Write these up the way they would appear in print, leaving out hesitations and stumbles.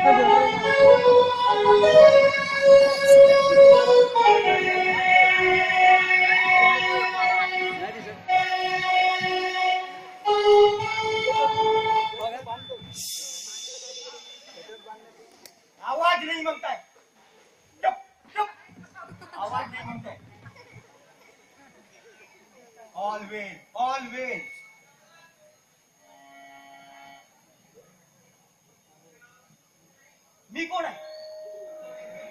आवाज नाही म्हणताय, आवाज नाही म्हणताय. Always always. मी कोण आहे?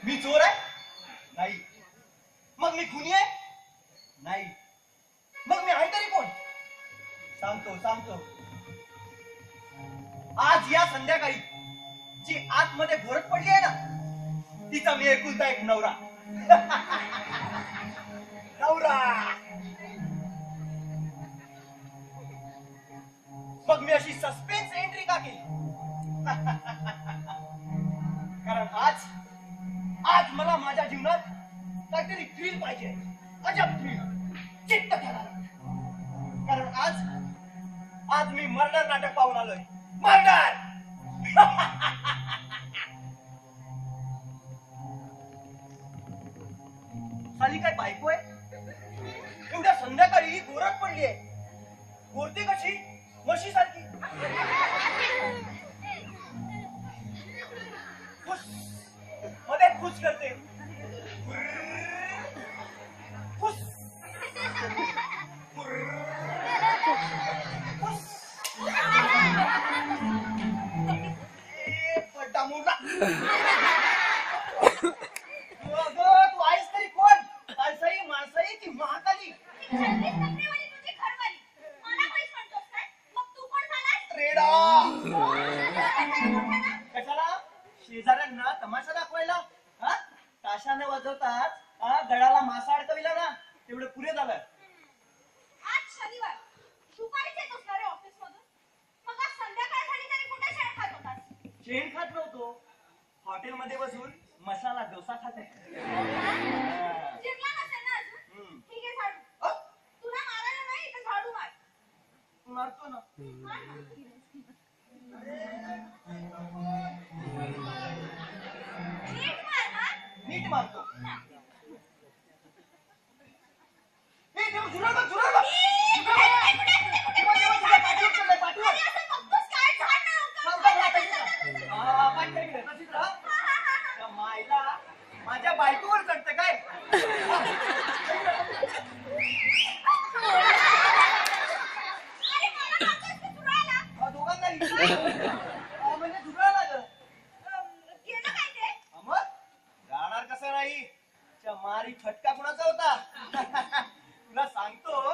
मी चोर आहे? नाही. मग मी खुनी आहे? नाही. मग मी आहे तरी कोण? सांगतो सांगतो. आज या संध्याकाळी जी आतमध्ये घोरट पडली आहे ना, तिचा मी एकुलता एक नवरा. नवरा. मग मी अशी सस्पेन्स एंट्री का केली? कारण आज मला माझ्या जीवनात काहीतरी थ्रिल पाहिजे. अजब थ्रिल, चित्त ठरणार. कारण आज मी मर्डर नाटक पाहून आलोय. मर्डर. खाली काय बायको आहे? एवढ्या संध्याकाळी गोरट पडली आहे. गोरते कशी? म्हशी सारखी. मध्ये खुश करते. तू आहेस तरी कोण? अलसाई माणसाई की महाकाली? कशाला? शेजाऱ्यांना तमाशा दाखवायला? ताशाने वाजवतात गळाला मासा अडकविला ना, तेवढं पुरे झालं. आज शनिवार, दुपारीच येत असणार आहे ऑफिस मधून. मग आज संध्याकाळ झाली तरी कुठे शेण खात होतास? शेण खात नव्हतो, हॉटेलमध्ये बसून मसाला डोसा खात होतो. जिरला नसेल ना अजून? ठीक आहे, झाडू. तुला मारायला नाही तर झाडू मार. मारतो ना. नीट मारतो. मायला माझ्या बायकोवर चढतं काय? दोघांना म्हणजे झुरळा लागलं. जाणार कसं नाही? मारी फटका कुणाचा होता? तुला सांगतो,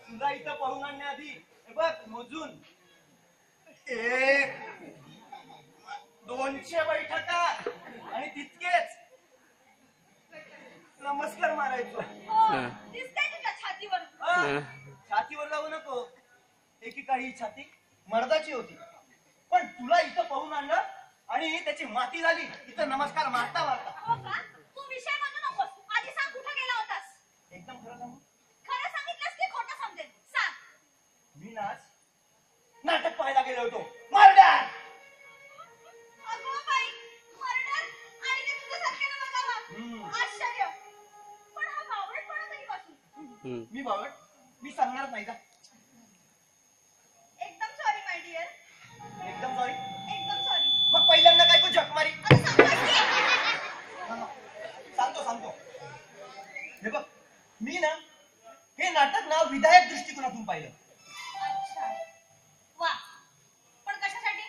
तुला इथं पळून आणण्याआधी हे बघ मोजून 1 200 बैठका आणि तितकेच नमस्कार मारायचो. छातीवर जाऊ नको. एकेकाळी ही छाती मर्दाची होती, पण तुला इथं पळून आणलं आणि त्याची माती झाली इथं नमस्कार मारता मारता. तू विषय म्हणू नकोस. आधी सांग, कुठे गेला होतास? एकदम खरं सांगू? खरं सांगितलंस की खोटं समजेल? सांग. मी नाटक पाहायला गेलो होतो. मर्डर. अगो बाई, मर्डर आणि ते तुझ्यासारख्याला बघावा. आश्चर्य. पण हा बावळटपणा कधीपासून? मी बावळट? मी सांगणार नाही का? एकदम सॉरी माय डिअर. एकदम सॉरी. एकदम सॉरी. मग पहिल्यांदा काय तू जग मारी? सांगतो. हे बघ, मी ना हे नाटक ना विधायक दृष्टिकोनातून पाहिलं. अच्छा, वा. पण कशासाठी?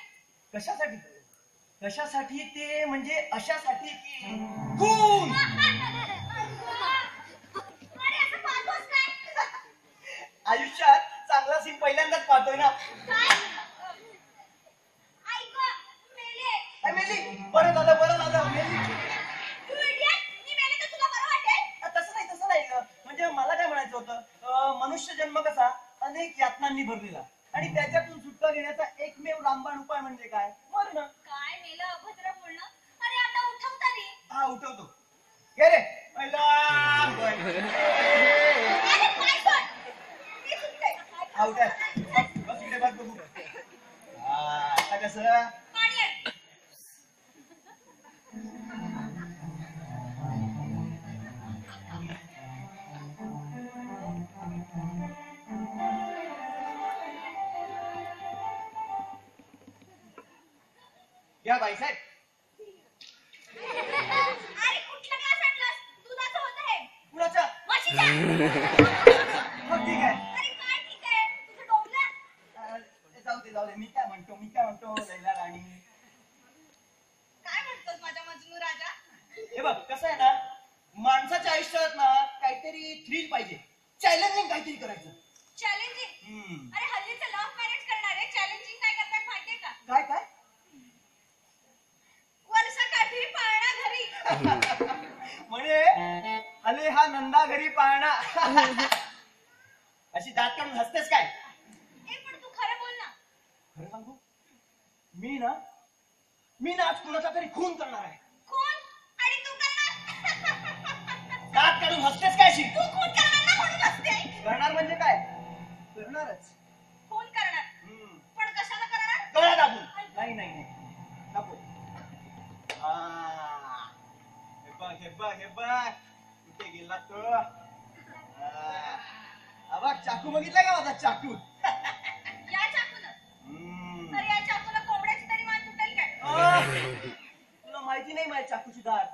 कशासाठी ते म्हणजे अशासाठी की खून. अरे असं पाहतोस काय? आयुष्यात चांगला सीन पहिल्यांदाच पाहतोय ना. काय? आई गं, मेले. बरं झालं मेली. तू इडियट. मी मेले तर तुला बरं वाटेल? तसं नाही म्हणजे मला काय म्हणायचं होतं, मनुष्य जन्म कसा अनेक यातनांनी भरलेला आणि त्याच्यातून सुटका घेण्याचा एकमेव रामबाण उपाय म्हणजे काय? मरणं. काय मेलं अभद्र बोलणं. अरे आता उठवता रे. हा उठवतो. घे रे. अरे काय सोड. मी सुटते. आउट आहे. बस इकडे बघ बघू. आता कसं? पाणी आण. या बाईसाहेब. अरे कुठलं ग्लास आणलास? दुधाचं होतं हे. कुणाच्या? म्हशीच्या. मग ठीक आहे. अरे काय ठीक आहे? तुझं डोंबलं. जाऊ दे. मी काय म्हणतो लैला राणी. काय म्हणतोस माझ्या मजनू राजा? हे बघ कसं आहे ना, माणसाच्या आयुष्यात ना काहीतरी थ्रिल पाहिजे, चॅलेंजिंग काहीतरी करायचं. चॅलेंजिंग? अरे हल्लीचे लव्ह मॅरेज करणारे चॅलेंजिंग काय करतात माहितीये का? काय वर्षाकाठी पाळणा घरी. म्हणे अले हा नंदा घरी पाळणा. अशी दात काढून हसतेस काय? ए पण तू खरं बोल ना. खरं सांगू, मी ना आज कुणाचा तरी खून करणार आहे. कोण? आणि तू करणार? दात काढून हसतेस काय अशी? तू खून करणार ना म्हणून हसते. करणार म्हणजे काय? करणारच. खून करणार? पण कशाला करणार? गळा दाबून. नाही नको. हे बघ कुठे गेला तो? बघ चाकू बघितला का माझा चाकू? या चाकून. अरे या चाकूला कोंबड्याची तरी मान तुटेल काय? तुला माहिती नाही माझ्या चाकूची धार.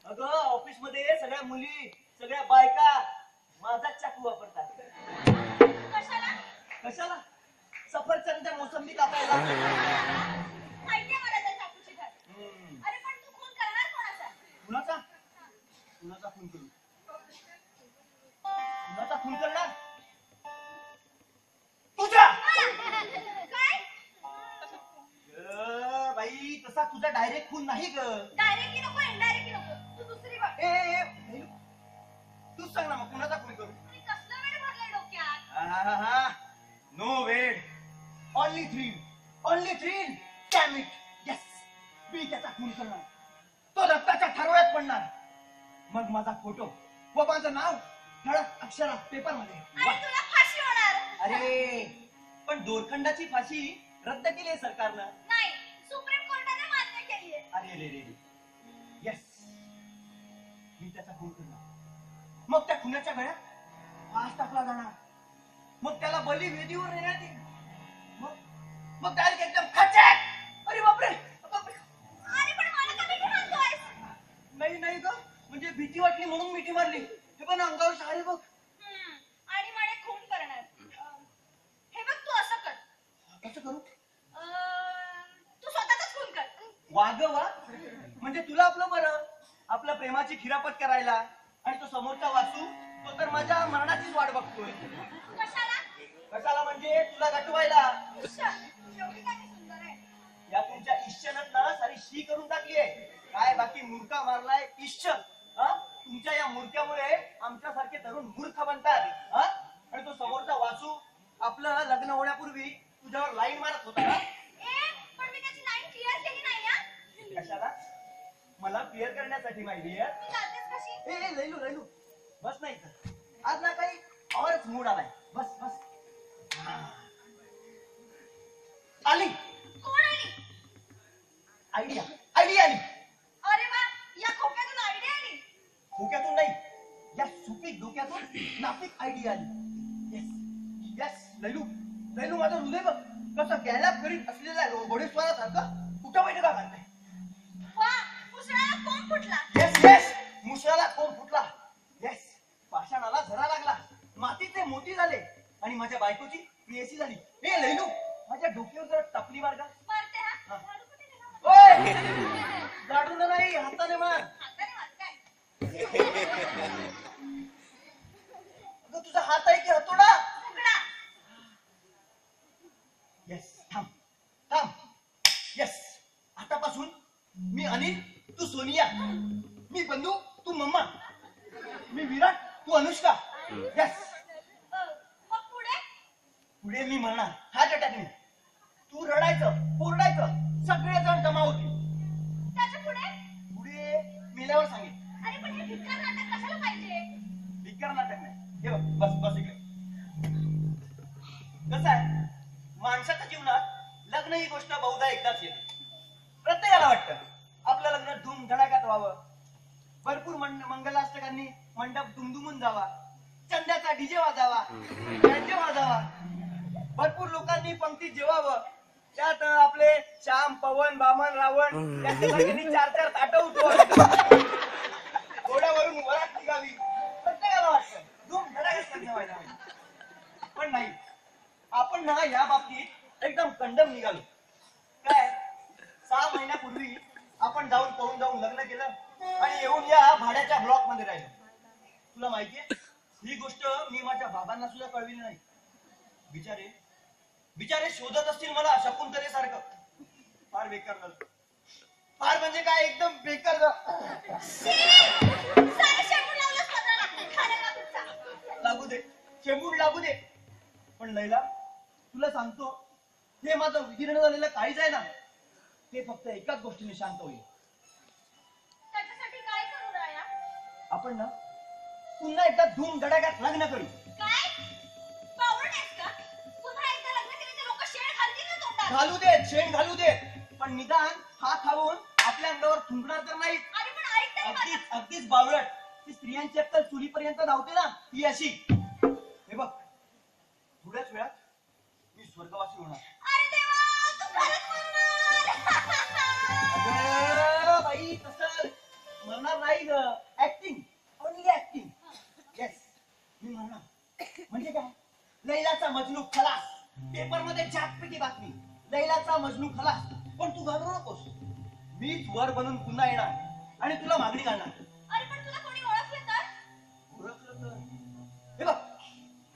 अगं ऑफिस मध्ये सगळ्या मुली, सगळ्या बायका माझाच चाकू वापरतात. कशाला? सफरचंद मोसंबी कापायला. माहितीये मला त्या चाकूची धार. अरे पण तू खून करणार कोणाचा? कुणाचा खून करू? कुणाचा खून करणार? तुझा. काय? बाई तसा तुझा डायरेक्ट खून नाही ग. डायरेक्टली नको, इनडायरेक्टली नको. तू दुसरी बघ. तूच सांग ना मग कुणाचा खून करू? अरे कसलं वेळ भरलंय डोक्यात? No weed, only thrill. Damn it. Yes, मी त्याचा खून करणार. तो रक्ताच्या थरोळ्यात पडणार. मग माझा फोटो व माझं नाव ठळक अक्षरात पेपर मध्ये. आणि तुला फाशी होणार. अरे पण दोरखंडाची फाशी रद्द केली आहे सरकारनं. नाही, सुप्रीम कोर्टाने मान्य केली आहे. अरे रे. येस, मी त्याचा खून करणार. मग त्या खुनाच्या गळ्यात फास टाकला जाणार. मग त्याला बली वेदीवर नेण्यात येईल. मग डायरेक्ट एकदम खचॅक. अरे बापरे. अरे पण मला का मिठी मारतोयस? नाही ग, म्हणजे भीती वाटली म्हणून मिठी मारली. हे पण अंगावर सारे बघ. आणि म्हणे खून करणार. हे बघ तू असं कर. कसं करू? तू स्वतःचाच खून कर. वा, म्हणजे तुला आपलं बरं, आपल्या प्रेमाची खिरापत करायला. आणि तो समोरचा वासू, तो तर माझ्या मरणाचीच वाट बघतोय. कशाला म्हणजे तुला गटवायला. एवढी काय सुंदर आहे. या तुमच्या इश्चनच ना सारी शी करून टाकलीये. काय बाकी मूर्खा मारलाय इश्च. तुमच्या या मूर्ख्यामुळे आमच्यासारखे तरुण मूर्ख बनतात. आणि तो समोरचा वासू आपलं लग्न होण्यापूर्वी तुझ्यावर लाईन मारत होता ना. पण मी त्याची लाईन क्लिअर केली नाही. कशाला? मला क्लिअर करण्यासाठी माहिती आहे. तू जातेस कशी? लैलू बस नाही तर आज ना काही औरच मूड आलाय. बस आली. कोण आली? आयडिया आली. अरे वा, या खोक्यातून आयडिया आली. खोक्यातून नाही, या सुपीक डोक्यातून नापीक आयडिया आली. येस लैलू माझं हृदय बघ कसं गॅलॅप करीत असलेल्या घोडेस्वारासारखं कुठं बैठका घालतंय. वा, मुसळाला कोंब फुटला. येस मुसळाला कोंब फुटला. येस, पाषाणाला झरा लागला. मातीचे मोती झाले आणि माझ्या बायकोची प्रियसी झाली. हे लैलू, माझ्या डोक्यावर जरा टपली मार का. मारते हा. झाडू कुठे गेला? ओय, झाडून नाही, हाताने मार. हाताने मार काय? अगं तुझा हात आहे की हतोडा? उघडा. येस, थांब. येस, आतापासून मी अनिल, तू सोनिया. मी बंधू, तू मम्मा. मी विराट, तू अनुष्का. येस. मग पुढे मी म्हणणार हार्ट अटॅकने. तू रडायचं, ओरडायचं, सगळेजण जमा होतील. त्याच्या पुढे मेल्यावर सांगेन. अरे पण हे भिकार नाटक कशाला पाहिजे? भिकार नाटक नाही. हे बघ, बस इकडे. कसं आहे, माणसाच्या जीवनात लग्न ही गोष्ट बहुधा एकदाच येते. प्रत्येकाला वाटतं आपलं लग्न धूम धडाक्यात व्हावं. भरपूर मंगलाष्टकांनी मंडप दुमदुमून जावा. चंद्याचा डीजे वाजावा, बँड वाजावा, भरपूर लोकांनी पंक्तीत जेवावं, त्यात आपले श्याम, पवन, बामन, रावण या सगळ्यांनी 4-4 ताटं उठवावी, घोड्यावरून वरात निघावी, प्रत्येकाला वाटतं धूम धडाक्यात लग्न व्हायला हवं. पण नाही, आपण ना या बाबतीत एकदम कंडम निघालो. काय 6 महिन्यापूर्वी आपण पळून जाऊन लग्न केलं आणि येऊन या भाड्याच्या ब्लॉक मध्ये राहिलो. तुला माहितीये ही गोष्ट मी माझ्या बाबांना सुद्धा कळविली नाही. बिचारे शोधत असतील मला शकुंतलेसारखं. फार बेकार झालं, फार म्हणजे काय एकदम बेकार लागू दे, चेंबूड लागू दे. पण लैला तुला सांगतो, हे माझं विदीर्ण झालेलं काहीच आहे ना, ते फक्त एकाच गोष्टीने शांत होईल. त्याच्यासाठी काय करू राया? आपण ना पुन्हा एकदा धूम धडाक्यात लग्न करू. काय पावड आहेस का? पुन्हा एकदा लग्न केले तर लोक शेण घालतील ना तोंडात. घालू दे, शेण घालू दे, पण निदान हा खाऊन आपल्या अंगावर थुंकणार तर नाही. अरे पण ऐक तरी माझं. अगदीच बावळट. ती स्त्रियांची अक्कल चुलीपर्यंत धावते ना, ती अशी. हे बघ, थोड्याच वेळात मी स्वर्गवासी होणार. अरे देवा, तू खरंच म्हणणार? अगं बाई, तसं म्हणणार नाही ग. Acting, only acting. येस, मी म्हणणार. म्हणजे काय, लैलाचा मजनू खलास. पेपर मध्ये जागपिटी बातमी, लैलाचा मजनू खलास. पण तू घाबरू नकोस, मीच वर बनून पुन्हा येणार आणि तुला मागणी घालणार. अरे पण तुला कोणी ओळखलं तर? ओळखलं तर हे बघ,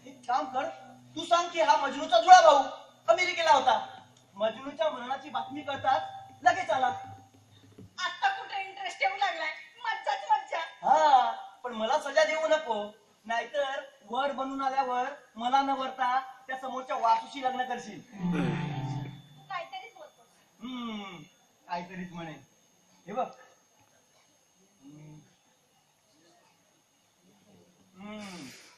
एक काम कर, तू सांग की हा मजनूचा जुळा भाऊ अमेरिकेला होता. मजनूच्या मरणाची बातमी कळताच लगेच आला. आता कुठे इंटरेस्ट येऊ लागलाय? मज्जाच मज्जा. हा, पण मला सजा देऊ नको, नाहीतर वर बनून आल्यावर मला न वरता त्या समोरच्या वासूशी लग्न करशील. काहीतरीच बोलतोस. काहीतरीच म्हणेन. हे बघ,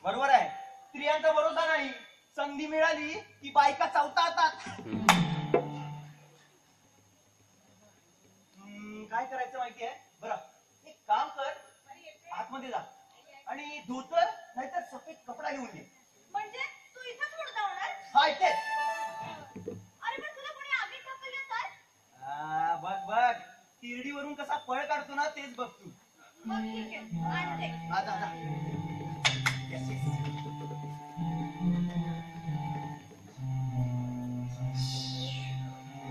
बरोबर आहे, स्त्रियांचा भरोसा नाही. संधी मिळाली की बायका चवताळतात. काय करायचं माहितीये? बरं, एक काम कर, आतमध्ये जा आणि धोतर नाहीतर सफेद कपडा घेऊन ये. म्हणजे तू इथंच मुडदा होणार? हा, इथेच. अरे पण तुला कोणी आगीत ढकललं तर? बघ, तिरडीवरून कसा पळ काढतो ना, तेच बघ तू. मग ठीक आहे, आणते. हा, जा. Yes, yes.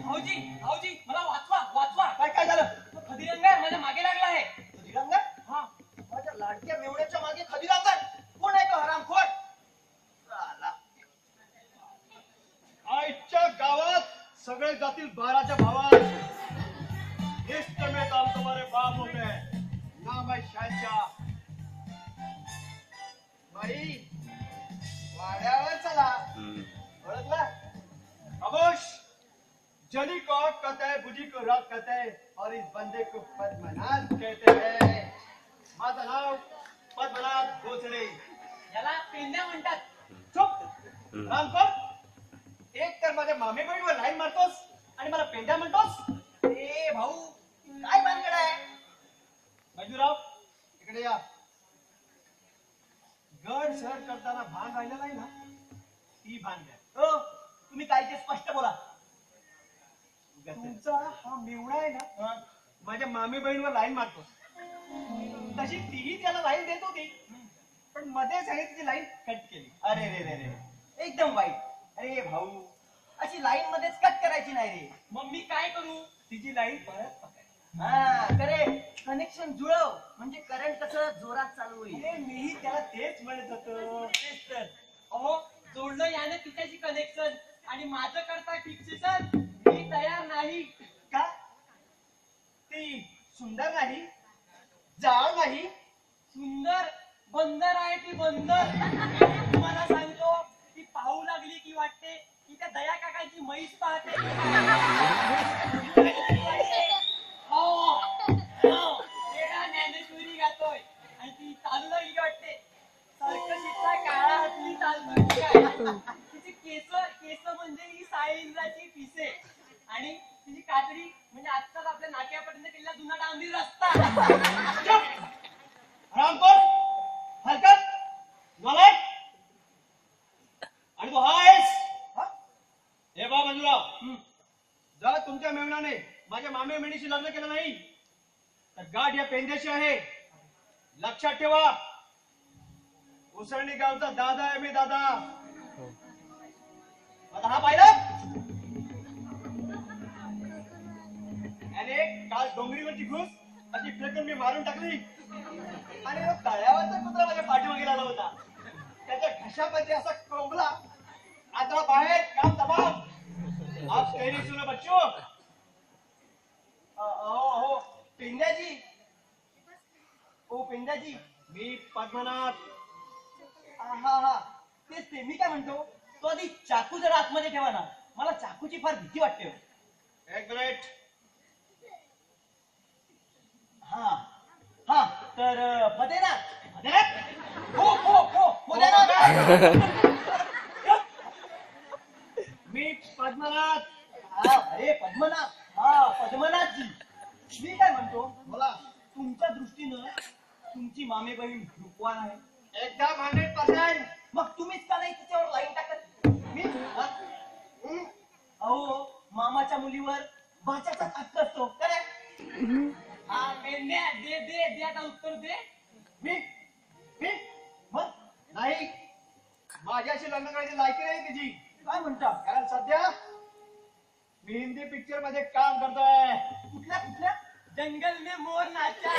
भाऊजी मला वाचवा. काय झालं? खदिरंगा माझ्या मागे लागला आहे. खदिरांगर? हा, माझ्या लाडक्या मेवण्याच्या मागे खदिरांगर? कोण आहे तो हरामखोर? साला. आजच्या गावात सगळे जातील 12च्या भावात. इष्ट में तो हम तुम्हारे बाप हो गए, नाम है शहंशाह. बाई, वाड्यावर चला. ओळखला? खामोश. जनी को कहते हैं, बुझी को रात कहते हैं, और इस बंदे को पद्मनाथ कहते हैं. माझं नाव पद्मनाथ भोसले. याला पेंद्या म्हणतात. चुप रामकर. एक तर माझ्या मामे बहिणीवर लाईन मारतोस आणि मला पेंड्या म्हणतोस. ए भाऊ, काय भानगड आहे? मंजूराव, इकडे या. गड सर करताना भान राहिला नाही ना, ती भान घ्या. हो, तुम्ही काय ते स्पष्ट बोला. तुमचा हा मेवणा आहे ना, माझ्या मामी बहिणीवर लाईन मारतो. तशी तीही त्याला लाईन देत होती, पण मध्येच आहे तिची लाईन कट केली. अरे रे रे रे, एकदम वाईट. अरे भाऊ, अशी लाईन मध्येच कट करायची नाही रे. मग मी काय करू? तिची लाईन परत पकड. हा, करे कनेक्शन जुळव, म्हणजे करंट कसं जोरात चालू होईल. अरे मीही त्याला तेच म्हणत होतो. तेच तर. अहो, जोडलं याने तिच्याशी कनेक्शन आणि माझं करता फिक्सेशन. मी तयार नाही. का? ती सुंदर नाही, जाळ नाही. सुंदर बंदर आहे ती बंदर. तुम्हाला सांगतो, ती पाहू लागली की वाटते की त्या दया काकांची म्हैस पाहते. ज्ञानेश्वरी गातोय आणि ती चालू लागली की वाटते सर्कशीतला काळा हातली चालतोय काय. तिची केस म्हणजे ही सायंद्राची पिसे आणि तिची कातडी म्हणजे आजकाल आपल्या नाक्यापर्यंत केलेला जुना डांबरी रस्ता. रामकोट हरकत मला हे बा बाजूराव, जर तुमच्या मेवण्याने माझ्या मामे मेणीशी लग्न केलं नाही तर गाठ या पेंद्याची आहे. लक्षात ठेवा. उसरणी गावचा दादा आहे मी, दादा. आता हा पाहिलं, याने काल डोंगरीवरची घुस अशी फेकून मी मारून टाकली आणि तळ्यावरचा कुत्रा माझ्या पाठीमागे लागला होता. त्याच्या घशापाशी असा कोंबला. आता बाहेर काम तमाम. आप कहरी सुनो बच्चो. हो पेंद्याजी. ओ पेंद्याजी. मी पद्मनाथ. हा तेच ते. मी काय म्हणतो, तो आधी चाकू जरा आतमध्ये ठेवा ना. मला चाकूची फार भीती वाटते हो. एक मिनिट. हा तर फतेनाथ. हो फतेनाथ. मी पद्मनाथ. अरे पद्मनाथ. पद्मनाथजी. मी काय म्हणतो, बोला. तुमच्या दृष्टीनं तुमची मामे बहीण रूपवान आहे. एकदम 100%. मग तुम्हीच का नाही तिच्यावर लाईन टाकत? मी अहो मामाच्या मुलीवर भाच्याचा हक्क असतो. हा मेंढ्या, दे आता उत्तर दे. मी मग नाही, माझ्याशी लग्न करायची लायकी नाही तिची. काय म्हणता? कारण सध्या मी हिंदी पिक्चर मध्ये काम करतोय. कुठल्या जंगल में मोर नाचा.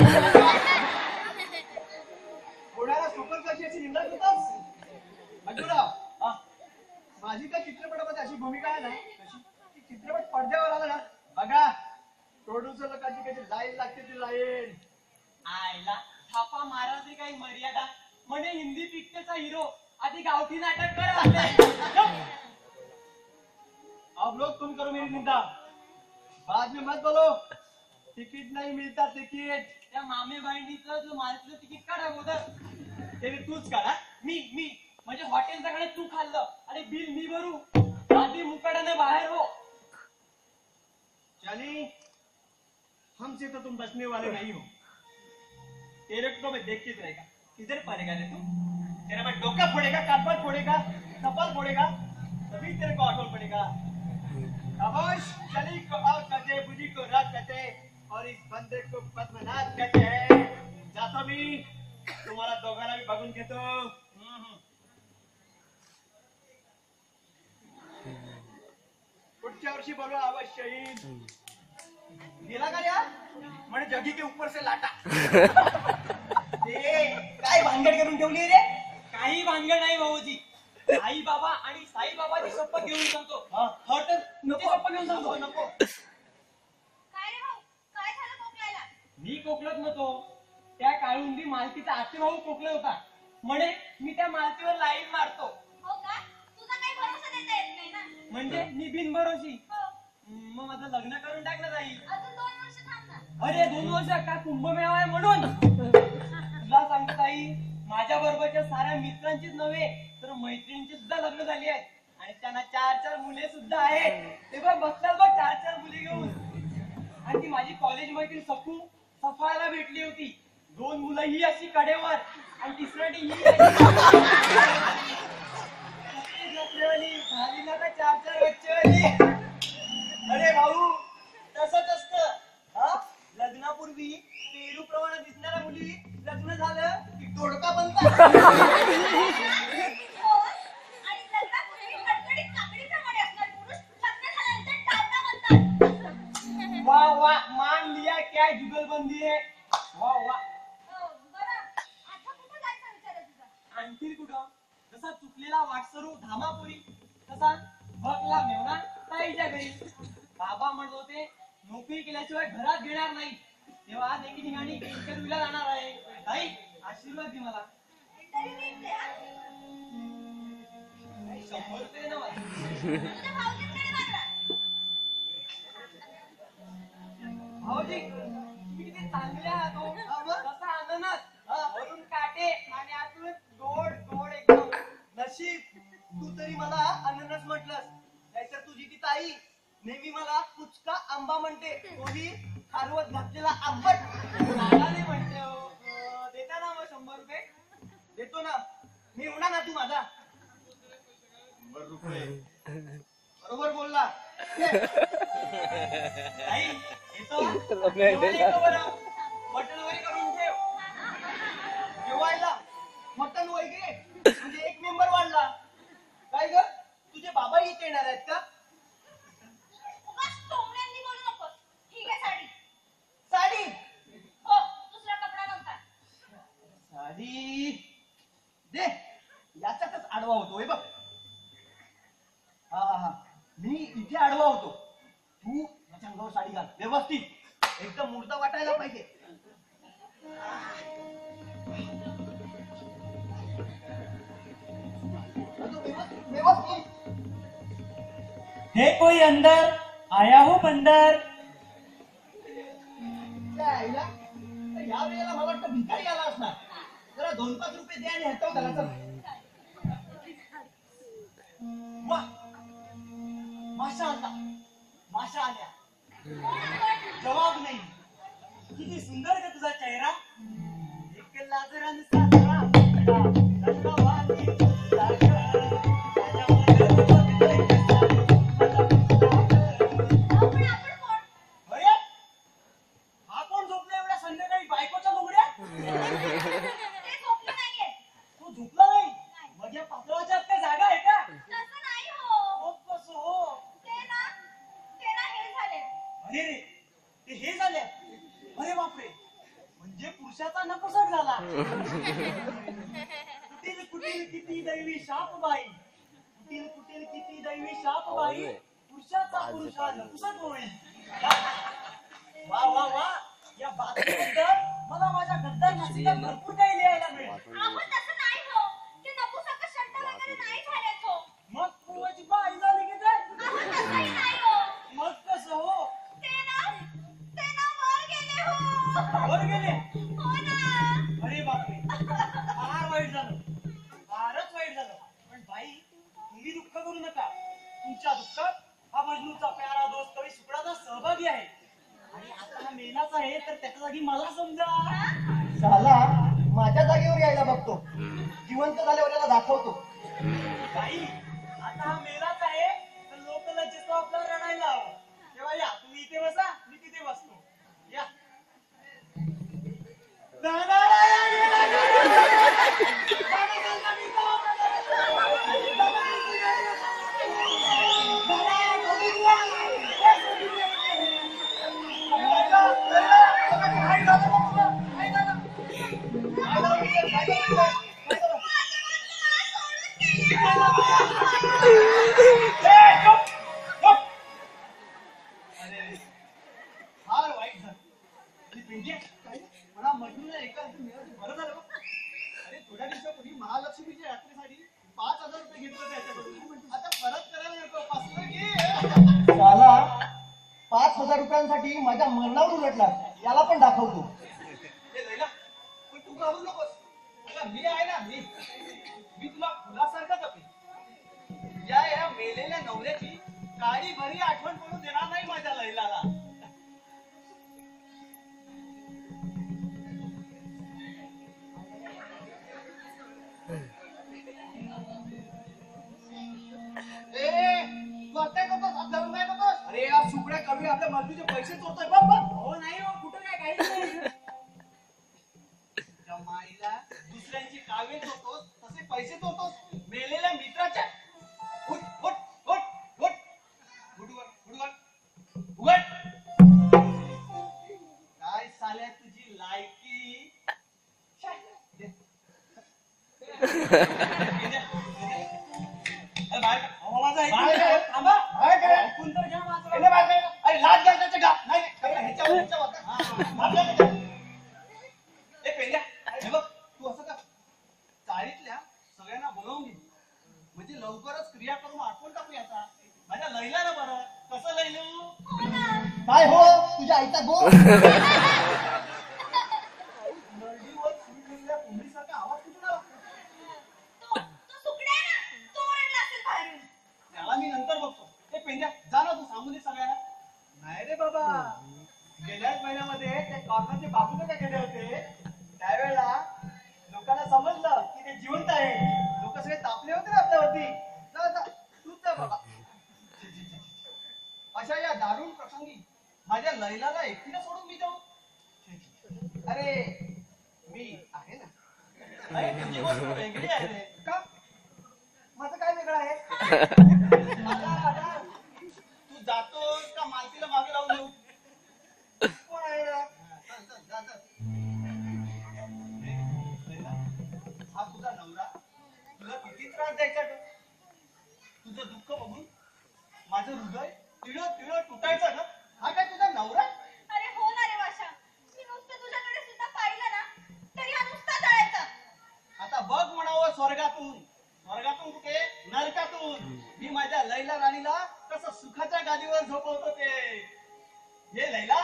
कोणाला सुपर कशी अशी निंदा करतोस मंजुराव? माझी त्या चित्रपटामध्ये अशी भूमिका आहे ना, की चित्रपट पडद्यावर आला ना, बघा प्रोड्युसर लोकांची काहीतरी लाईन लागते. ती लाईन आयला थापा मारा तरी काही मर्यादा. म्हणे हिंदी पिक्चरचा हिरो आधी गावठी नाटक कर. अब लोग तुम करो मेरी निंदा, बाद में मत बोलो. तिकीट नहीं मिलता तिकीट. त्या मामे बहिणीचं जो मालकीचं तिकीट काढ अगोदर. ते तूच काढा. मी म्हणजे हॉटेलचं कडे तू खाल्लं आणि बिल मी भरू. आधी मुकाडाने बाहेर हो. जानी, हमसे तो तुम बचने वाले नहीं हो. तेरे को मैं देख के रहेगा. किधर पड़ेगा रे तू? तेरा मैं डोका फोड़ेगा, काटपट फोड़ेगा, कपाल फोड़ेगा, तभी तेरे को अकल पड़ेगा. खामोश. चली को आग कहते, बुझी को रात कहते, और इस बंदे को पद्मनाथ कहते हैं. जातो मी. तुम्हाला दोघांना मी बघून घेतो. पुढच्या वर्षी बोलवा अवश्य येईल. गेला का या? म्हणे जगी के ऊपर से लाटा. काय भानगड करून ठेवली रे? काही भानगड नाही भाऊजी. आई बाबा आणि साई बाबाची शपथ घेऊन सांगतो. हॉटेल नको शपथ घेऊन सांगतो. नको. काय रे भाऊ, काय झालं कोकल्याला? मी कोकलत नव्हतो. त्या काळुंडी मालकीचा आते भाऊ कोकले होता. म्हणे मी त्या मालकीवर लाईन मारतो. हो का? तुझा काही भरोसा देता येत नाही ना. म्हणजे मी बिनभरोशी. हो, मग माझं लग्न करून टाकलं जाईल. अजून 2 वर्ष थांब ना. अरे 2 वर्ष का कुंभमेळा आहे म्हणून. तुला सांगतो ताई, माझ्या बरोबरच्या साऱ्या मित्रांचीच नव्हे तर मैत्रिणींची सुद्धा लग्न झाली आहेत. आणि त्यांना 4 मुले सुद्धा आहेत. ते बघ बघतात बघ 4 मुली घेऊन. आणि ती माझी कॉलेज मैत्रीण सकू सफायला भेटली होती. 2 मुलं ही अशी कडेवर आणि तिसरी ही झाली ना का 4 बच्चेवाली. अरे भाऊ, तसंच असतं. लग्नापूर्वी पेरू प्रमाणे दिसणाऱ्या मुली लग्न झालं की दोडका बनतात. हो, आणि लग्नापूर्वी कडकडीत काकडीप्रमाणे असणारे पुरुष लग्न झाल्यानंतर टावटा बनतात. वाह मान लिया क्या जुगलबंदी है. वाह. हो, बरं. आता कुठं जायचा विचार आहे तुझा? आणखी कुठं. जसा चुकलेला वाटसरू धामापुरी तसा भकला मेवना ताईच्या घरी. बाबा म्हणत होते नोकरी केल्याशिवाय घरात घेणार नाही. तेव्हा आज एके ठिकाणी इंटरव्ह्यूला जाणार आहे. ताई आशीर्वाद दे मला. तरी नीट दे, हा. 100 रुपये दे ना मला. तुझ्या भाऊजींकडे मागला. भाऊजी तुम्ही किती चांगले आहात हो. तसा अननस वरून काटे आणि आतून गोड एकदम. नशीब तू तरी मला अननस म्हटलंस. नाहीतर तुझी ती ताई नेहमी मला कुचका आंबा म्हणते. तोही खारवत घातलेला आंबट. मला नाही म्हणते हो. देता ना मग 100 रुपये. देतो ना. मी होणार ना तू माझा. ₹100. बरोबर बोलला. आई येतो जेवायला येतो बरं. मटण वगैरे करून ठेव. जेवायला मटण वगैरे म्हणजे एक मेंबर वाढला. काय ग तुझे बाबा इथे येणार आहेत का? उगाच टोमण्यांनी बोलू नकोस. ठीक आहे साडी. साडी हो दुसरा कपडा नव्हता. साडी दे. याच्यातच आडवा होतो हे बघ. हा हा हा मी इथे आडवा होतो. तू माझ्या अंगावर साडी घाल व्यवस्थित एकदम मुर्दा वाटायला पाहिजे. व्यवस्थित हे कोई अंदर आया हो बंदर. त्या आईला या वेळेला मला वाटतं भिकारी आला असणार. जरा 2-5 रुपये दे आणि हटव त्याला. चल वा माशा आला. माशा आल्या. जवाब नाही. किती सुंदर का तुझा चेहरा. एक लाजरान साजरा रंगवाली जागा. आपण कोण? अरे हा कोण झोपला एवढ्या संध्याकाळी बायकोच्या लुगड्या. ते झोपलं नाहीये. तू झोपला नाही. मग या पातळाच्या आत काय जागा आहे का? तसं नाही हो. मग कसं हो. ते ना हे झाले. अरे रे ते हे झाले. अरे बापरे म्हणजे पुरुषाचा नपुसक झाला. कुटील कुटील किती दैवी शाप बाई. कुटील कुटील किती दैवी शाप बाई. पुरुषाचा पुरुषा नपुसक होईल. वा वा वा या बातमीबद्दल मला माझ्या गद्दार नाशिकात भरपूर काही लिहायला मिळेल. आपण तसं नाही हो. ते नपुसक शंट वगैरे नाही झालेत हो. मग पूर्वाची बाई झाली की काय. आपण तसंही नाही हो. मग कसं हो. ते ना वर गेले हो. वर गेले. हो ना. अरे बापरे फार वाईट झालं. फारच वाईट झालं. पण बाई तुम्ही दुःख करू नका. तुमच्या दुःखात हा मजनूचा प्यारा दोस्त कवी सुकडाचा सहभागी आहे. आणि आता हा मेलाच आहे तर त्याच्या जागी मला समजा. साला माझ्या जागेवर यायला बघतो. जिवंत झाल्यावर याला दाखवतो. बाई आता हा मेलाच आहे तर लोक लज्जेत आपल्याला रडायला हवं. तेव्हा या तुम्ही इथे बसा मी तिथे बसतो. या फार वाईट झालं. मला मजनूला एका बरं झालं बघ. अरे थोड्या दिवसापूर्वी महालक्ष्मीच्या यात्रेसाठी 5,000 रुपये घेतलं त्याच्याकडून. आता परत करायला नको. पासलं की साला 5,000 रुपयांसाठी माझ्या मरणावर उलटला. याला पण दाखवतो. हे लैला, पण तू घाबरू नकोस. आता मी आहे ना. मी तुला फुलासारखा जपेन. या मेलेल्या नवऱ्याची काळी भरी आठवण करून देणार नाही माझ्या लैलाला. तू आता करतोस धरून काय करतोस. अरे या सुकड्या कमी आपल्या मजदूरचे पैसे चोरतोय बघ बघ. हो नाही हो कुठं काय काही नाही. त्या माईला दुसऱ्यांची कावे चोरतोस तसे पैसे चोरतोस मेलेल्या मित्राच्या. उठ उठ उठ उठ उठ उठ. काय साल्या तुझी लायकी. दे. अरे बाहेर का? अहो, माझा ऐकून बाहेर घ्या. काय? थांबा. बाहेर काय? ऐकून तर घ्या माझं. याला बाहेर काय? अरे लाज घालण्याचं का? नाही ह्याच्यावर आपल्याला काय? ए पेंड्या, हे बघ तू असं कर. चाळीतल्या सगळ्यांना बोलावून घे. म्हणजे लवकरच क्रिया करून आठवण टाकू याचा. माझ्या लैलाला बरं. कसं लैलू. काय हो तुझ्या आईचा गो. नरडीवर सुरलेल्या कोंबडीसारखा आवाज कुठून आला. तो सुकड्या ना. तो ओरडला असेल बाहेरून. त्याला मी नंतर बघतो. ए पेंड्या जा ना तू सांगून दे सगळ्यांना. नाही रे बाबा गेल्याच महिन्यामध्ये ते कॉर्नरचे बाबू काय केले होते. त्यावेळेला लोकांना समजलं की ते जिवंत आहे. लोक सगळे तापले होते ना आपल्यावरती. जा जा तूच जा बाबा. अशा या दारुण प्रसंगी माझ्या लैलाला एकटीला सोडून मी जाऊ? अरे मी आहे ना. अरे तुझी गोष्ट वेगळी आहे रे. का? माझं काय वेगळं आहे? तू जातोस का मालकीला मागे लावून देऊ? कोण आहे रे? चल, चल, जा, चल. लैला, हा तुझा नवरा तुला किती त्रास द्यायचा ग? तुझं दुःख बघून माझं हृदय तिळ तुटायचं ग. हा काय तुझा नवरा? अरे हो ना रे वाशा, मी नुसतं तुझ्याकडे सुद्धा पाहिलं ना तरी हा नुसता जळायचा. आता बघ म्हणावं स्वर्गातून कुठे नरकातून मी माझ्या लैला राणीला कसं सुखाच्या गादीवर झोपवतो ते. ये लैला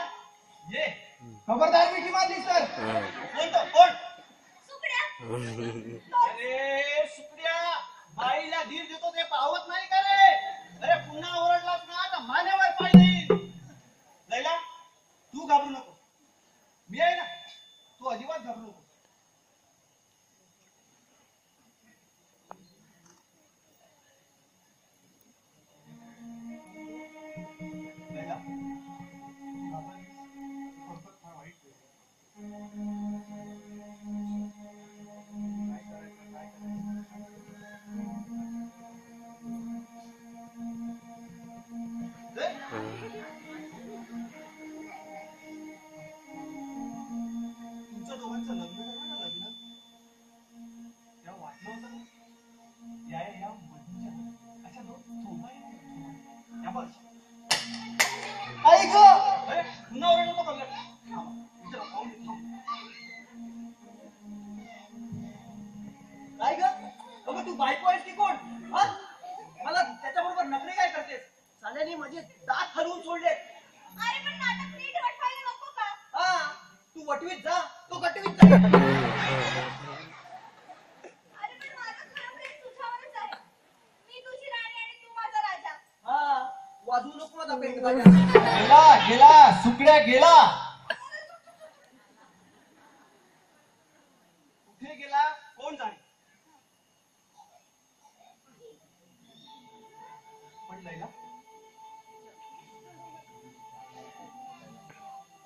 ये. खबरदार मिठी मारलीस तर. कोण? सुकड्या. अरे सुकड्या, बाईला धीर देतो ते पाहत नाही का रे? अरे पुन्हा ओरडलास ना तर मानेवर पाय देईल. लैला तू घाबरू नको, मी आहे ना. तू अजिबात घाबरू नको. लैला, आपण थोडंफार फार वाईट केलं. काय तुमचं दोघांचं लग्न झालं ना? लग्न तेव्हा वाटलं होतं ना? या मधूच्या अशा दोन थोपा या बघ. आई ग. अरे पुन्हा ओरडू नको बघ. इथं पाहून येतो. काय ग? अगं तू बायको आहेस की कोण? हा? मला त्याच्याबरोबर नखरे काय करतेस? साल्याने माझे दात हलवून सोडले. अरे पण नाटक नीट वठवायला नको का? हा तू वटवीत जा, तो गटवीत जा. अरे पण माझं खरं प्रेम तुझ्यावरच आहे. मी तुझी राणी आणि तू माझा राजा. हा वाजवू नको माझा पेंट माझ्या. गेला सुकड्या गेला. कुठे गेला कोण जाणे. पण लैला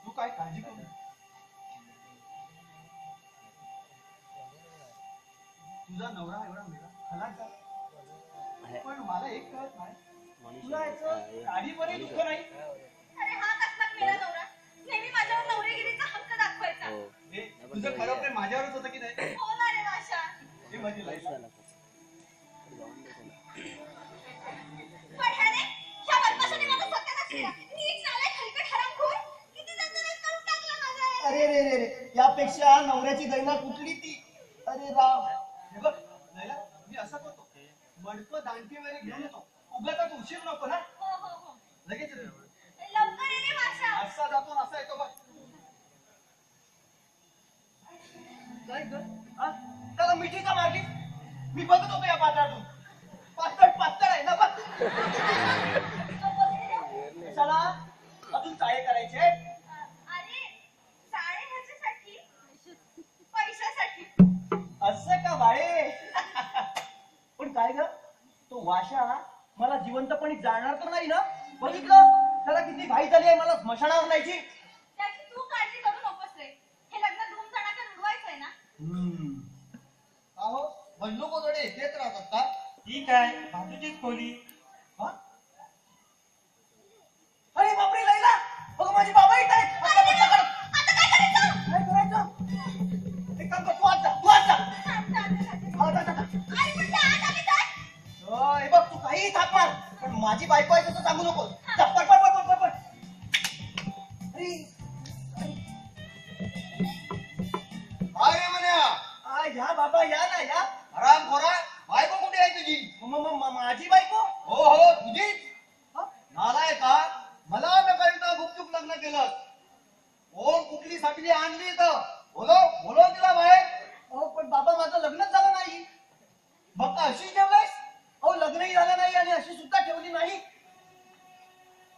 तू काय काळजी करू नको. तुझा नवरा एवढा मेला खलास झाला. पण मला एक कळत नाही, तुला याचं काडीवरही दुःख नाही. अरे हा कसला मेला नवरा. नेहमी माझ्यावर नवरेगिरीचा हक्क दाखवायचा. हे तुझं खरं प्रेम माझ्यावरच होतं की नाही? हो ना रे वाशा. हे माझी लैला. पण ह्या बदमाशाने माझा सत्यानाश केला. नीट नालायक हलकट हरामखोर. किती जणांना करून टाकलं माझं. अरे रे रे रे, यापेक्षा नवऱ्याची दैना कुठली ती. अरे राम. हे बघ लैला, मी असं करतो, मडकं दांडकी वगैरे घेऊन येतो. उगाच उशीर नको ना. हो. लगेच येतो. लवकर ये रे वाशा. असा जातो आणि असा येतो बघ. काय ग? हा? त्याला मिठी का मारली? मी बघत होतो या पात्रातून. पातळ आहे ना बघ. चला अजून चाळे करायचे. अरे साडे ह्याच्यासाठी पैशासाठी. असं का बाळे? पण काय ग, तो वाशा मला जिवंतपणी जाणार तर नाही ना? बघितलं त्याला किती घाई झाली आहे मला स्मशानावर न्यायची. त्याची तू काळजी करू नकोस रे. हे लग्न धूमधडाक्यात उडवायचंय ना. अहो बंडू कोथोडे येतेच राहतात का? ठीक आहे, बाजूचीच खोली. हा? अरे बापरे लैला, बघ माझी बाबा येत आहेत. आता काय करायचं? काय करायचं? एक काम कर, तू आज जा. हा, जा. अरे पण त्या आत आली तर? हे बघ तू काही थाप मार, पण माझी बायको आहे तसं सांगू नको. पट. अरे अरे म्हण्या या बाबा या ना या. आराम खोरा. बायको कुठे आहे तुझी? माझी बायको. हो तुझीच. नालाय का? मला नकळता गुपचूप लग्न केलं. कोण कुठली साठली आणली तर बोलो तिला बाहेर. अहो पण बाबा माझं लग्नच झालं नाही. फक्त अशीच ठेवलायस? अहो लग्नही झालं नाही आणि अशी सुद्धा ठेवली नाही.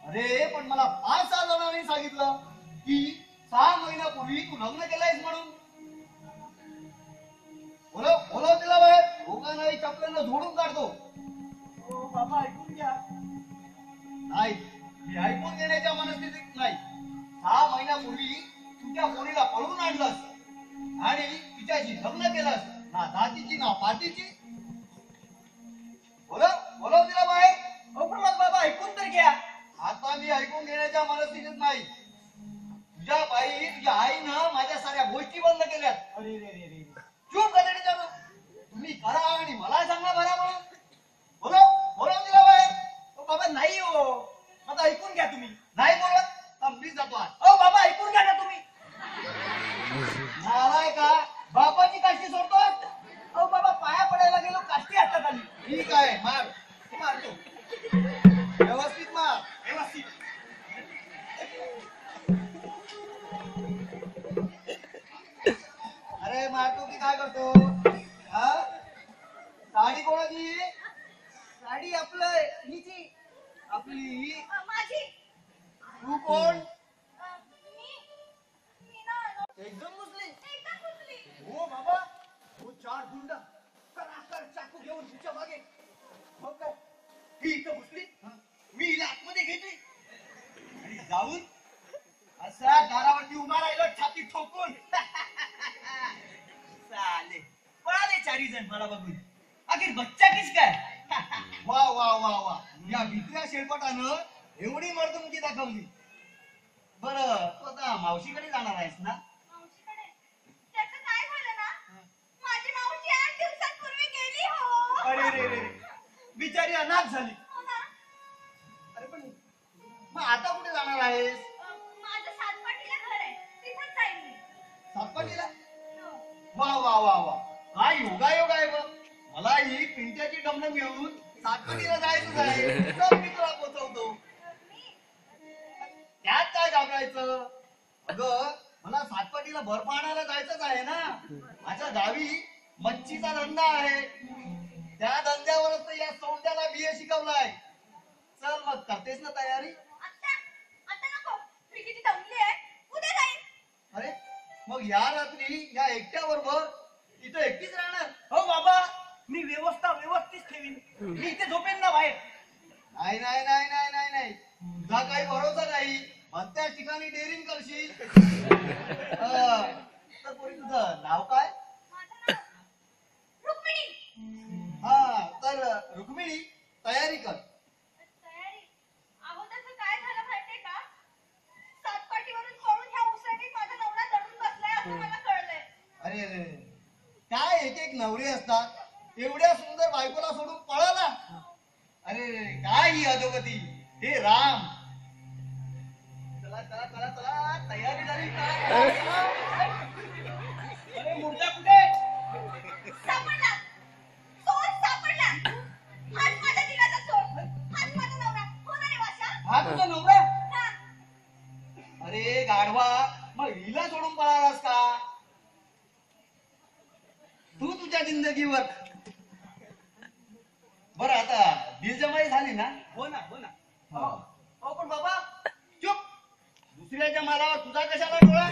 अरे पण मला 5-6 जणांनी सांगितलं की 6 महिन्यापूर्वी तू लग्न केलंयस म्हणून. बोलो तिला बाहेर. दोघांनाही चपलांना झोडून काढतो. बाबा ऐकून घ्या. नाही मी ऐकून घेण्याच्या मनस्थितीत नाही. 6 महिन्यापूर्वी तुझ्या पोरीला पळवून आणलंस आणि तिच्याशी लग्न केलंस. ना जातीची ना पातीची. बोलव तिला बाहेर. अहो पण मग बाबा ऐकून तर घ्या. आता मी ऐकून घेण्याच्या मनस्थितीत नाही. तुझ्या बाई तुझ्या आईनं माझ्या साऱ्या गोष्टी बंद केल्यात. अरे रे रे रे. चूप गदडीच्या नो. तुम्ही करा आणि मला सांगा भरा म्हणून. बोलव तिला बाहेर. अहो बाबा नाही हो. आता ऐकून घ्या तुम्ही. नाही बोलत तर मी जातो आज. अहो बाबा ऐकून घ्या ना तुम्ही. नालाय का बापाची काशी सोडतो. अहो बाबा पाया पडायला गेलो काष्टी हातात आली. ठीक आहे मार. मारतो व्यवस्थित मार. व्यवस्थित. अरे मारतो की काय करतो. हा साडी कोणाची. साडी आपलं हिची आपली. माझी तू कोण. मी ना एकदम मुस्लिम. एकदम कुठली हो बाबा. हो 4 गुंड कराकर चाकू घेऊन तुझ्या मागे. मग काय ही इथं घुसली. मी हिला आतमध्ये घेतली आणि जाऊन असा दारावरती उभा राहिलो छाती ठोकून. चाले पळाले 4 जण मला बघून. आखिर बच्चा किस काय. वा वा वा वा. या भित्र्या शेळपटानं एवढी मर्दमुकी दाखवली. बरं तू आता मावशीकडे जाणार आहेस ना. मावशीकडे त्याचं काय झालं ना माझी मावशी 8 दिवसांपूर्वी गेली हो. अरे रे रे. बिचारी अनाथ झाली. हो ना. अरे पण मग आता कुठे जाणार आहेस. माझं सातपाटीला घर आहे तिथंच जाईन मी. सातपाटीला. हो. वा वा वा वा. काय योगायोग आहे बघ. मला ही पिंट्याची डमणं घेऊन सातपाटीला जायचंच आहे. तर मी तुला पोचवतो. त्यात काय घाबरायचं. अगं मला सातपाटीला बर्फ आणायला जायचंच आहे ना. माझ्या गावी मच्छीचा धंदा आहे. त्या धंद्यावरच तर या सोंड्याला बीए शिकवलाय. चल मग करतेस ना तयारी. आता नको मी किती दमली आहे उद्या जाईन. अरे मग या रात्री या एकट्या बरोबर इथं एकटीच राहणार. हो बाबा मी व्यवस्था व्यवस्थित ठेवीन. मी इथे झोपेन ना बाहेर. नाही नाही नाही नाही नाही नाही. तुझा काही भरोसा नाही. त्याच ठिकाणी डेअरिंग करशील. तर पोरी तुझं नाव काय. माझं नाव रुक्मिणी. हा तर रुक्मिणी तयारी कर. तयारी अगोदरचं काय झालं माहितीये का सातपाटीवरून पळून ह्या उसळणीत माझा नवरा दडून बसलाय असं मला कळलंय. अरे अरे काय एक एक नवरे असतात. एवढ्या सुंदर बायकोला सोडून पळाला. अरे काय ही अधोगती. हे राम. चला चला चला चला तयारी झाली का. अरे मुर्दा कुठे. सापडला चोर सापडला. हाच माझ्या दिलाचा चोर. हाच माझा नवरा. हो ना रे वाशा. हा तुझा नवरा. हा. अरे गाढवा मग हिला सोडून पळालास का. तू तुझ्या जिंदगीवर. बरं आता दिलजमाई झाली ना. हो ना हो ना. हो पण बाबा चुप. दुसऱ्याच्या मालावर तुझा कशाला डोळा.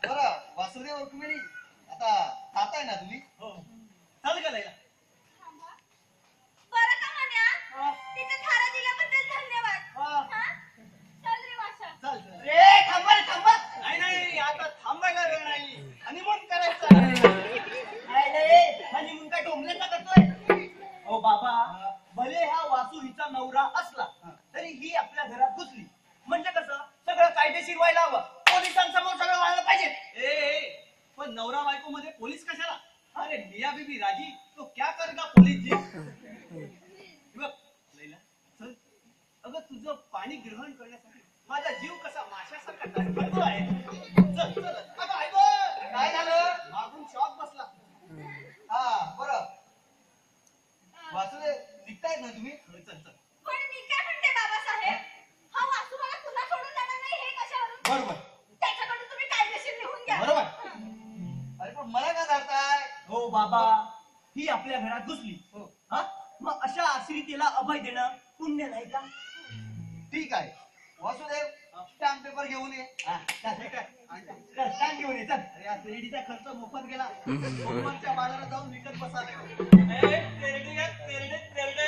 बरं वासुदेव रुक्मिणी आता खाताय ना तुम्ही. हो चाल का लायला. थांबा. बरं का म्हण्या तिथे थारा दिल्याबद्दल धन्यवाद. हा. हा? चल रे वाशा. चल चल. रे थांबा रे थांबा. नाही नाही आता थांबायला वेळ नाही. हनीमून करायचं. नाही नाही हनीमून काय डोंबल्याचा करतोय. हो बाबा भले हा वासू हिचा नवरा असला तरी ही आपल्या घरात घुसली म्हणजे कसं सगळं कायदेशीर व्हायला हवं. पोलिसांसमोर सगळं व्हायला पाहिजे. ए पण नवरा बायको मध्ये पोलीस कशाला. अरे मिया बीबी राजी तो क्या करेगा पोलीस जी. बघ लैला चल. अगं तुझं पाणी ग्रहण करण्यासाठी माझा जीव कसा माशासारखा धडधडतो आहे. चल चल. अगं ऐक काय झालं. मागून शॉक बसला. हा बरं वासुदेव निघतायत ना तुम्ही. चल चल. पण मी काय म्हणते बाबासाहेब हा वासू मला पुन्हा सोडून जाणार नाही हे कशावरून. बरोबर त्याच्याकडून तुम्ही कायदेशीर लिहून घ्या. बरोबर. अरे पण मला काय धरताय. हो बाबा ही आपल्या घरात घुसली. हो. हा मग अशा आश्रितीला अभय देणं पुण्य नाही का. ठीक आहे वासुदेव स्टॅम्प पेपर घेऊन ये. हा, चल, हे काय? चल, सांग घेऊन ये चल. अरे या तेरडीचा खर्च मोफत गेला. मोफतच्या बाजारात जाऊन विकत बसावे. तेरडे तेरडे तेरडे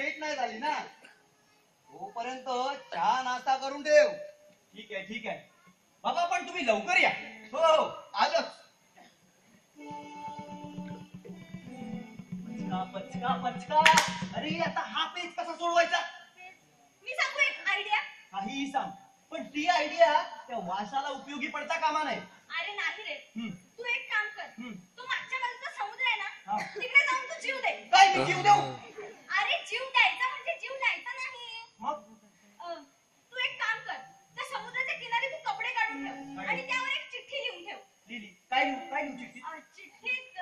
सेट नाही झाली ना तोपर्यंत चहा नाश्ता करून ठेव. ठीक आहे ठीक आहे बाबा, पण तुम्ही लवकर या. हो हो आलोच. पचका पचका पचका. अरे आता हा पेज कसा सोडवायचा? मी सांगू एक आयडिया. काहीही सांग, पण ती आयडिया त्या वासाला उपयोगी पडता कामा नाही. अरे नाही रे, हम्म. तू एक काम कर. हम्म. तू मागच्या बाजूचा समुद्र आहे हा. ना, तिकडे जाऊन तू जीव दे. काय मी जीव देऊ? अरे जीव द्यायचा म्हणजे जीव द्यायचा नाही. मग तू एक काम कर, त्या समुद्राच्या किनारी तू कपडे काढून ठेव आणि त्यावर एक चिठ्ठी लिहून ठेव. लिहिली काय लिहू चिठ्ठी? चिठ्ठीत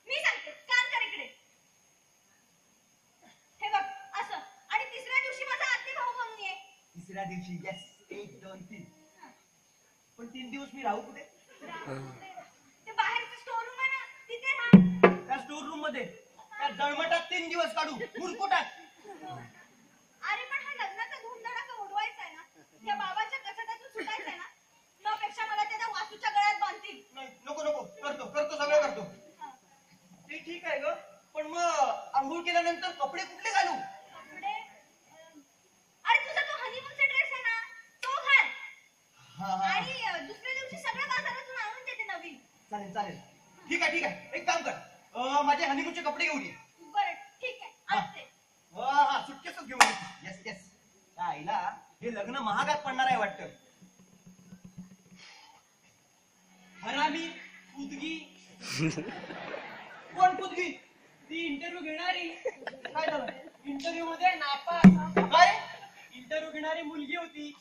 मी सांगते, कान कर इकडे. हे बघ असं. आणि तिसऱ्या दिवशी माझा आत्ते भाऊ म्हणून ये. तिसऱ्या दिवशी येस 1 2 3. पण 3 दिवस मी राहू कुठे? ते बाहेरचं स्टोर रूम आहे ना, तिथे राहा. त्या स्टोर रूम मध्ये त्या जळमटात 3 दिवस काढू मुरकुटात. अरे पण हा लग्नाचा धूमधडाका उडवायचा आहे ना, त्या बाबाच्या कचाट्यातून सुटायचं आहे ना, त्यापेक्षा मला त्या वासूच्या गळ्यात बांधतील. नाही नको नको, करतो सगळं करतो. ते ठीक आहे ग, पण मग आंघोळ केल्यानंतर कपडे कुठले घालू? कपडे अरे तुझा तो हनीमूनचा ड्रेस आहे ना, तो घाल. हा आणि दुसऱ्या दिवशी सगळं बाजारातून आणून देते नवीन. चालेल. ठीक आहे एक काम कर, माझे हनीमूनचे कपडे घेऊन ये. बरं ठीक आहे, हा. आणते. हा सुटकेसच घेऊन ये. येस आईला हे लग्न महागात पडणार आहे वाटतं. हरामी उदगी. कोण पुतगी? ती इंटरव्ह्यू घेणारी. काय झालं? इंटरव्ह्यू मध्ये नापास. काय? इंटरव्ह्यू घेणारी मुलगी होती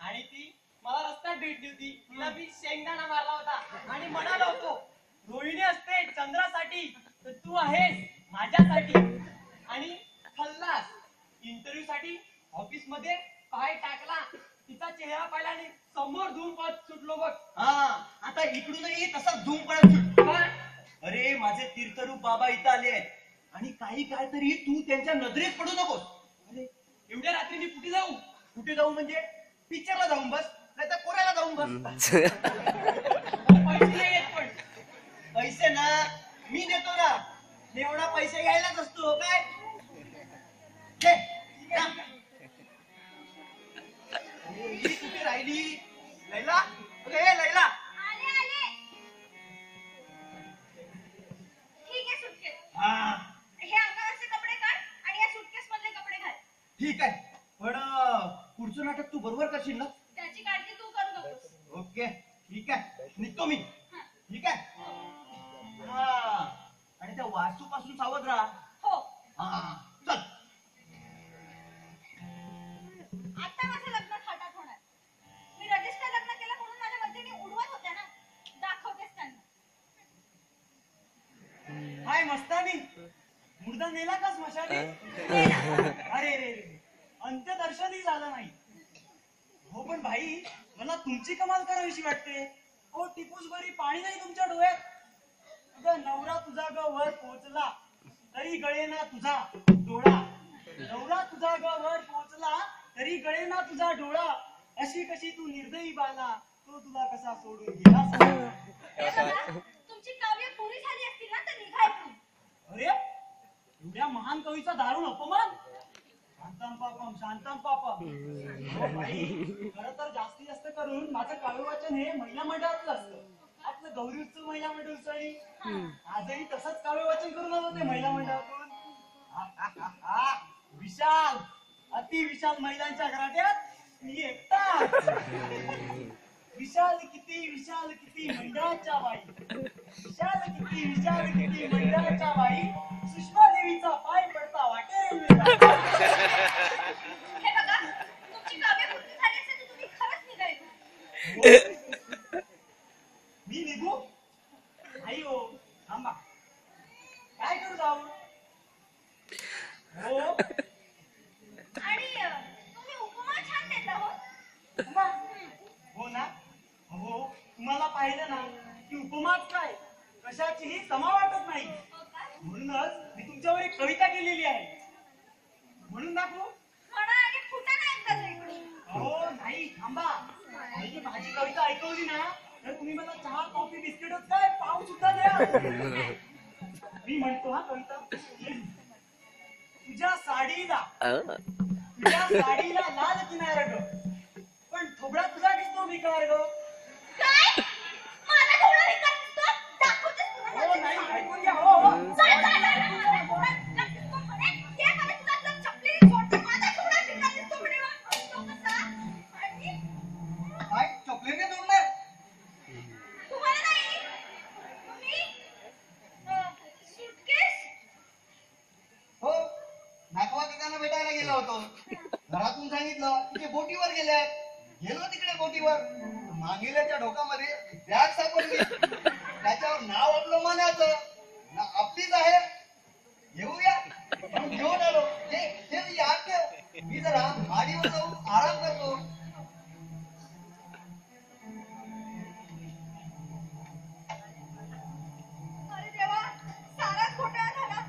आणि ती मला रस्त्यात भेटली होती. तिला मी शेंगदाणा मारला होता आणि म्हणालो होतो, रोहिणी असते चंद्रासाठी तर तू आहेस माझ्यासाठी. आणि खल्लास. इंटरव्ह्यू साठी ऑफिस मध्ये पाय टाकला, तिचा चेहरा पाहिला आणि समोर धूम पळत सुटलो बघ. हा आता इकडूनही तसा धूम पडत सुट. काय? अरे माझे तीर्थरूप बाबा इथं आले आहेत आणि काही काळ तरी तू त्यांच्या नजरेत पडू नकोस. अरे एवढ्या रात्री मी कुठे जाऊ? कुठे जाऊ म्हणजे? पिक्चरला जाऊन बस, नाही तर कोऱ्याला जाऊन बस. पैसे नाही येत पण. पैसे ना मी देतो ना, एवढा पैसे घ्यायलाच असतो काय. घे, जा. अरे, ही कुठे राहिली? लैला अरे लैला. आले. ठीक आहे सुटकेस. हा हे अंगावरचे कपडे काढ आणि या सुटकेस मधले कपडे घाल. ठीक आहे, पण पुढचं नाटक तू बरोबर करशील ना? त्याची काळजी तू करू नकोस. ओके ठीक आहे, निघतो मी. हा. ठीक आहे. हा आणि त्या वास्तू पासून सावध राहा. हो. हा चल. आता माझं लग्न थाटात होणार. मी रजिस्टर लग्न केलं म्हणून माझ्या मैत्रिणी उडवत होत्या ना, दाखवतेस त्यांना. हाय मस्तानी, मुर्दा नेला का स्मशानी? अरे रे अंत्यदर्शनही झालं नाही. हो पण भाई, मला तुमची कमाल करावीशी वाटते. हो टिपूस भरी पाणी नाही तुमच्या डोळ्यात. अगं नवरा तुझा ग वर पोहोचला तरी गळेना तुझा डोळा. नवरा तुझा ग वर पोहोचला तरी गळेना तुझा डोळा. अशी कशी तू निर्दयी बाला, तो तुला कसा सोडून गेला सांग. हे बघा, तुमची काव्य पुरी झाली असतील ना तर निघा इथून. अरे एवढ्या महान कवीचा दारुण अपमान. शांताम पापम. हो बाई, खरं तर जास्तीत जास्त करून माझं काव्य वाचन हे महिला मंडळातलं असतं. आपलं गौरी उत्सव महिला मंडळ उसळी आजही तसंच काव्य वाचन करून आलो ते महिला मंडळातून. विशाल अति विशाल महिलांच्या घराट्यात मी एकटा. विशाल किती मंडळाच्या बाई. विशाल किती मंडळाच्या बाई. सुषमा देवीचा पाय पडता वाटेल. हे बघा, तुमची काव्य पूर्ण झाली असेल तर तुम्ही खरंच निघा इथून. मी निघू? आई हो थांबा, काय करू जाऊ? हो आणि तुम्ही उपमा छान देता हो. हो ना. हो तुम्हाला पाहिलं ना की उपमाच काय कशाचीही समा वाटत नाही. हो का? म्हणूनच मी तुमच्यावर एक कविता केलेली आहे. म्हणून दाखवू? म्हणा आणि फुटा नाही एकदाच इकडून. हो नाही थांबा. मी माझी कविता ऐकवली ना तर तुम्ही मला चहा कॉफी बिस्किटच काय पाव सुद्धा द्या. मी म्हणतो हा कविता. तुझ्या साडीला लाल किनार ग, पण थोबडा तुझा दिसतो विकार ग. काय माझा थोडा विकार दिसतो दाखवतेस तुला हो माझी नाही साडी. ऐकून घ्या. हो हो चल, चल, चल, माझा थोडा विकार दिसतो म्हणे. ये मला तुला जर चपलीने सोडतो, माझा थोडा विकार दिसतो म्हणे. तो कसा? आणि काय चॉकलेट तोडणार? तुम्हाला नाही. तुम्ही सुटकेस हो, नाकवा काकांना भेटायला गेलो होतो. घरातून सांगितलं की ते बोटीवर गेल्यात. गेलो तिकडे बोटीवर. मांगिल्याच्या ढोकामध्ये बॅग सापडली. त्याच्यावर नाव आपलं मनाचं ना आपलीच आहे. घेऊया म्हणून घेऊन आलो. हे याद ठेव, मी जरा माडीवर जाऊन आराम करतो. अरे देवा, सारा घोटाळा झाला.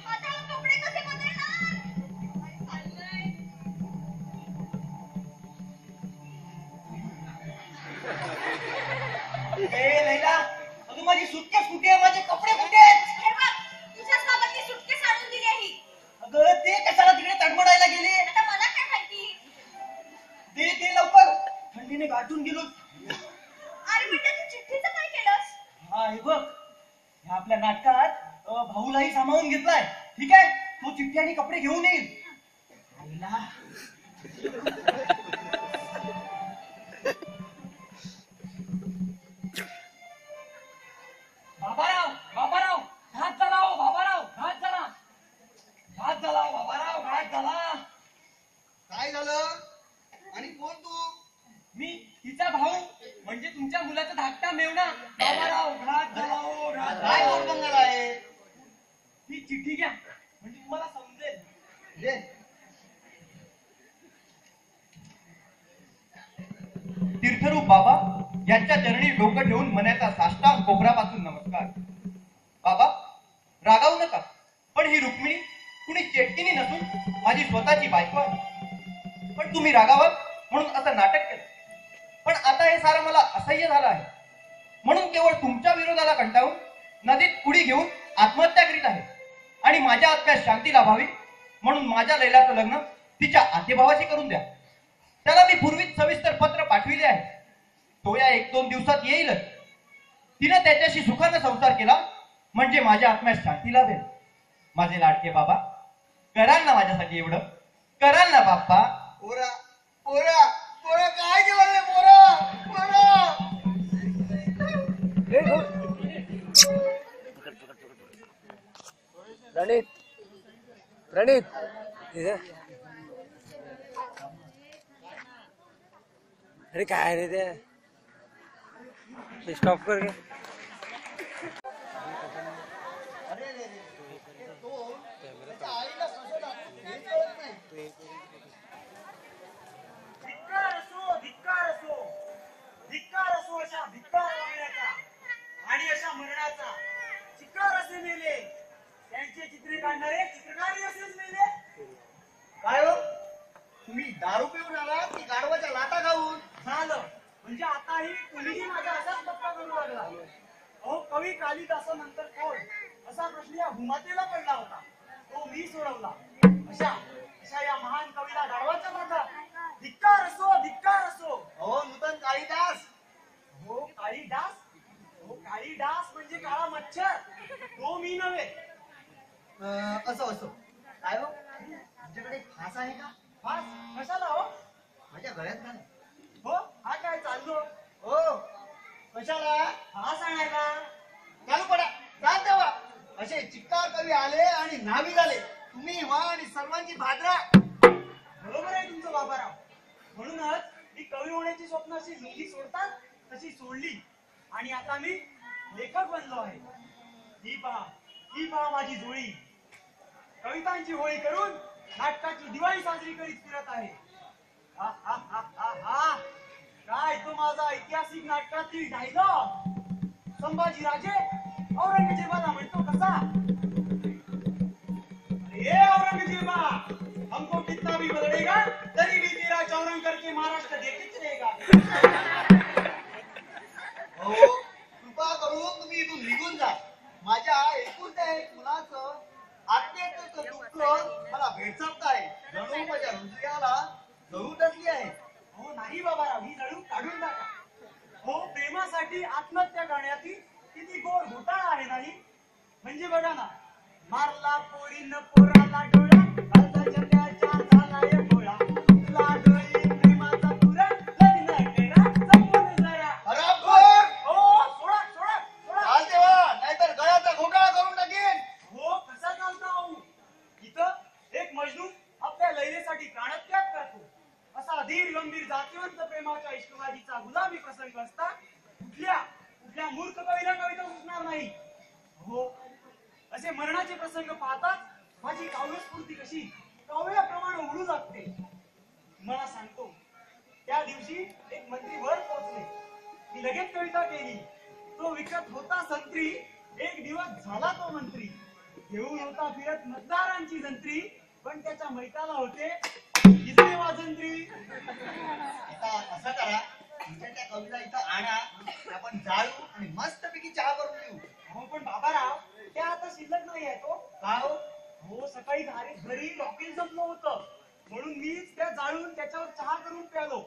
आता कपडे कसे बदलणार? काय चाललंय? ए लैला, अगं माझी सुटकेस कुठे आहे? माझे कपडे कुठे आहेत? हे बघ, तुझ्याच बाबांनी सुटकेस आणून दिली आहे ही. अगं ते कशाला तिकडे तडमडायला गेले? आता मला काय माहिती? ते लवकर, थंडीने गाठून गेलो. अरे बेटा, तू चिठ्ठीचं काय केलंस? हा हे बघ, ह्या आपल्या नाटकात भाऊलाही सामावून घेतलाय. ठीक आहे, तो चिठ्ठी आणि कपडे घेऊन येईल. आईला. बाबाराव घात झाला हो. बाबाराव घात झाला हो. बाबाराव घात झाला. काय झालं? आणि कोण तू? मी तिचा भाऊ, म्हणजे तुमच्या मुलाचा धाकटा मेवणा. बाबाराव घात झाला हो. घात काय झाला. बोलबंगाला आहे? ही चिठ्ठी घ्या, म्हणजे तुम्हाला समजेल. दे. तीर्थरूप बाबा यांच्या चरणी डोकं ठेवून मनाचा साष्टांग कोपरापासून नमस्कार. बाबा रागावू नका, पण ही रुक्मिणी कुणी चेटकीनी नसून माझी स्वतःची बायको आहे. पण तुम्ही रागावत म्हणून असं नाटक केलं. पण आता हे सारं मला असह्य झालं आहे, म्हणून केवळ तुमच्या विरोधाला कंटाळून नदीत उडी घेऊन आत्महत्या करीत आहे. आणि माझ्या आत्म्यात शांती लाभावी म्हणून माझ्या लैलाचं लग्न तिच्या आतेभावाशी करून द्या. त्याला मी पूर्वीच सविस्तर पत्र पाठविले आहे. तो या 1-2 दिवसात येईलच. तिनं त्याच्याशी सुखाने संसार केला म्हणजे माझ्या आत्म्यात शांती लाभेल. माझे लाडके बाबा, कराल ना माझ्यासाठी एवढं? कराल ना बाप्पा? पोरा पोरा पोरा काय केलं रे पोरा? पोरा प्रणित इधर. अरे काय रे ते स्टॉप कर गे. अरे रे रे, तो त्याच्या आईला फसवला. हे कळत नाही. धिक्कार असो अशा धिक्कार वागण्याचा आणि अशा मरणाचा. चिकार असे मेले, त्यांचे चित्रे काढणारे चित्रकारी असेच मेले. काय हो, तुम्ही दारू पिऊन आला की गाढवाच्या लाटा खाऊन? झालं म्हणजे आताही कुणीही माझ्या असाच पत्ता करू लागला. अहो, कवी कालिदासानंतर कोण असा प्रश्न या भूमातेला पडला होता, तो मी सोडवला. अशा या महान कवीला गाढवाच्या लाटा. धिक्कार असो, धिक्कार असो. हो नूतन कालिदास. हो काळीदास. हो काळीदास म्हणजे काळा मच्छर, तो मी नव्हे. असो असो. काय हो, तुमच्याकडे फास आहे का? फास कशाला हो? माझ्या गळ्यात घाल. हो हा काय चाललो? हो कशाला? फास आणायला. चालू पडा, चाल तेव्हा. असे चिक्कार कवी आले आणि नावी झाले. तुम्ही व्हा आणि सर्वांची भादरा. बरोबर आहे तुमचं बाबाराव. म्हणूनच मी कवी होण्याची स्वप्न अशी लुंगी सोडतात तशी सोडली आणि आता मी लेखक बनलो आहे. ही पहा माझी जोळी. कवितांची होळी करून नाटकाची दिवाळी साजरी करीत फिरत आहे. हा हा हा हा हा. काय तो माझा ऐतिहासिक नाटकातील डायलॉग. संभाजी राजे औरंगजेबाला म्हणतो कसा, ये औरंगजेबा हमको कितना भी बदलेगा तरी भी तेरा चौरंग करके महाराष्ट्र देखीच रहेगा. हो कृपा करून तुम्ही इथून निघून जा. माझ्या एकूण त्या एक मुलाचं आत्मीयतेचं दुःख मला भेट हृदयाला जळू टाकली आहे. हो नाही बाबाराव, ही जळू काढून टाका. हो, प्रेमासाठी आत्महत्या करण्याची किती गोड घोटाळा आहे नाही. म्हणजे बघा ना, मारला पोरीनं पोराला डोळा, अर्धाच्या त्याच्या झालाय गोळा, लागली प्रेमाचा पुरा, लग्न करा जपून जरा. हरामखोर! हो, सोडा सोडा सोडा. चाल तेव्हा, नाहीतर गळ्याचा घोटाळा करून टाकेन. हो, कसा चालता हो? इथं एक मजनू आपल्या लैलेसाठी प्राणत्याग करतो. असा धीर गंभीर जातीवंत प्रेमाच्या इष्टवादीचा गुलाबी प्रसंग असता कुठल्या मूर्ख कवीला कविता सुचणार नाही. हो, असे मरणाचे प्रसंग पाहताच माझी काव्यस्फूर्ती कशी काव्याप्रमाणे उडू लागते. मला सांगतो, त्या दिवशी एक मंत्री वर पोहोचले. मी लगेच कविता केली. तो विकत होता संत्री, एक दिवस झाला तो मंत्री. घेऊन होता फिरत मतदारांची जंत्री, पण त्याच्या मैताला होते इथे वाजंत्री. आता असं करा, तुमच्या त्या कविता इथं आणा, आपण जाळू आणि मस्तपैकी चहा करून पिऊ. हो, पण बाबाराव, त्या आता शिल्लक नाही आहे तो. का हो? हो, सकाळी घरी रॉकेल जमलं होतं, म्हणून मीच त्या जाळून त्याच्यावर चहा करून प्यालो.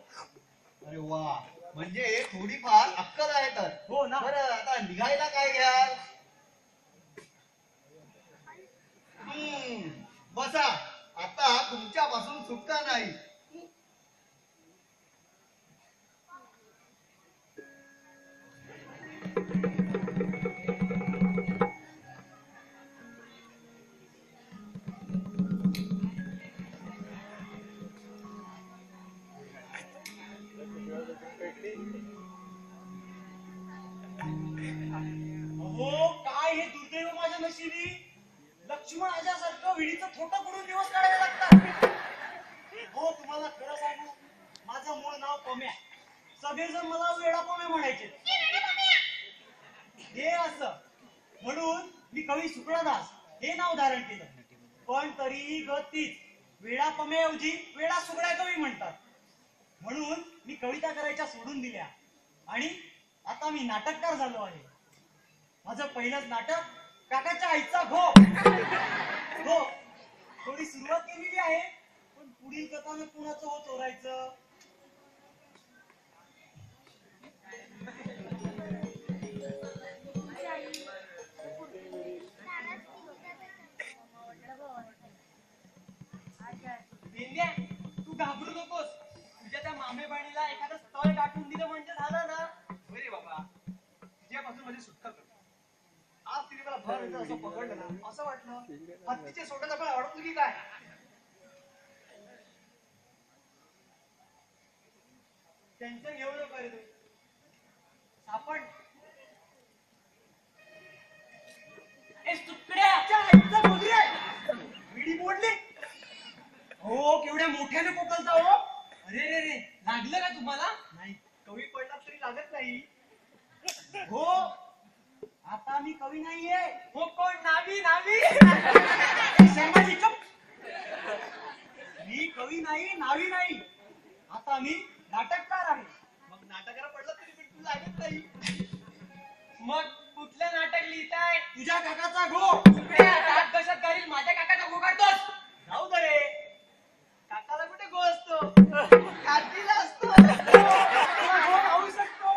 अरे वा, म्हणजे थोडीफार अक्कल आहे तर. हो ना. बरं, आता निघायला काय घ्याल? बसा, आता तुमच्यापासून सुटका नाही. हो, काय हे दुर्दैव माझ्या नशिबी. लक्ष्मण आजासारखं विडीचं थोटं पडून दिवस काढायला लागतात. हो, तुम्हाला खरं सांगू, माझं मूळ नाव पम्या. सगळेजण मला वेडा पम्या म्हणायचे. हे असं म्हणून मी कवी शुक्लदास हे नाव धारण केलं. पण तरीही गत तीच, वेडा पम्याऐवजी वेडा सुगड्या कवी म्हणतात. म्हणून मी कविता करायच्या सोडून दिल्या आणि आता मी नाटककार झालो आहे. माझं पहिलंच नाटक काकाच्या आईचा घो. हो, थोडी सुरुवात केलेली आहे, पण पुढील कथानं कुणाचं हो चोरायचं. बिंद्या, तू घाबरू नकोस. तुझ्या त्या मामे बहिणीला एखादं स्थळ गाठून दिलं म्हणजे झालं ना. अरे बाबा, तुझ्यापासून माझी सुटका कर. आज तिने मला भर येतं असं पकडलं ना, असं वाटलं हत्तीच्या सोट्यात आपण अडकलो की काय. टेन्शन घेऊ नको रे तू. आपण ए सुकड्या, विडी मोडली. हो, केवढ्या मोठ्याने कोकलता हो. अरे रे रे, लागलं का तुम्हाला? नाही, कवी पडला तरी लागत नाही. हो, आता मी कवी नाहीये. हो, कोण? नावी नावी. शर्माजी चुप. मी कवी नाही, नावी नाही. आता मी नाटककार आहे. मग नाटकाला पडला तरी बिलकुल लागत नाही. मग कुठलं नाटक लिहिताय? तुझ्या काकाचा घो. सुकड्या, दात कशात घालील? माझ्या काकाचा घो काढतोस? जाऊ दे रे, काकाला कुठे घो असतो, काकीला असतो. काकाला घो राहू शकतो.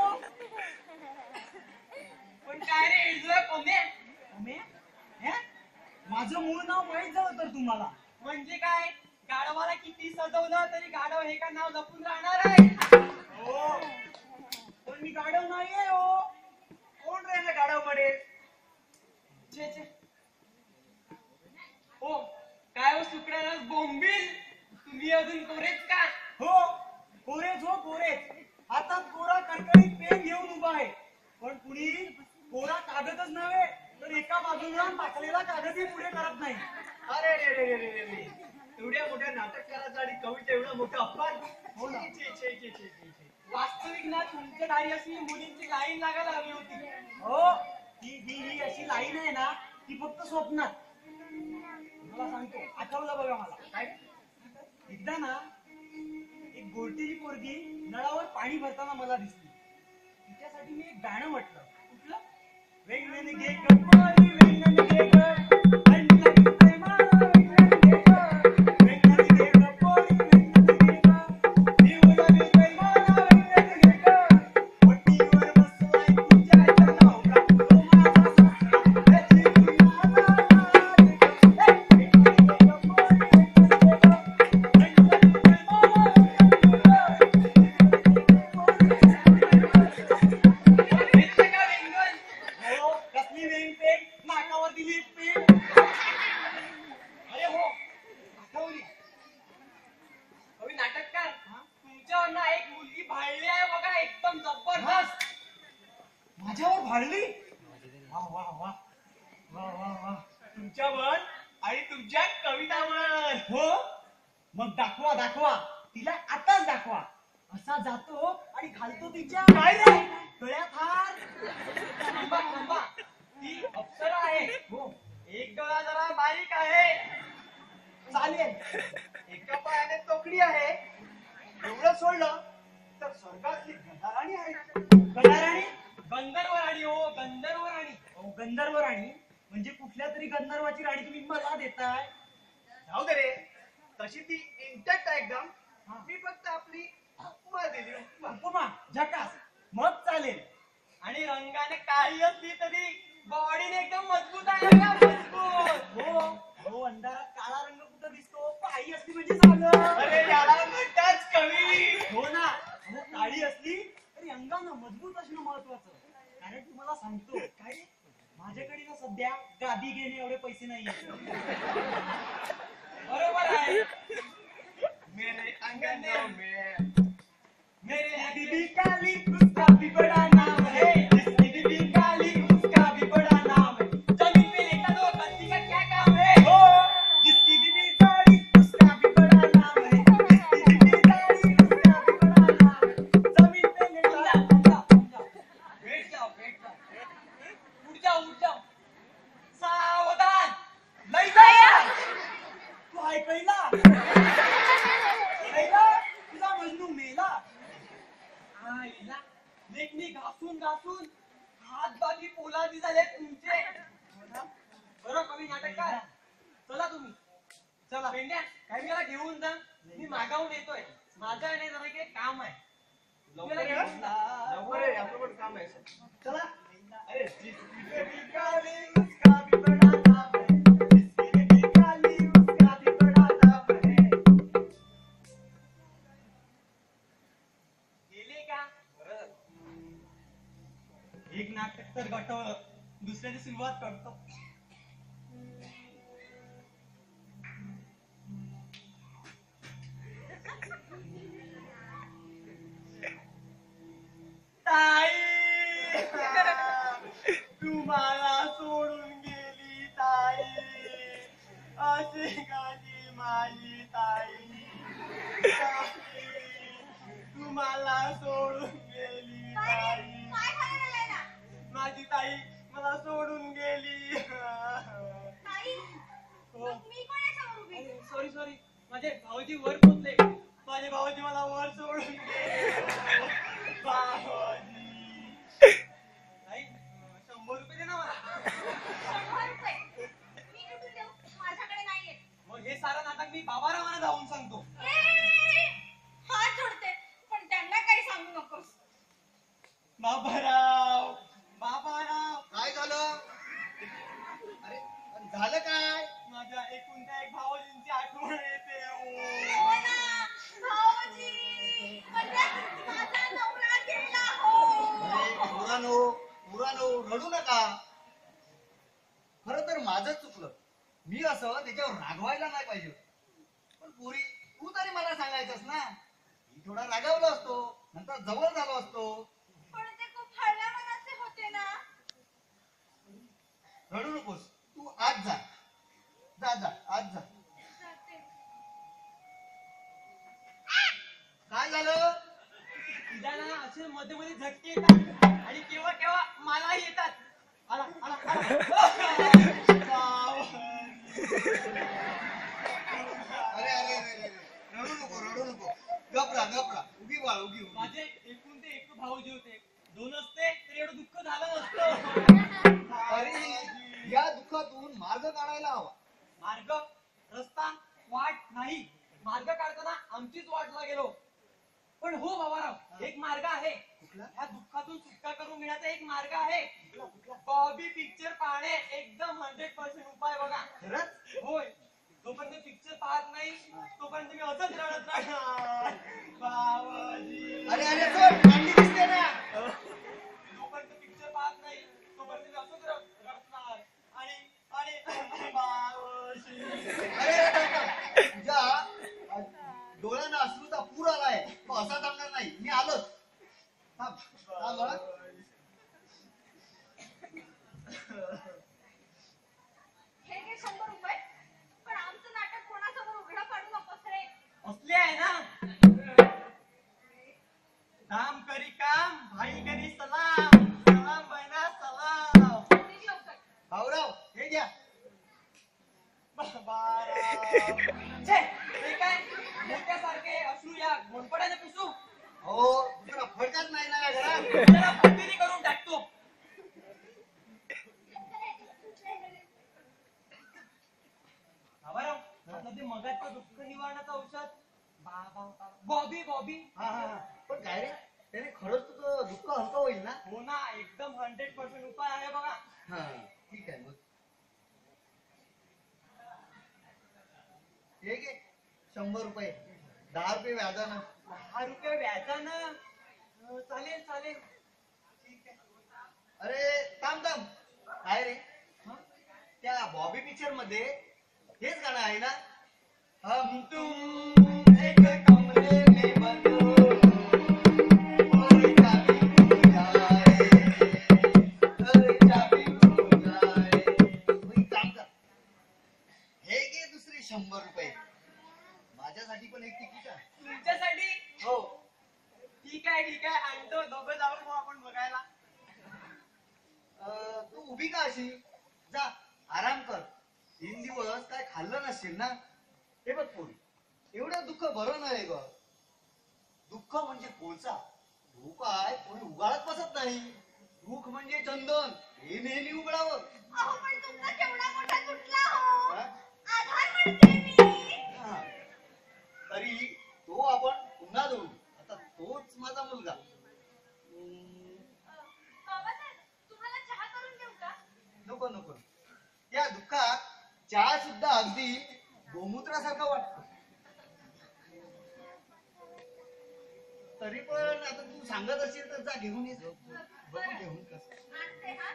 पण काय रे इडलं कोमे? अमे, हे? माझं मूळ नाव माहित झालं तर तुम्हाला. म्हणजे काय? गाढवाला किती सजवलं तरी गाढव हे का नाव लपून राहणार आहे? हो, पण मी गाढव नाहीये हो. कोण रे गाढव मध्ये? छे छे. हो, काय हो सुकड्याला बोंबील, तुम्ही अजून कोरेच का? हो, कोरेच हो कोरेच. हातात कोरा कडकडीत पेन घेऊन उभा आहे. पण कुणी कोरा कागदच नव्हे तर एका बाजूला टाकलेला कागदही पुढे करत नाही. अरे रे रे रे रे रे रे. एवढ्या मोठ्या नाटककाराचा आणि कवीचं एवढं मोठं अपमान. हो ना. छे, छे, छे, छे, छे, छे. वास्तविक ना तुमच्या दारी अशी मुलींची लाईन लागायला हवी होती. हो, ही अशी लाईन आहे ना, ती फक्त स्वप्नात. मला सांगतो, आठवलं बघा मला. काय एकदा ना, एक गोरटीची पोरगी नळावर पाणी भरताना मला दिसली. तिच्यासाठी मी एक गाणं म्हटलं. कुठलं? वेंगण घे कपाळी, वेंगण घे ग, अंजली प्रेमाला वेंगण घे ग. वेंगण घे कपाळी, फाडली? वा वा वा वा वा वा, तुमच्यावर आणि तुमच्या कवितावर. हो, मग दाखवा दाखवा, तिला आताच दाखवा. असा जातो आणि घालतो तिच्या काय रे गळ्यात हार. थांबा थांबा, ती अप्सरा आहे. हो, एक डोळा जरा बारीक आहे. चालेल. एका पायाने तोकडी आहे. एवढं सोडलं तर स्वर्गातली गंधाराणी आहे. गंधाराणी? गंधर्व राणी हो, गंधर्व राणी. अहो, गंधर्व राणी म्हणजे कुठल्या तरी गंधर्वाची राणी तुम्ही मला देताय? जाऊ दे रे, तशी ती इंटॅक्ट आहे एकदम. मी फक्त आपली उपमा दिली. उपमा झकास, मग चालेल. आणि रंगाने काळी असली तरी बॉडीने एकदम मजबूत आहे बघा, मजबूत. हो हो, अंधारात काळा रंग कुठं दिसतो? पायी असली म्हणजे झालं. अरे याला म्हणतात कवी. हो ना, अहो, काळी असली तरी अंगानं मजबूत असणं महत्वाचं. कारण तुम्हाला सांगतो काय, माझ्याकडे ना सध्या गादी घेणे एवढे पैसे नाही. बरोबर आहे. मेरे अंगने में मेरे बीबी काली उसका भी बड़ा नाम है. जिसकी बीबी काली उसका भी बड़ा नाम है. जमीन पे लेटा दो बत्ती का क्या काम है? हो, जिसकी बीबी काली उसका भी बड़ा नाम है. जिसकी बीबी काली उसका भी बड़ा नाम है. जमीन पे लेटा. बैठ जाओ बैठ जाओ, उठ जाओ उठ जाओ. सावधान, लई जाया. तू ऐकला? ऐकला? तुझा मजनू मेला. आईला लेखनी घासून घासून हात बाकी पोलादी झाले तुमचे. बरं कवी नाटककार, चला तुम्ही. चला पेंड्या, काय मला घेऊन जा. मी मागावून येतोय. माझं आहे नाही जरा काही काम आहे. लवकर ये. लवकर ये, आपलं पण काम आहे. चला. अरे, जिसकी बीबी काली उसका भी बड़ा नाम है. जिसकी बीबी काली उसका भी बड़ा नाम है. गेले का? एक नाटक तर गटवलं, दुसऱ्याची सुरुवात करतो. ताई, तुम्हाला सोडून गेली ताई. असे गाली माझी ताई. तुम्हाला सोडून गेली काय रे? ताई. काय झालं लैला? माझी ताई मला सोडून गेली. ताई, मग मी कोणासमोर उभी? सॉरी सॉरी, माझे भाऊजी वर पोचले. माझे भाऊजी मला वर सोडून गेले. भाऊजी. ताई, 100 रुपये दे ना मला. 100 रुपये. मी कुठून देऊ? माझ्याकडे नाहीये. मग हे सारं नाटक मी बाबारावांना जाऊन सांगतो. ए, हात जोडते, पण त्यांना काही सांगू नकोस. बाबाराव, बाबाराव. काय झालं? अरे पण झालं काय? माझ्या एकुलत्या एक भाऊजींची आठवण येते हो ना, भाऊजी. म्हणजे माझा नवरा गेला हो. मुरानो रडू नका. खरं तर माझंच चुकलं. मी असं त्याच्यावर रागवायला नाही पाहिजे. पण पुरी तू तरी मला सांगायचंस ना. मी थोडा रागावलो असतो, नंतर जवळ झालो असतो. पण ते खूप हळव्या मनाचे होते ना. रडू नकोस. तू आज जा जा जा आज जा. जाते. काय झालं? तिला ना असे मध्ये मध्ये झटके येतात आणि केव्हा केव्हा मलाही येतात. आला आला अरे अरे अरे अरे, रडू नको. गपरा उगी बाळ उगी. माझे एकूण ते एक भाऊजी होते. 2 असते तर एवढं दुःख झालं नसतं. अरे या दुःखातून मार्ग काढायला हवा. मार्ग, रस्ता, वाट नाही. मार्ग काढताना आमचीच वाटला गेलो. पण हो बाबाराव, एक मार्ग आहे. ह्या दुःखातून सुटका करून घेण्याचा एक मार्ग आहे. बॉबी पिक्चर पाहणे एकदम 100% उपाय बघा. खरंच? होय. जोपर्यंत पिक्चर पाहत नाही तोपर्यंत मी असंच रडत राहणार. बाबाजी. अरे अरे सोड, अंडी दिसते ना. जोपर्यंत पिक्चर पाहत नाही तोपर्यंत मी असंच रडणार. आणि बाबाजी. अरे तुझ्या डोळ्यानं अश्रूचा पूर आलाय. तो असा थांबणार नाही. मी आलोच. थांब थांब बाळा. अश्रू या घोणपड्याने पुसू हो दुसरा फडकाच नाही ना घरात. त्याला फुलबिरी करून टाकतो. बाबाराव, आपलं ते मगाचं दुःख निवारणाचं औषध बॉबी बॉबी. हा हा हा. पण काय रे त्याने खरंच तुझं दुःख हलकं होईल ना. हो ना, एकदम 100% उपाय आहे बघा. हा ठीक आहे मग हे घे 100 रुपये 10 रुपये व्याजानं. 10 रुपये व्याजानं. चालेल चालेल. ठीक आहे. अरे थांब थांब काय रे त्या बॉबी पिक्चर मध्ये हेच गाणं आहे ना. हम तुम एक कमरे में बंद और चाबी खो जाए, और चाबी खो जाए. वही काम कर. हे घे दुसरे 100 रुपये. माझ्यासाठी पण एक तिकीट आहे. तुमच्यासाठी हो ठीक आहे आणतो. दोघं जाऊन मग आपण बघायला. तू उभी का अशी जा आराम कर. 3 दिवस काय खाल्लं नसेल ना. हे बघ पोरी एवढं दुःख बरं नाही ग. दुःख म्हणजे कोळसा. धूक आहे कोणी उगाळत बसत नाही. दुःख म्हणजे चंदन हे नेहमी उघडावं. अहो पण तुमचा केवढा मोठा तुटला हो. हा? आधार म्हणते मी. हा. तरी तो आपण पुन्हा जोडू. आता तोच माझा मुलगा. बाबासाहेब, तुम्हाला चहा करून देऊ का? नको नको. त्या दुःखात चहा सुद्धा अगदी गोमूत्रासारखं वाटतं. तरी पण आता तू सांगत असेल तर जा घेऊन ये. बघू घेऊन कसं. आणते हा.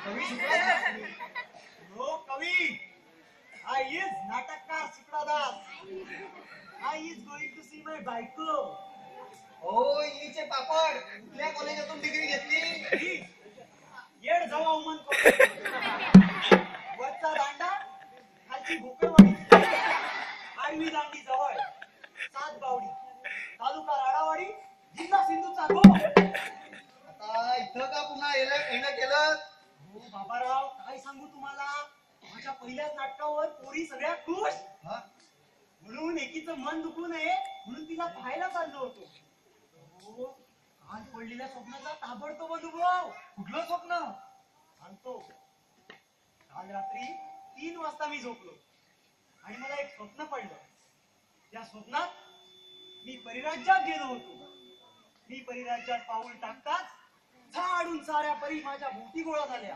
कवी शिकवायचा. हो कवी. I is नाटककार शुक्लादास. I is going to see my बायको. हो इलीचे पापड कुठल्या कॉलेजातून डिग्री घेतली. येड जवा उमन वरचा दांडा खालची भोकरवाडी. आडवी दांडी जवळ 7 बावडी तालुका राडावाडी जिल्हा सिंधूचा गो. आता इथं का पुन्हा येणं केलं. हो बाबाराव, काय सांगू तुम्हाला. माझ्या पहिल्याच नाटकावर पोरी सगळ्या खुश. हा? म्हणून एकीचं मन दुखू नये म्हणून तिला पाहायला चाललो होतो. हो, काल पडलेल्या स्वप्नाचा ताबडतोब अनुभव. कुठलं स्वप्न. सांगतो. काल रात्री 3 वाजता मी झोपलो आणि मला एक स्वप्न पडलं. त्या स्वप्नात मी परिराज्यात गेलो होतो. मी परिराज्यात पाऊल टाकताच झाडून साऱ्या परी माझ्या भोवती गोळा झाल्या.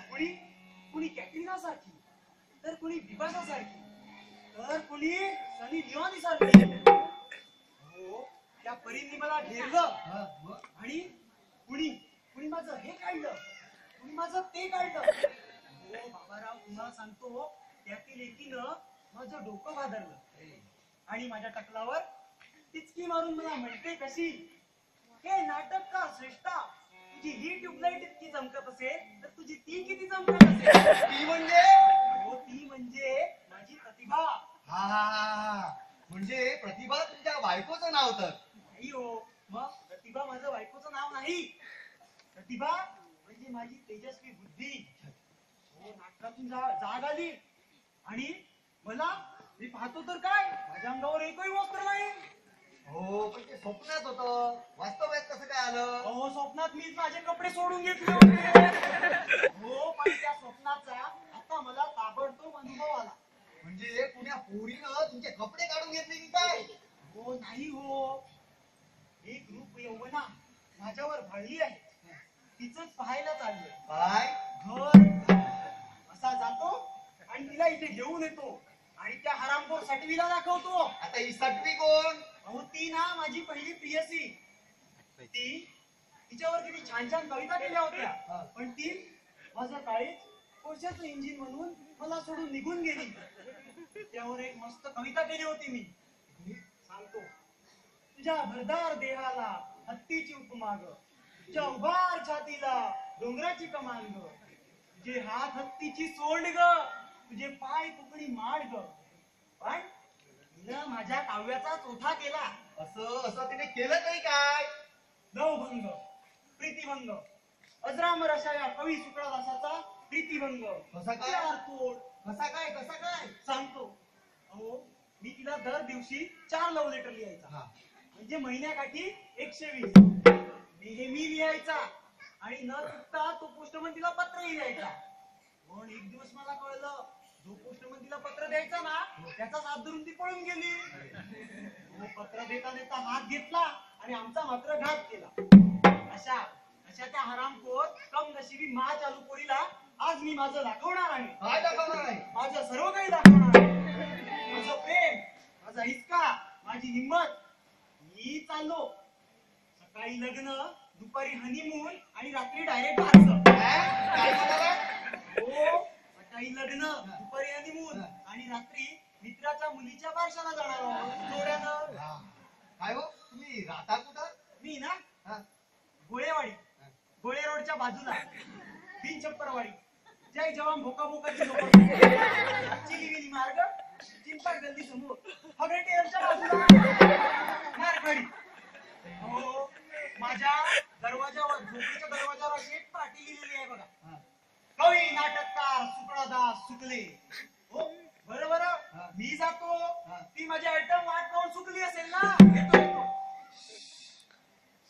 कुणी कुणी कॅटरीनासारखी, तर कुणी बिपाशासारखी, तर कुणी सनी लिओनी सारखी. हो, त्या परींनी मला घेरलं हा, मग? आणि कुणी कुणी माझं हे काढलं, कुणी माझं ते काढलं. हो बाबाराव, तुम्हाला सांगतो त्यातील एकीनं माझं डोकं भादरलं आणि माझ्या टकलावर टिचकी मारून मला म्हणते कशी, हे नाटककार श्रेष्ठा, तुझी ही ट्यूबलाईट इतकी चमकत असेल तर तुझी ती किती चमकत असेल. ती म्हणजे. हो, ती म्हणजे माझी प्रतिभा. हा हा हा. म्हणजे प्रतिभा तुमच्या बायकोचं नाव तर. नाही हो, मग प्रतिभा माझं बायकोचं नाव नाही. प्रतिभा म्हणजे माझी तेजस्वी बुद्धी. हो, नाटकातून जाग आली आणि मला मी पाहतो तर काय माझ्या अंगावर एकही वस्त्र नाही. हो पण ते स्वप्नात होतं. वास्तवात कसं काय आलं. हो, स्वप्नात मीच माझे कपडे सोडून घेतले होते. हो, पण त्या स्वप्नाचा आता मला ताबडतोब अनुभव आला. म्हणजे पुण्या पोरीनं तुमचे कपडे काढून घेतले की काय. हो नाही हो, एक रूप यौवना माझ्यावर भाळली आहे. तिचंच पाहायला चाललंय. काय. घर असा जातो आणि तिला इथे घेऊन येतो आणि त्या हरामखोर सटवीला दाखवतो. आता ही सटवी कोण. अहो, ती ना माझी पहिली प्रियसी. तिच्यावर किती छान छान कविता केल्या होत्या, पण ती माझं काळीच कोळशाचं इंजिन म्हणून मला सोडून निघून गेली. त्यावर एक मस्त कविता केली होती मी. सांगतो. तुझ्या भरदार देहाला हत्तीची उपमा ग, तुझ्या उभार छातीला डोंगराची कमान ग, तुझे हात हत्तीची सोंड ग, तुझे पाय तुकडी माड ग. पण तिनं माझ्या काव्याचा चोथा केला. असं असं तिने केलं नाही काय. नवभंग, प्रीतिभंग, अजरामर अशा या कवी शुक्रादासाचा प्रीतिभंग कसा काय? प्यार तोड कसा काय सांगतो. अहो मी तिला दर दिवशी 4 लव्ह लेटर लिहायचा, हा म्हणजे महिन्याकाठी 120 नेहमी लिहायचा आणि न चुकता तो पोस्टमन तिला पत्रही लिहायचा. पण एक दिवस मला कळलं, जो पोस्टमन तिला पत्र द्यायचा ना त्याचाच हात धरून ती पळून गेली. तो पत्र देता देता हात घेतला आणि आमचा मात्र घात केला. अशा अशा त्या हरामखोर कम नशिबी मा चालू पोरीला आज मी माझं दाखवणार आहे. काय दाखवणार आहे? माझं सर्व काही दाखवणार आहे. माझं प्रेम, माझा हिसका, माझी हिंमत. मी चाललो. सकाळी लग्न, दुपारी हनीमून आणि रात्री डायरेक्ट बारसं. काय म्हणाला? हो, सकाळी लग्न, दुपारी हनीमून आणि रात्री मित्राच्या मुलीच्या बारशाला जाणार आहोत जोड्यानं. हा. काय हो तुम्ही राहता कुठं? मी ना हा. गोळेवाडी, गोळे रोडच्या बाजूला, बिनछप्परवाडी, जय जवान भोका भोकाची लोक, चिलीविली मार्ग, चिंपाड गल्ली समोर, हगरे टेलरच्या बाजूला, मारवाडी. हो, माझ्या दरवाजावर, झोपडीच्या दरवाजावर अशी एक पाटी लिहिलेली आहे बघा. हा. कवी नाटककार शुक्रादास शुक्ले. हो बरोबर, हा. मी जातो. हा. ती माझी आयटम वाट पाहून चुकली असेल ना. येतो.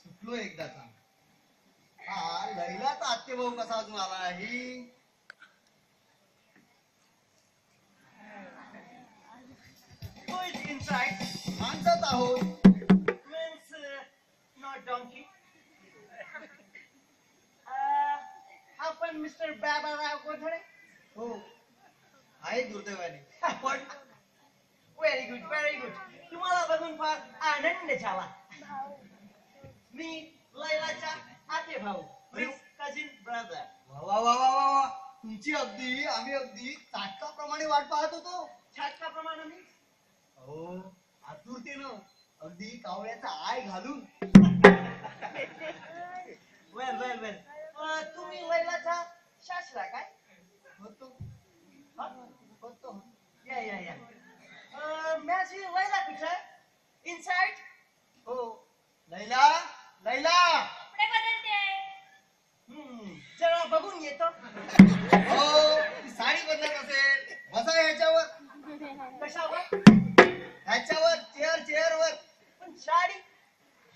सुटलो एकदाचा. हा लैलाचा आत्तेभाऊ कसा अजून आला नाही? Who is inside? माणसंच आहोत. Means not donkey. आपण मिस्टर बाबाराव गोधळे. हो आहे दुर्दैवाने. पण व्हेरी गुड व्हेरी गुड. तुम्हाला बघून फार आनंद झाला. मी लैलाचा आते भाऊ, कझिन ब्रदर. वा वा वा वा वा वा. तुमची आम्ही अगदी ताटकाप्रमाणे वाट पाहत होतो. छाटकाप्रमाणे मी हो आतुरतेनं अगदी कावळ्याचा आय घालून. वेल वेल वेल. तुम्ही लैलाचा शास्त्रा काय? होतो हा? होतो. या. माझी लैला कुठे? इनसाइड. हो लैला लैला. कपडे बदलते. जरा बघून येतो. हो ती साडी बदलत असेल. बसा ह्याच्यावर. कशावर? ह्याच्यावर चेअरवर. पण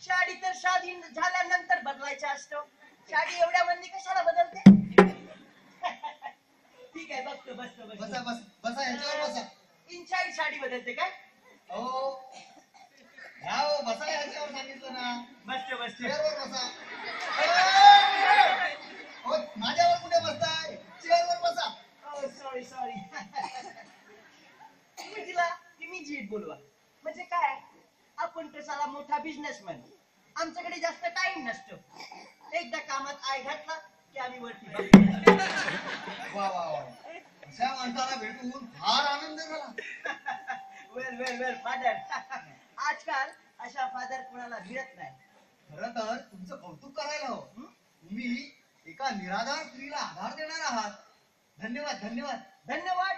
शाडी तर शादी झाल्यानंतर बदलायचा असतो. शाडी एवढ्या मंदी कशाला बदलते? ठीक आहे, बघतो. बसा बसा ह्याच्यावर बसा. इनसाइड साडी बदलते काय? हो ह्या हो बसा ह्याच्यावर सांगितलं ना. बसतो. चेअरवर बसा. हो माझ्यावर कुठे बसताय? चेअरवर बसा. सॉरी. तुम्ही तिला इमिजिएट बोलवा. म्हणजे काय, आपण तसाला मोठा बिझनेसमॅन, आमच्याकडे जास्त टाइम नसतो. एकदा कामात आय घातला की आम्ही वरती बघतो. वा वा वा. अशा माणसाला भेटून फार आनंद झाला. वेल फादर. आजकाल अशा फादर कोणाला मिळत नाही. खरं तर तुमचं कौतुक करायला हवं. तुम्ही एका निराधार स्त्रीला आधार देणार आहात. धन्यवाद.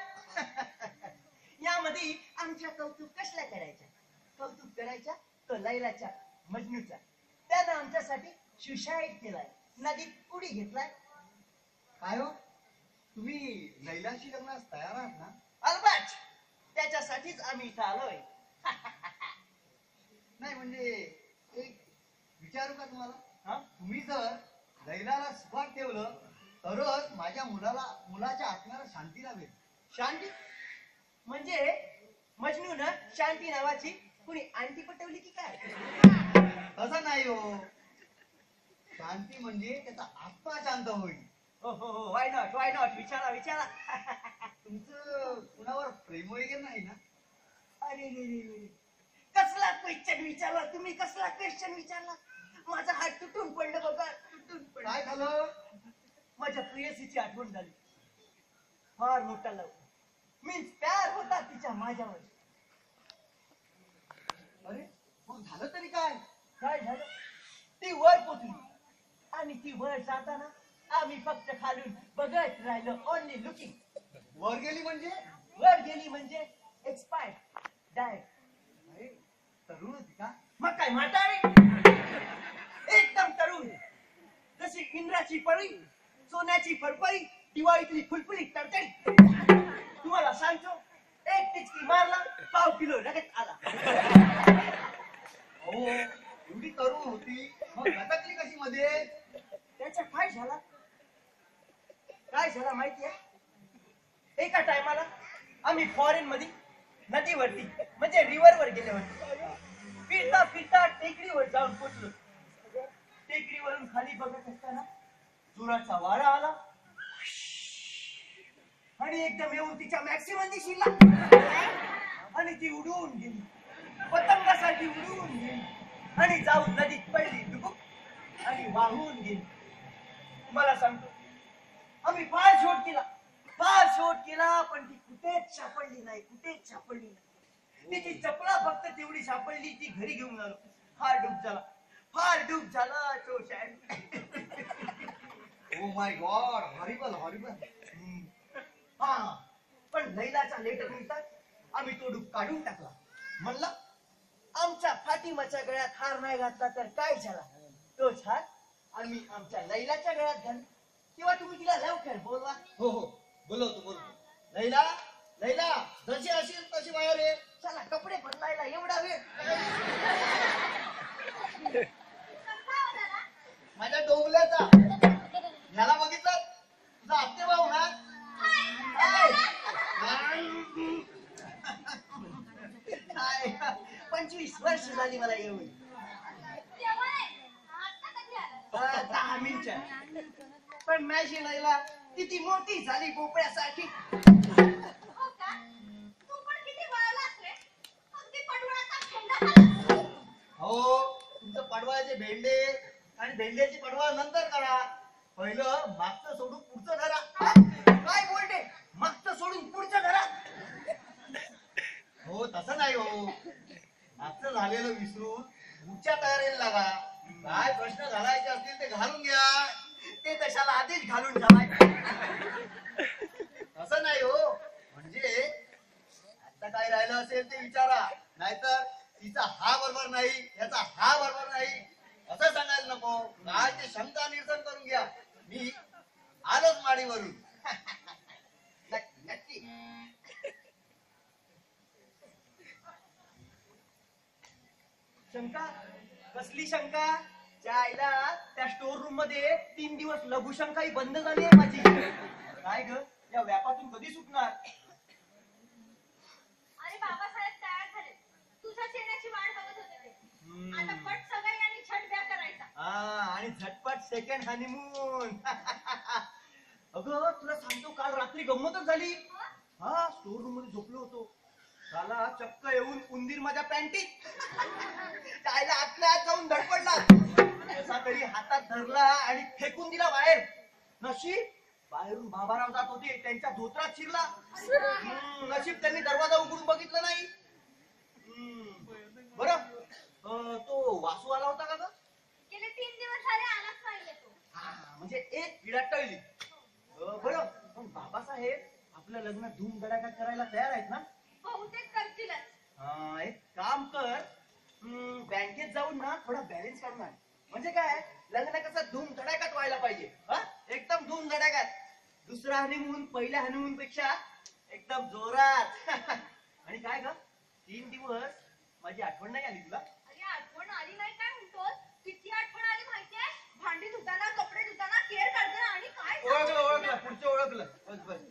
यामध्ये आमच्या कौतुक कसल्या करायच्या? कौतुक करायच्या तो लैलाच्या, मजनूचा. त्यानं आमच्यासाठी सुसाईड केलाय, नदीत उडी घेतलाय. काय हो तुम्ही लैलाशी लग्नास तयार आहात ना? अल्बर्ट, त्याच्यासाठीच आम्ही इथं आलोय. नाही म्हणजे एक विचारू का तुम्हाला? हा? तुम्ही जर लैलाला सुखात ठेवलं तरच माझ्या मुलाच्या आत्म्याला शांती लाभेल. शांती म्हणजे मजनूनं शांती नावाची कुणी आंटी पटवली की काय? तसं नाही हो. शांती म्हणजे त्याचा आत्मा शांत होईल. हो, वाय नॉट. विचारा. तुमचं कुणावर प्रेम वगैरे नाही ना? अरे रे. कसला क्वेश्चन विचारला तुम्ही? कसला क्वेश्चन विचारला? माझा हात तुटून पडलं बघा. काय झालं? माझ्या प्रियसीची आठवण झाली. फार मोठा लव मीन्स प्यार होता तिच्या माझ्यावर. अरे मग झालं तरी काय? काय झालं? ती वर पोचली आणि ती वर जाताना आम्ही फक्त खालून बघत राहिलो. Only looking. वर गेली म्हणजे? वर गेली म्हणजे एक्सपायर्ड, डायरेक्ट. अरे तरुण होती का? मग काय म्हातारी? एकदम तरुण. जशी जशी इंद्राची पळी, सोन्याची फरफरी, दिवाळीतली फुलफुली टरटरी. तुम्हाला सांगतो, एक टिचकी मारला, 1/2 किलो रगत आला. अहो एवढी तरुण होती मग गटातली कशी मध्ये? त्याचा काय झाला माहितीये? एका टायमाला आम्ही फॉरेन मध्ये नदीवरती म्हणजे रिव्हरवर गेले होते. फिरता फिरता टेकडीवर जाऊन पोचलो. टेकडीवरून खाली बघत असताना जोराचा वारा आला आणि एकदम येऊन तिच्या मॅक्सिमम दिशीला आणि ती उडून गेली, पतंगासाठी उडून गेली आणि जाऊन नदीत पडली डुबुक आणि वाहून गेली. तुम्हाला सांगतो, आम्ही फार शोध केला पण ती कुठेच सापडली नाही. तिची चपला फक्त तेवढी सापडली, ती घरी घेऊन आलो. फार डूब झाला तो शाळेत. Oh my God, horrible horrible. हा, पण लैलाचा लेट मिळतात आम्ही तो डूब काढून टाकला. म्हणला आमच्या फातिमाच्या गळ्यात हार नाही घातला तर काय झाला, तोच हार आम्ही आमच्या लैलाच्या गळ्यात घालू. तेव्हा तुम्ही तिला लवकर बोलवा. हो हो बोलवतो. लैला लैला, जशी असेल तशी बाहेर ये. चला कपडे बदलायला एवढा वेळ. कंटाळा आला ना? माझ्या डोंबल्याचा याला बघितलं, तुझा आत्ते भाऊ ना. काय 25 वर्ष झाली मला येऊन. तेव्हा नाही. आता कधी आला? 10 मिनिटं. पण माझी लैला किती मोठी झाली भोपळ्यासाठी. हो का? तू पण किती वळलास रे? अगदी पडवळाचा फेंडा झालास. हो, तुमचं पडवायचे भेंडे आणि भेंड्याची पडवा नंतर करा. पहिलं मागचं सोडून पुढचं धरा. काय बोलते, मागचं सोडून पुढचं धरा. हो तसं नाही हो, मागचं झालेलं विसरून पुढच्या तयारीला लागा. काय प्रश्न घालायचे असतील ते घालून घ्या. ते तशाला आधीच घालून ठेवाय. असं नाही हो, म्हणजे आता काय राहिलं असेल ते विचारा. नाहीतर तिचा हा बरोबर नाही, याचा हा बरोबर नाही असं सांगायला नको. काय ते क्षमता निरसन करून घ्या. मी आलोच माडीवरून. नक्की. शंका, कसली शंका? त्या आईला त्या स्टोर रूम मध्ये 3 दिवस लघुशंकाही बंद झाली आहे माझी. काय ग, या व्यापातून कधी सुटणार? अरे बाबासाहेब तयार झाले. तुझ्याच येण्याची वाट बघत होते ते. आता पट सगळे आणि छट ब्या करायचा. आणि झटपट सेकंड हनीमून. अगं तुला सांगतो, काल रात्री गंमतच झाली. हा, स्टोर रूम मध्ये झोपलो होतो. त्याला चक्क येऊन उंदीर माझ्या पॅन्टीत. त्याला आतल्या आत जाऊन धडपडला. कसा तरी हातात धरला आणि फेकून दिला बाहेर. नशीब बाहेरून बाबाराव जात होते, त्यांच्या धोत्रात शिरला. नशीब त्यांनी दरवाजा उघडून बघितलं नाही. बरं, तो वासू आला होता का ग? गेले 3 दिवस झाले आलाच नाहीये तो. म्हणजे एक पिढा टळली. बरं, पण बाबासाहेब आपलं लग्न धूमधडाक्यात करायला तयार आहेत ना? बहुतेक करतीलच. एक काम कर, बँकेत जाऊन ना थोडा बॅलन्स काढून आण. म्हणजे काय, लग्न कसं धूमधडाक्यात व्हायला पाहिजे. एकदम धूमधडाक्यात. दुसरा हनीमून पहिल्या हनीमून पेक्षा एकदम जोरात. आणि काय ग, 3 दिवस माझी आठवण नाही आली तुला? अरे आठवण आली नाही काय म्हणतोस? किती आठवण आली माहितीये? भांडी धुताना, कपडे धुताना, केर काढताना आणि काय ओळखलं, पुढचं ओळखलं. बस.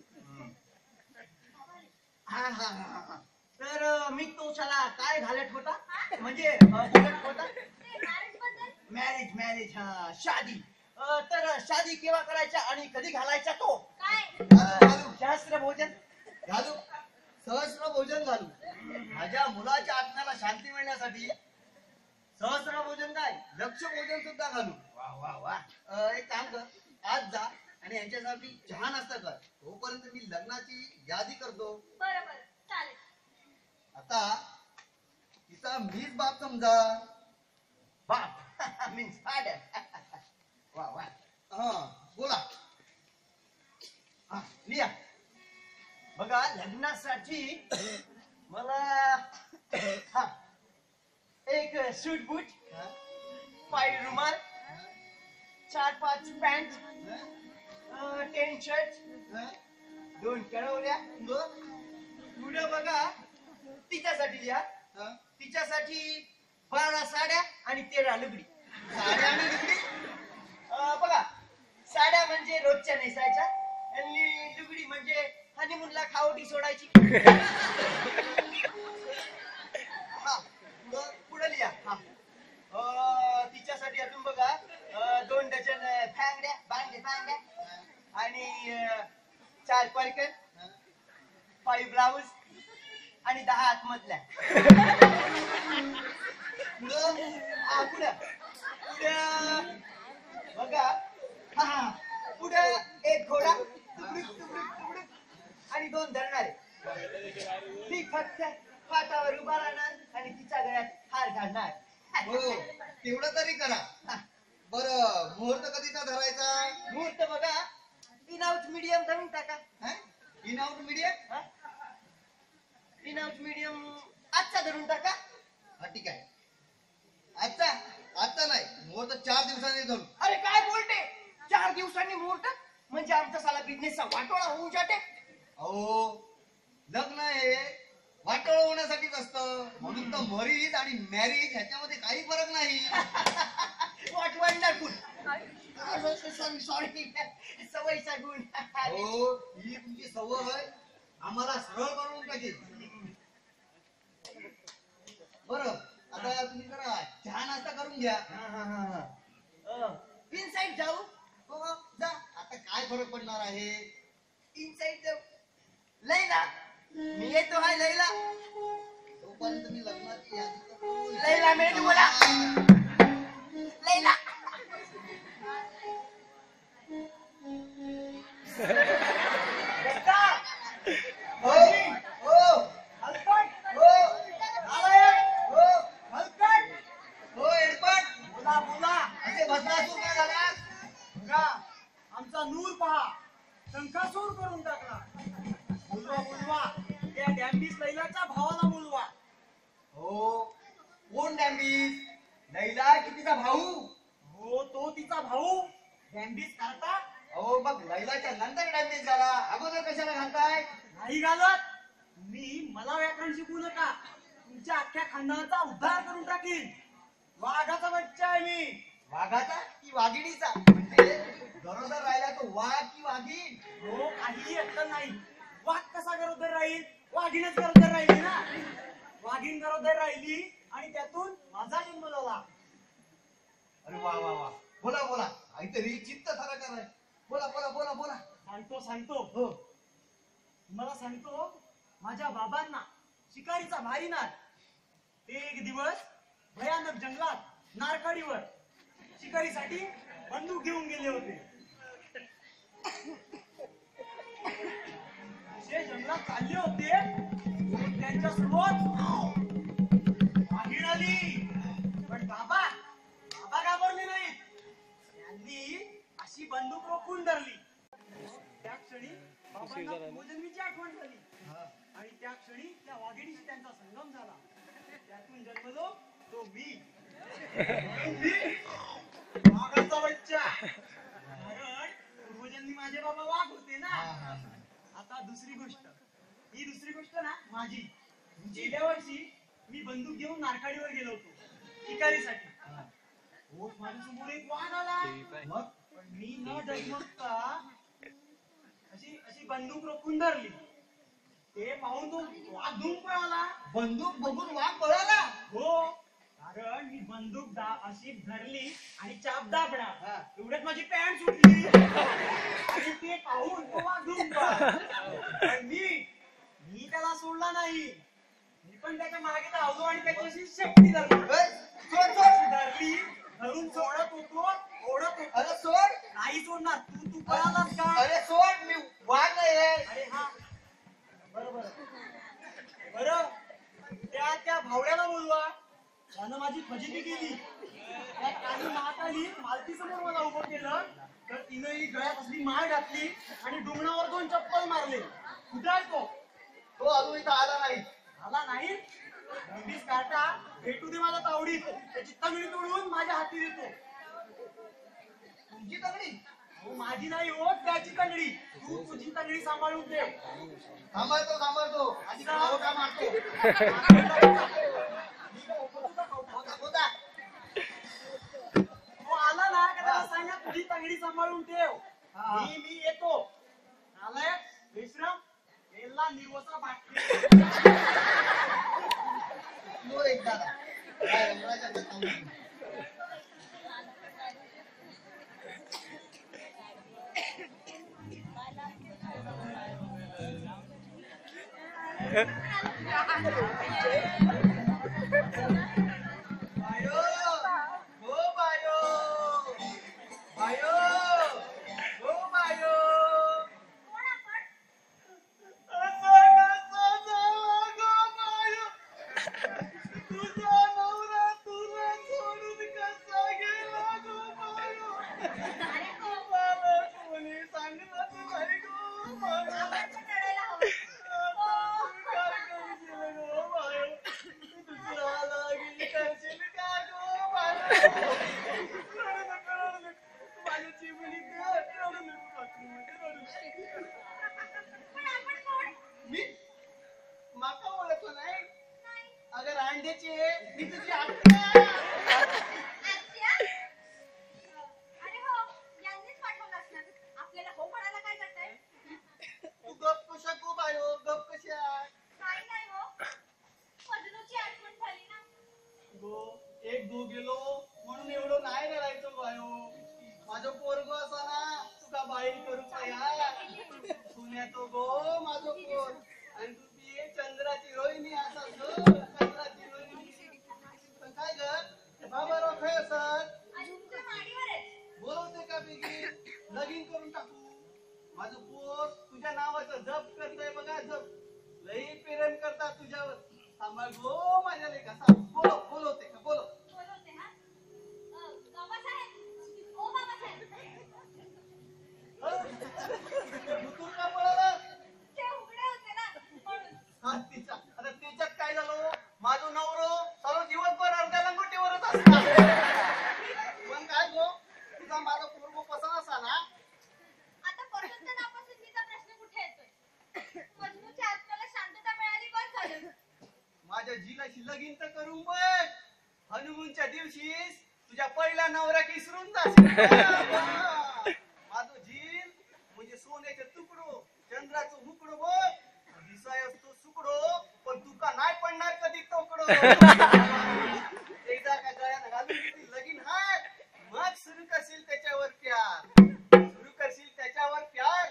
हा. तर मी तो शाला काय घालत होता, म्हणजे बोलत होता मॅरेज. हा, शादी. तर शादी केव्हा करायच्या आणि कधी घालायच्या तो? काय? शास्त्र भोजन घालू, सहस्र भोजन घालू. माझ्या मुलाच्या आत्म्याला शांती मिळण्यासाठी सहस्र भोजन काय, लक्ष भोजन सुद्धा घालू. वा. एक काम कर, आज जा आणि यांच्यासाठी चहा नाश्ता कर. तोपर्यंत मी लग्नाची यादी करतो. बरोबर, चालेल. आता तिचा मीच बाप समजा. बाप मीन्स फादर. वा. हा बोला. लिया. बघा, लग्नासाठी मला एक सूट बूट, पाय रुमाल, 4-5 पॅन्ट, हं? 10 शर्ट, हं? 2 कळवल्या. बरं. पुढे बघा, तिच्यासाठी लिहा. हं? तिच्यासाठी 12 साड्या आणि 13 लुगडी. साड्या आणि लुगडी? बघा, साड्या म्हणजे रोजच्या नेसायच्या आणि लुगडी म्हणजे हनीमूनला खावटी सोडायची. हा, पुढे लिहा. हा. तिच्यासाठी अजून बघा, 2 डझन फॅंगड्या, बांगड्या आणि 4 परकर, 5 ब्लाऊज आणि 10 आतमधल्या. पुढं बघा, पुढं 1 घोडा, तुकडुक आणि 2 धरणारे. ती फक्त फाटावर उभा राहणार आणि तिच्या गळ्यात हार घालणार. हो, तेवढं तरी करा. बरं, मुहूर्त कधीचा धरायचा? मुहूर्त बघा, इन आउट मीडियम धरून टाका. In out medium? In out medium आजचा धरून टाका. हा, ठीक आहे. आजचा नाही, मुहूर्त 4 दिवसांनी धरू. अरे काय बोलते, 4 दिवसांनी मुहूर्त म्हणजे आमचा साला बिझनेसचा वाटोळा होऊन जाते. अहो, लग्न हे वाटोळ होण्यासाठीच असतं, म्हणून तर मरीज आणि मॅरिज ह्याच्यामध्ये काही फरक नाही. What wonderful. सॉरी, सवयीचा गुण. हो, ही तुमची सवय आम्हाला सरळ करून टाकेल. बरं, आता तुम्ही जरा चहा नाश्ता करून घ्या. इनसाइड जाऊ. हो, जा. आता काय फरक पडणार आहे? इनसाइड जाऊ. लैला, मी येतो. हाय लैला. तोपर्यंत मी लग्नाची यादी करतो. लैला मेनू बोला. लैला. हो, हो, हलकट. हो, नालायक. हो, हलकट. हो, एडपट. बोला. असे बदलासूर काय झाला? बघा, आमचा नूर पहा, शंकासूर करून टाकला. बोलवा, त्या डॅम्बिस लैलाच्या भावाला बोलवा. हो, कोण डॅम्बिस? लैला की तिचा भाऊ? हो, तो तिचा भाऊ. डॅम्बिस करता अहो, मग लैलाच्या नंतर डॅम्बिस झाला, अगोदर कशाला घालताय? नाही घालत. मला व्याकरण शिकवू नका. तुमच्या अख्ख्या खानदानाचा उद्धार करून टाकीन. वाघाचा बच्चा आहे मी. वाघाचा की वाघिणीचा? म्हणजे गरोदर राहिला तो वाघ की वाघीण? हो, काहीही अक्कल नाही. वाघ कसा गरोदर राहील? वाघीणच गरोदर राहिली ना. वाघीण गरोदर राहिली आणि त्यातून माझा जन्म झाला. अरे वा वा वा, बोला बोला, काहीतरी चित्त थरकार आहे. बोला बोला बोला बोला. सांगतो. हो, तुम्हाला सांगतो, माझ्या बाबांना शिकारीचा भारी नाद. ते एक दिवस भयानक जंगलात नारकाडीवर शिकारीसाठी बंदूक घेऊन गेले होते. ते जंगलात चालले होते, त्यांच्या समोर वाघीण आली. पण बाबा घाबरले नाहीत. त्यांनी अशी बंदूक रोखून धरली. त्या क्षणी बाबांना पूर्वजन्मीची आठवण झाली आणि त्या क्षणी त्या वाघिणीशी त्यांचा संगम झाला. त्यातून जन्मलो तो मी. वाघाचा बच्चा. कारण पूर्वजन्मी माझे बाबा वाघ होते ना. आता दुसरी गोष्ट ना माझी. गेल्या वर्षी मी बंदूक घेऊन नारकाडीवर गेलो होतो शिकारीसाठी. माझ्या समोर एक वाघ आला. मग मी न डगमगता अशी बंदूक रोखून धरली. ते पाहून तो वाघ धूम पळाला. बंदूक बघून वाघ पळाला? हो, कारण मी बंदूक अशी धरली आणि चाप दाबला. एवढ्यात माझी पॅन्ट सुटली आणि ते पाहून तो वाघ धूम पळाला. मी त्याला सोडला नाही. मी पण त्याच्या मागे धावलो आणि त्याच्याशी शेपटी धरली. धरली, धरून सोडत होतो. अरे सोड. नाही सोडणार. तू पळालास का? अरे सोड, मी वाघ नाही आहे. अरे हा, बरोबर. त्या भावड्याला बोलवा. त्यानं माझी फजिती केली. त्या काही महाकाली मालती समोर मला उभं केलं तर तिनंही गळ्यात असली माळ घातली आणि डोंगणावर 2 चप्पल मारले. कुठे आहे तो? तो अजून इथं आला नाही. आला नाही? डंबीस काटा भेटू दे माझ्या तावडीत. त्याची तंगडी तोडून माझ्या हाती देतो. तुझी तंगडी अहो, माझी नाही हो, त्याची तंगडी. तू तुझी तंगडी सांभाळून ठेव. सांभाळतो आधी का मारतो होता तो आला ना का त्याला सांगा तुझी तंगडी सांभाळून ठेव. हा. मी येतो. आलाय विश्राम याला निर्वसा बाटली. तो एकदा काय रंगाच्या हातावर. बायो हो बायो बायो हो बायो कोण आपण? असं कसं झालं गं बायो? तुझा नवरा तुला सोडून कसा गेला गं बायो? अरे हो, मला कोणी सांगलंच नाही गं बायो. आपण पण रडायला हवं. हो, काय करशील गं बायो? दुसरा लगीन करशील का गं बायो? रडू नको. माझ्या चिमुली गं, रडू नको. रडू नको. पण आपण कोण? मी माका ओळखलं नाही. नाही. अगर अंड्याची मी तुझी आत्या. आत्या? अरे हो, यांनीच पाठवलं असणार. आपल्याला हो म्हणायला काय करताय? तू गप कशा गो बायो, गप कशा? काही नाही हो. मजनूची आठवण झाली ना. एक दो गेलो म्हणून एवढं नाही रडायचं बायो. माझं पोरगो असा ना तुका बाई करू या पुण्यातो गो माझं पोर. आणि तू ती चंद्राची रोहिणी असा चंद्राची रोहिणी. पण काय ग बाबा रोखाय असत आणि तुमच्या माडीवर आहे. बोलवते का बेगी लगीन करून टाकू. माझं पोर तुझ्या नावाचं जप करतोय बघा जप. लई प्रेम करतात तुझ्यावर. सांभाळ गो माझ्या लेका. बोलवते का बोलव. बोलवते हा. बाबासाहेब. ओ बाबासाहेब. तू का पळाला? ते उघडे होते ना, म्हणून. हा तिच्या आता त्याच्यात काय झालं माझं नवरो सर्व दिवसभर अर्ध्या लंगोटीवरच असतात. पण काय गो तुझा माझा पोरगो कसा असा ना. आता पसंत नापसंतीचा प्रश्न कुठे येतोय? मजनूच्या आत्म्याला शांतता मिळाली, बस झालं. माझ्या जिलाशी लगीन तर करून बघ. हनुमूनच्या दिवशी तुझ्या पहिल्या नवऱ्या विसरून जाशील. माझं झील म्हणजे सोन्याचे तुकडो चंद्राचं मुकडो बघ. दिसाय असतो सुकडो पण तुका नाही पडणार कधी तोकडो. एकदा का गळ्यात घालून किती लगीन हाय मग सुरू करशील त्याच्यावर प्यार. सुरू करशील त्याच्यावर प्यार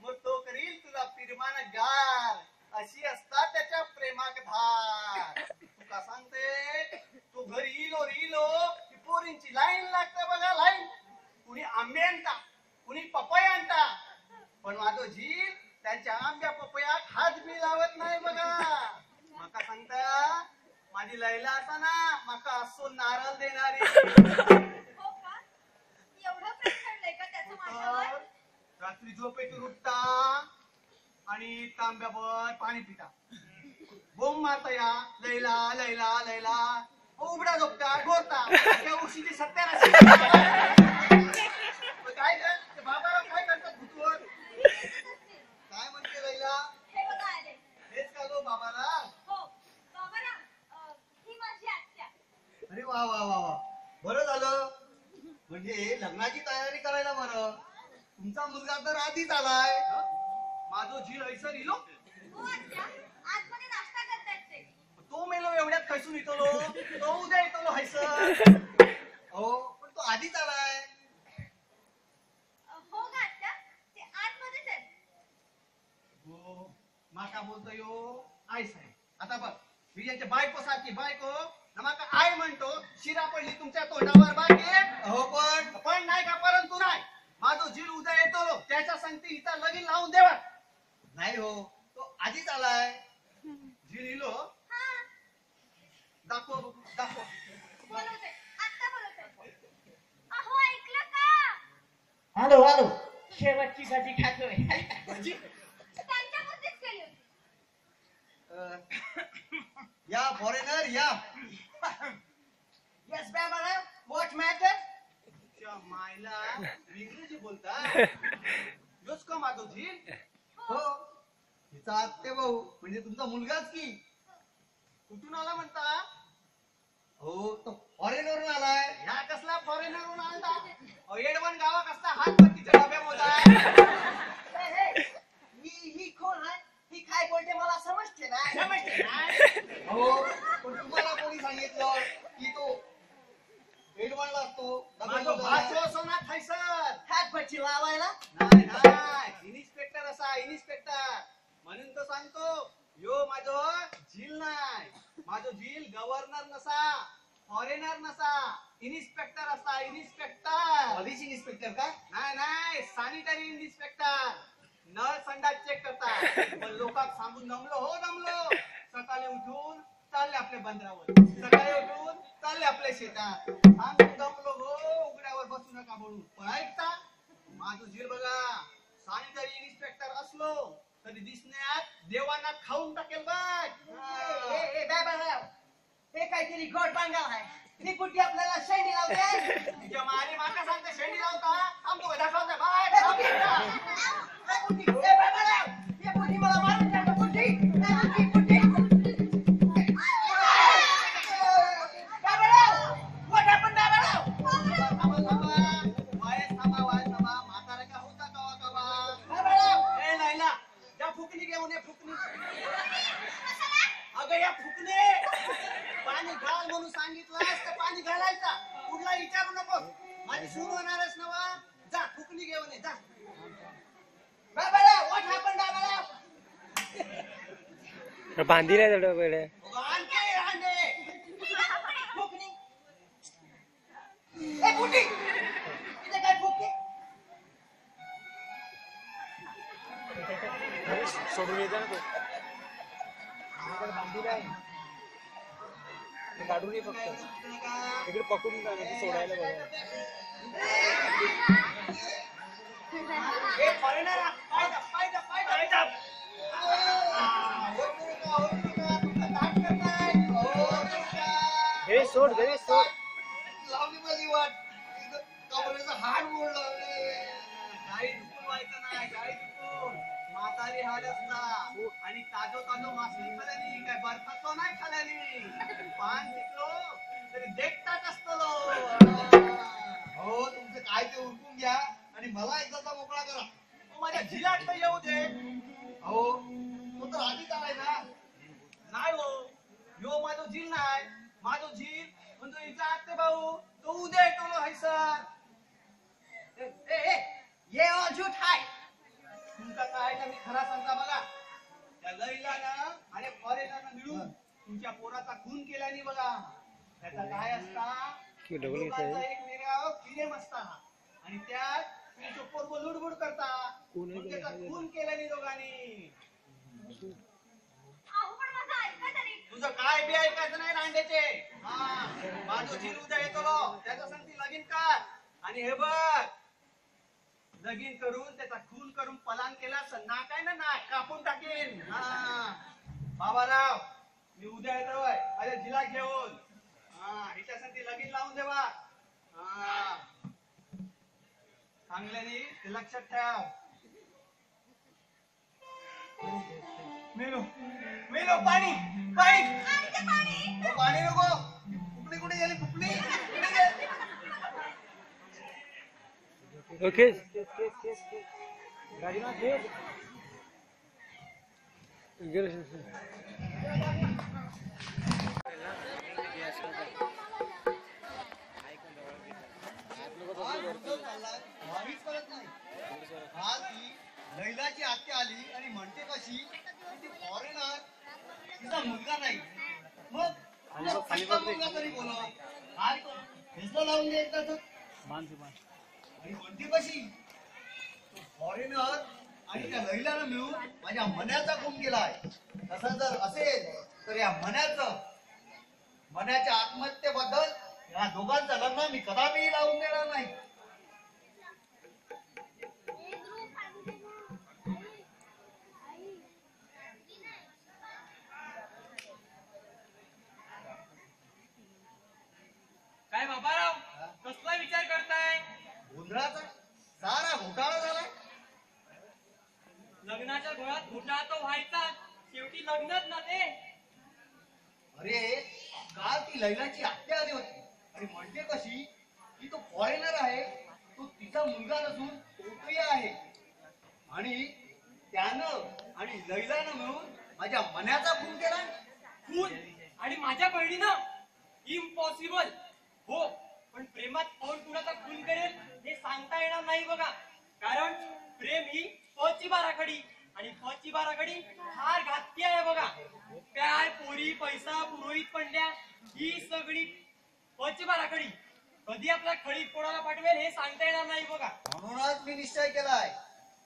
मग तो करील तुला पिरमान गार. अशी असतात त्याच्या प्रेमाक धार. तुका सांगते तो घरी इलो की पोरींची लाईन लागते बघा लाईन. कुणी आंबे आणता कुणी पपई आणता. पण माझं झील त्यांच्या आंब्या पपयात हात बी लावत नाही बघा. माका सांगता माझी लैला असा ना माका असो नारळ देणारी. हो का? एवढं प्रेम चढलंय का त्याचं माझ्यावर? रात्री झोपेतून उठता आणि तांब्यावर पाणी पिता. बोंब मारता या लैला लैला लैला. उघडा झोपता ढोरता त्या उशीची सत्यानाशी. काय कर ते बाबाराव काय करतात भूतवर. काय म्हणते लैला. हे बघा आले. हेच का गो बाबाराव. हो, बाबाराव, ही माझी आत्या. अरे वा वा वा वा बरं झालं. म्हणजे लग्नाची तयारी करायला बरं. तुमचा मुलगा तर आधीच आलाय. माझो झील ऐसर इलो. हो आत्या, आतमध्ये नाश्ता करतायत ते. तो मेलो एवढ्यात खैसून येतलो. तो उद्या येतलो हैसर. हो पण तो आधीच आलाय. हो का आत्या? ते आतमध्येच आहेत. हो माका बोलतो यो आय साहेब. आता बघ विजयच्या बायको सारखी बायको न माका आय म्हणतो. शिरा पडली तुमच्या तोंडावर बाकी. हो पण नाही का परंतु नाही. माझो झील उद्या येतो त्याच्या संगती हिचा लगीन लावून देवा. नाही हो तो आधीच आलाय. झील इलो. हा, दाखव बघू दाखव. बोलवते. आत्ता बोलवते. अहो, ऐकलं का? हॅलो हॅलो शेवटची भाजी खातोय. त्यांच्यापुरतीच केली होती. या फॉरेनर या. Yes Babarao what matter. च्या मायला इंग्रजी बोलता योच का माझो झील हो तिचा आत्ते भाऊ म्हणजे तुमचा मुलगाच की कुठून आला म्हणता हो तो फॉरेनवरून आलाय ह्या कसला फॉरेनवरून आला एडवण गावा कसला हात पट्टीच्या डब्या मोजाय ही कोण आहे ही काय बोलते मला समजते ना समजते ना? हो पण तुम्हाला कोणी सांगितलं की तो एडवणला असतो माझो भाचो सोना थैसर हात पट्टी लावायला नाही नाही इन्स्पेक्टर असा इन्स्पेक्टर म्हणून तो सांगतो यो माझो झील नाही माझो झील गव्हर्नर नसा फॉरेनर नसा इन्स्पेक्टर असा इन्स्पेक्टर पोलीस इन्स्पेक्टर का नाही नाही सॅनिटरी इन्स्पेक्टर नळ संडास चेक करतात पण लोकांना सांगून दमलो सकाळी उठून चालले आपल्या बंदरावर सकाळी उठून चालले आपल्या शेतात सांगून दमलो हो उघड्यावर बसू नका म्हणून पण ऐकता माझं झील बघा सॅनिटरी इन्स्पेक्टर असलो तरी दिसण्यात देवांना खाऊन टाकेल बघ बाबा हे काहीतरी गोड बांगाल आहे ही कुठे आपल्याला शेंडी लावते तिच्या मारी माका सांगते शेंडी लावता आमको दाखवते बाय मला मारून टाका बुद्धी what happened म्हातारा का होता कवा ए लायला त्या फुकणी घेऊन ये फुकणी अगं या फुकणे पाणी घाल म्हणून सांगितलंस तर पाणी घालायचा कुठला विचारू नको माझी सून होणारच नवा जा फुकणी घेऊन ये जा what happened बांधी नाही तेवढं पहिले आणते आणते फुकणी ए बुटी इथे काय फुकणी सोडून येतं ना तो बांधी नाही काढून ये फक्त इकडे पकडून जा नाही सोडायला बघा ए फॉरेनर पाय घे सोड लावली माझी वाट कमरेचा हाड मोडला काही चुकून व्हायचं नाही काही चुकून म्हातारी हाड असता आणि ताजो मासळी खाल्यानी काय बर्फातो नाही खाल्यानी पान टिकलो तरी देखतात असतो हो तुमचं काय ते उरकून घ्या आणि मला एकदाचा मोकळा करा तो माझ्या झिलात तर येऊ दे हो तो तर आधीच आलाय ना नाही हो यो माझो झील नाही माझो झील म्हणजे हिचा आत्ते भाऊ तो उद्या येतो हाय सर ये और झूठ है तुमचा काय ना मी खरा सांगता बघा त्या लैलानं आणि फॉरेनरनं मिळून तुमच्या पोराचा खून केल्याने बघा त्याचा काय असता की डबल घेतोय. दोघांचा एकमेकावर प्रेम असता आणि त्यात तुमचं पोरगं लुडबुड करता कोण आहे मग ते? त्याचा खून केल्याने दोघांनी अहो पण माझं ऐका तरी तुझं काय बी ऐकायचं नाही रांडेचे हा माझं झील उद्या येतो त्याच्या संगती लगीन कर आणि हे बघ लगीन करून त्याचा खून करून पलान केला नाक आहे ना नाक कापून टाकेन हा बाबाराव मी उद्या येतोय माझ्या झिला घेऊन हा हिच्या संगती लगीन लावून देवा हा चांगल्याने ते लक्षात ठेव मेलो पाणी पाणी नको फुकणी कुठे गेली फुकणी कुठे गेली? ओके गाडी ना भावीच कळत नाही आज ती लैलाची आत्या आली आणि म्हणते कशी ती फॉरेनर तिचा मुलगा नाही मग तुला तिचा मुलगा तरी बोलव काय हेसला लावून दे एकदा तर. आणि म्हणते कशी फॉरेनर आणि त्या लैलानं मिळून माझ्या मनाचा खून केलाय तसं जर असेल तर या मनाच्या आत्महत्येबद्दल या दोघांचं लग्न मी कदापि लावून देणार नाही काय बाबाराव कसला विचार करताय लग्नाच्या घोळात घोटाळा तो व्हायचा, शेवटी लग्नच ना ते. अरे काल ती लैलाची आत्या आली होती आणि म्हणते कशी की तो फॉरेनर आहे, तो तिचा मुलगा नसून पोट्रिया आहे आणि त्यानं आणि लैलानं मिळून माझ्या मनाचा खून केला. खून आणि माझ्या बहिणीनं? इम्पॉसिबल. हो, पण प्रेमात कोण कुणाचा खून करेल हे सांगता येणार नाही बघा. कारण प्रेम ही फची बाराखडी आणि फची बाराखडी फार घातकी आहे बघा. प्यार, पोरी, पैसा, पुरोहित, पंड्या ही सगळी फची बाराखडी कधी आपल्या खडीत कोणाला पाठवेल हे सांगता येणार नाही बघा. म्हणूनच मी निश्चय केलाय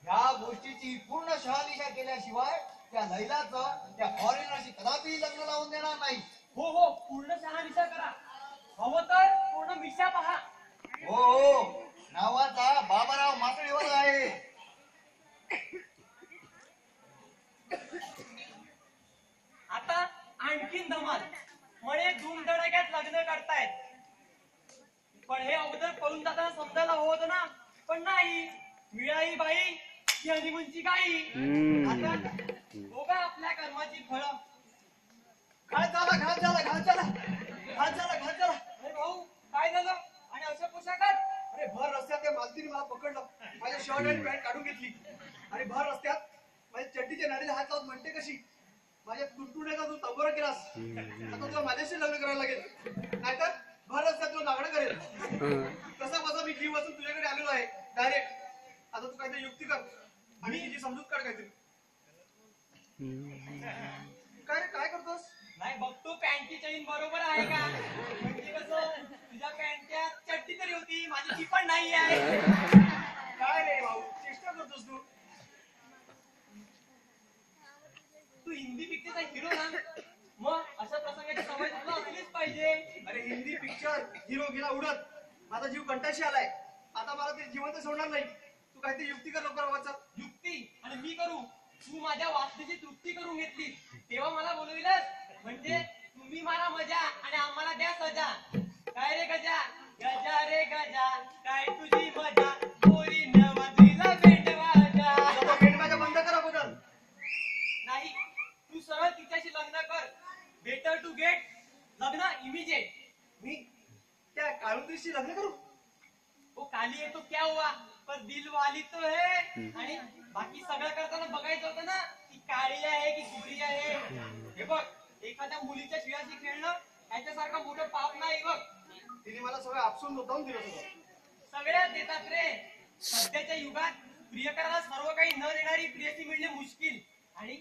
ह्या गोष्टीची पूर्ण शहानिशा केल्याशिवाय त्या लैलाचं त्या फॉरेनरशी कदापि लग्न लावून देणार नाही. हो हो, पूर्ण शहानिशा करा. हवं तर पूर्ण मिशा पहा. हो हो, नावाचा बाबाराव मासळीवाला आहे. आता आणखीन धमाल. म्हणे धूमधडाक्यात लग्न करतायत, पण हे अगोदर पळून जाताना समजायला हवं होतं ना. पण नाही, मिळाली बाई की हनीमूनची गाई. आता बघा आपल्या कर्माची फळं. घात झाला घात झाला घात झाला घात झाला घात झाला. अरे भाऊ, काय झालं? आणि अशा पोशाखात? अरे भर रस्त्यात त्या मालतीने मला पकडलं, माझ्या शर्ट आणि पॅन्ट काढून घेतली आणि भर रस्त्यात माझ्या चड्डीच्या नाडीला हात लावून म्हणते कशी, माझ्या तुंटुण्याचा तू तंबोरा केलास, आता तुला माझ्याशी लग्न करायला लागेल, नाहीतर भर रस्त्यात तुला नागडं करेल. कसा बसा मी जीव वाचून तुझ्याकडे आलेलो आहे डायरेक्ट. आता तू काहीतरी युक्ती कर आणि तिची समजूत काढ काहीतरी. काय रे काय करतोस? नाही, बघतो पॅन्टची चैन बरोबर आहे का. म्हणजे कसं, तुझ्या पॅन्टच्या चड्डी तरी होती, माझी ती पण नाही आहे. काय रे भाऊ चेष्टा करतोस तू? तू हिंदी पिक्चरचा हिरो ना, मग अशा प्रसंगाची सवय तुला असलीच पाहिजे. अरे हिंदी पिक्चर हिरो गेला उडत, माझा जीव कंटाशी आलाय, आता मला ते जिवंत सोडणार नाही. तू काहीतरी युक्ती कर लवकर वाचा. युक्ती आणि मी करू? तू माझ्या वासनेची तृप्ती करून घेतली तेव्हा मला बोलविलंस. म्हणजे तुम्ही मारा मजा आणि आम्हाला द्या सजा. काय रे गजा, गजा रे गजा, काय तुझी मजा, पोरी नवरीला भेटवाजा. आता भेट माझ्या बंद कर अगोदर. नाही, तू सरळ तिच्याशी लग्न कर. बेटर टू गेट लग्न इमिजिएट. मी त्या काळुंदीशी लग्न करू? वो काली है तो क्या हुआ, पर दिल वाली तो है. आणि बाकी सगळं करताना बघायचं होतं ना की काळी आहे की गोरी आहे. हे बघ, एखाद्या मुलीच्या शिवाशी खेळणं याच्यासारखं मोठं पाप नाही बघ. तिने मला सगळं आपसून मुद्दाम दिलं होतं. सगळ्यात देतात रे. सध्याच्या युगात प्रियकराला सर्व काही न देणारी प्रियसी मिळणे मुश्किल. आणि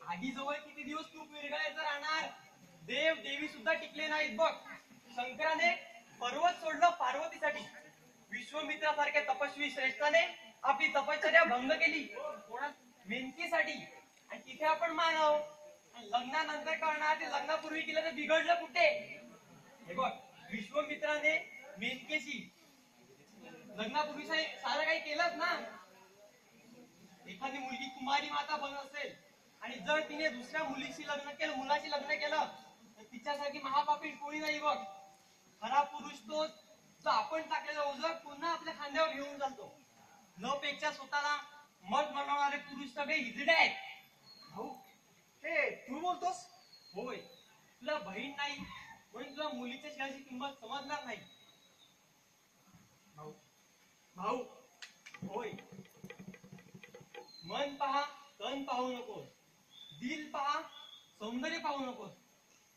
आधी जवळ किती दिवस तू विरघळायचं राहणार. देव देवी सुद्धा टिकले नाहीत बघ. शंकराने पर्वत सोडलं पार्वतीसाठी. विश्वामित्रासारख्या तपस्वी श्रेष्ठाने आपली तपश्चर्या भंग केली कोणा, मेनकीसाठी. आणि तिथे आपण मानव. आणि लग्नानंतर कळणार ते लग्नापूर्वी केलं तर बिघडलं कुठे. हे बघ, विश्वामित्राने मेनकेशी लग्नापूर्वी सारं काही केलंच ना. एखादी मुलगी कुमारी माता बनत असेल आणि जर तिने दुसऱ्या मुलाशी लग्न केलं तर तिच्यासारखी महापापी कोणी नाही बघ. खरा पुरुष तो जो आपण टाकलेलं ओझं पुन्हा आपल्या खांद्यावर घेऊन जातो. न पेक्षा स्वतःला मत बनवणारे पुरुष सगळे हिजडे आहेत. भाऊ हे तू बोलतोस? होय, तुला बहीण नाही म्हणून तुला मुलीच्या शिवाची किंमत समजणार नाही. भाऊ भाऊ होय, मन पहा तन पाहू नकोस, दिल पहा सौंदर्य पाहू नकोस.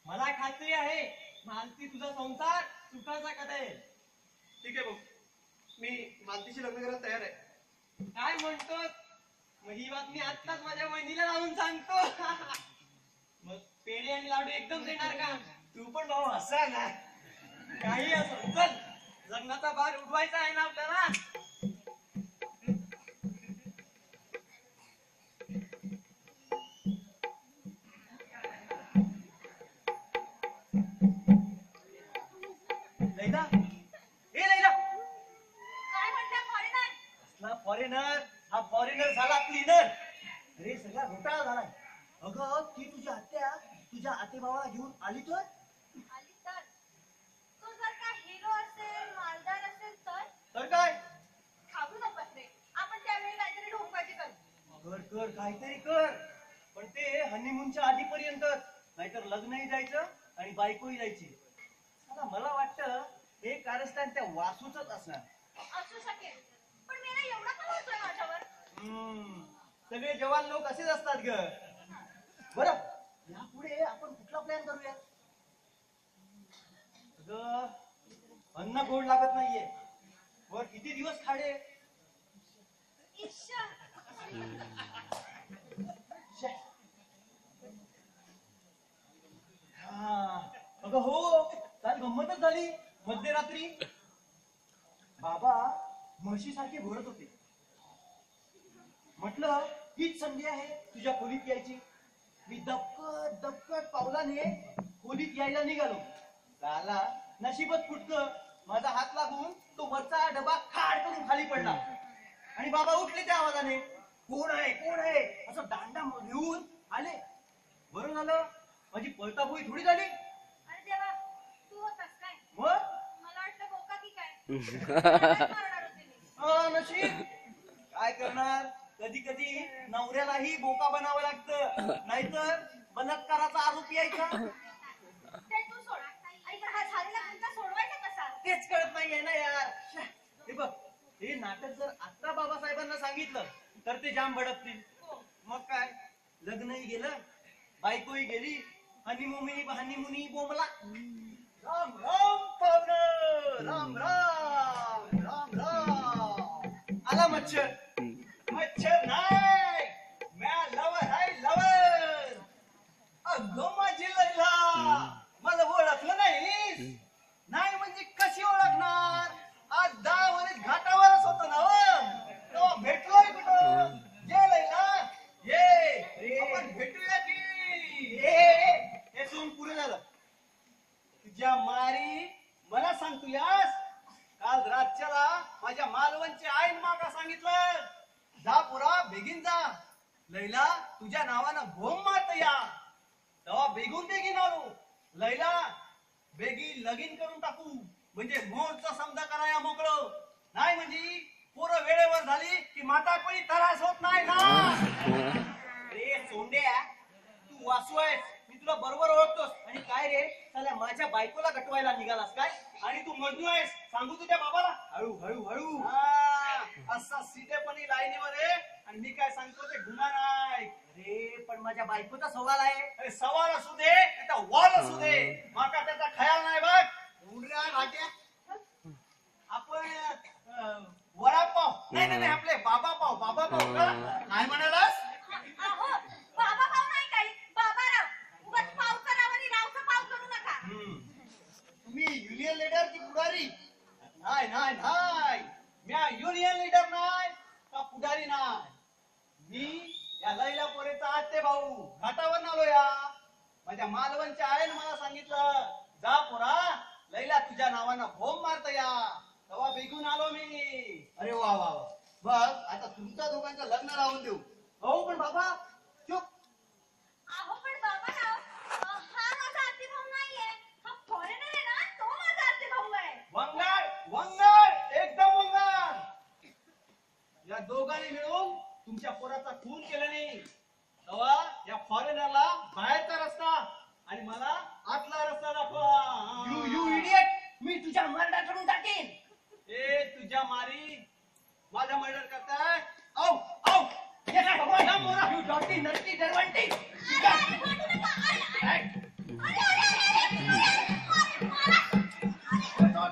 मला खात्री आहे मालती तुझा संसार सुखाचा करेल. ठीक आहे भाऊ, मी मालतीशी लग्न करायला तयार आहे. काय म्हणतोस? मग ही बातमी आत्ताच माझ्या बहिणीला लावून सांगतो. मग पेढे आणि लाडू एकदम देणार का? तू पण भाऊ असा ना. काही असो, चल लग्नाचा बार उडवायचा आहे ना आपल्याला. लैला, ए लैला, काय म्हणता फॉरेनर? असला फॉरेनर, हा फॉरेनर झाला क्लीनर. अरे सगळा घोटाळा झालाय. अगं ती तुझी आत्या तुझ्या आतेभावाला घेऊन आली तर आली तर तो जर का हिरो असेल, मालदार असेल तर काय घाबरू नकोस रे. आपण त्यावेळी काहीतरी ढोंगबाजी करू. कर कर काहीतरी कर, पण ते हनीमूनच्या आधीपर्यंत, नाहीतर लग्नही जायचं आणि बायकोही जायची. आता मला वाटतं हे कारस्थान त्या वासूच असणार. असू शकेल, पण मेरा एवढा का होतोय माझ्यावर? सगळे जवान लोक असेच असतात ग. बरं, यापुढे आपण कुठला प्लॅन करूया? अगं, अन्न गोड लागत नाहीये, वर किती दिवस खाडे. ईश्वर, शे. हा, अगं हो, काल गंमतच झाली. मध्यरात्री बाबा म्हशीसारखे घोरत होते. म्हटलं हीच संधी आहे तुझ्या खोलीत यायची. मी दबकत दबकत पावलाने खोलीत यायला निघालो. झाला नशीबच फुटकं, माझा हात लागून तो वरचा डबा खाड करून खाली पडला आणि बाबा उठले त्या आवाजाने. कोण आहे कोण आहे असं दांडा घेऊन आले. बरं झालं, माझी पळताभोई थोडी झाली. अरे देवा, तू होतास काय? मग मला वाटलं बोका की काय? मारणार होते मी. नशीब काय करणार, कधी कधी नवऱ्यालाही बोका बनावं लागतं, नाहीतर बलात्काराचा आरोप यायचा. ते तू सोड. आणि पण हा झालेला मुद्दा सोडवायचा कसा? तेच कळत नाहीये ना यार. हे बघ, हे नाटक जर आता बाबासाहेबांना सांगितलं तर ते जाम भडकतील. मग काय, लग्नही गेलं, बायकोही गेली, हनीमुनी बोंबला. राम राम पाहुणं, राम राम राम राम. आला मच्छर. मच्छर नाही, म्या लवर आहे लवर. अगं माझी लैला, मला ओळखलं नाहीस? नाही म्हणजे कशी ओळखणार? आज 10 वर्ष घाटावरच होतो ना तेव्हा भेटलोय कुठं. ये लैला ये, आपण भेटूया की. हे सोन पुरे झालं. तुझ्या मारी मला सांगतो यास. काल रातच्याला माझ्या मालवणचे आईन मागा सांगितलं, जा पुरा बेगीन जा, लैला तुझ्या नावानं भोम मारत या. तेव्हा बेगीन आलो. लैला बेगी लगीन करून टाकू, म्हणजे मोरचा समजा कराया मोकळं. नाही म्हणजे पोरं वेळेवर झाली की म्हातारपणी त्रास होत नाही ना. रे सोंड्या, तू वासू आहेस, मी तुला बरोबर ओळखतोस. आणि काय रे साल्या, माझ्या बायकोला गटवायला निघालास काय? आणि तू मजनू आहेस, सांगू तुझ्या बाबाला. हळू हळू हळू. असा सीधेपणी लाईनीवर आहे आणि मी काय सांगतो ते गुन्हा नाही. अरे पण माझ्या बायकोचा सवाल आहे. अरे सवाल असू दे, त्याचा वाल असू दे, माका त्याचा खयाल नाही बघ. आपण वडापाव नाही आपले बाबा पाव का? काय म्हणालास? अहो, बाबा पाव नाही काही, बाबाराव. उगाच पाव करावं आणि रावचं पाव करू नका. तुम्ही युनियन लीडर की पुढारी? नाही, म्या युनियन लीडर नाही का पुढारी नाही. मी या लैला पोरेचा आत्ते भाऊ, घाटावर आलो या. माझ्या मालवणच्या आईने मला सांगितलं, जा पोरा, लैला तुझ्या नावानं भोम मारत या. तेव्हा बेगून आलो मी. अरे वा वा, बघ आता तुमच्या दोघांचं लग्न लावून देऊ. हो पण बाबा चुप. अहो पण बाबाराव, हा माझा आत्ते भाऊ नाहीये. हा फॉरेनर आहे ना, तो माझा आत्ते भाऊ आहे. वंगाळ एकदम वंगाळ. या दोघांनी मिळून तुमच्या पोराचा खून केला नाही. तेव्हा या फॉरेनरला बाहेरचा रस्ता आणि मला आतला रस्ता दाखवा. यू इडियट, मी तुझ्या मर्डर करून टाकेन. ए तुझ्या मारी, माझा मर्डर करताय? औ औ, ये काय बाबा, या मोरा, यू डॉटी नरटी डरवंटी. अरे फाटू नका.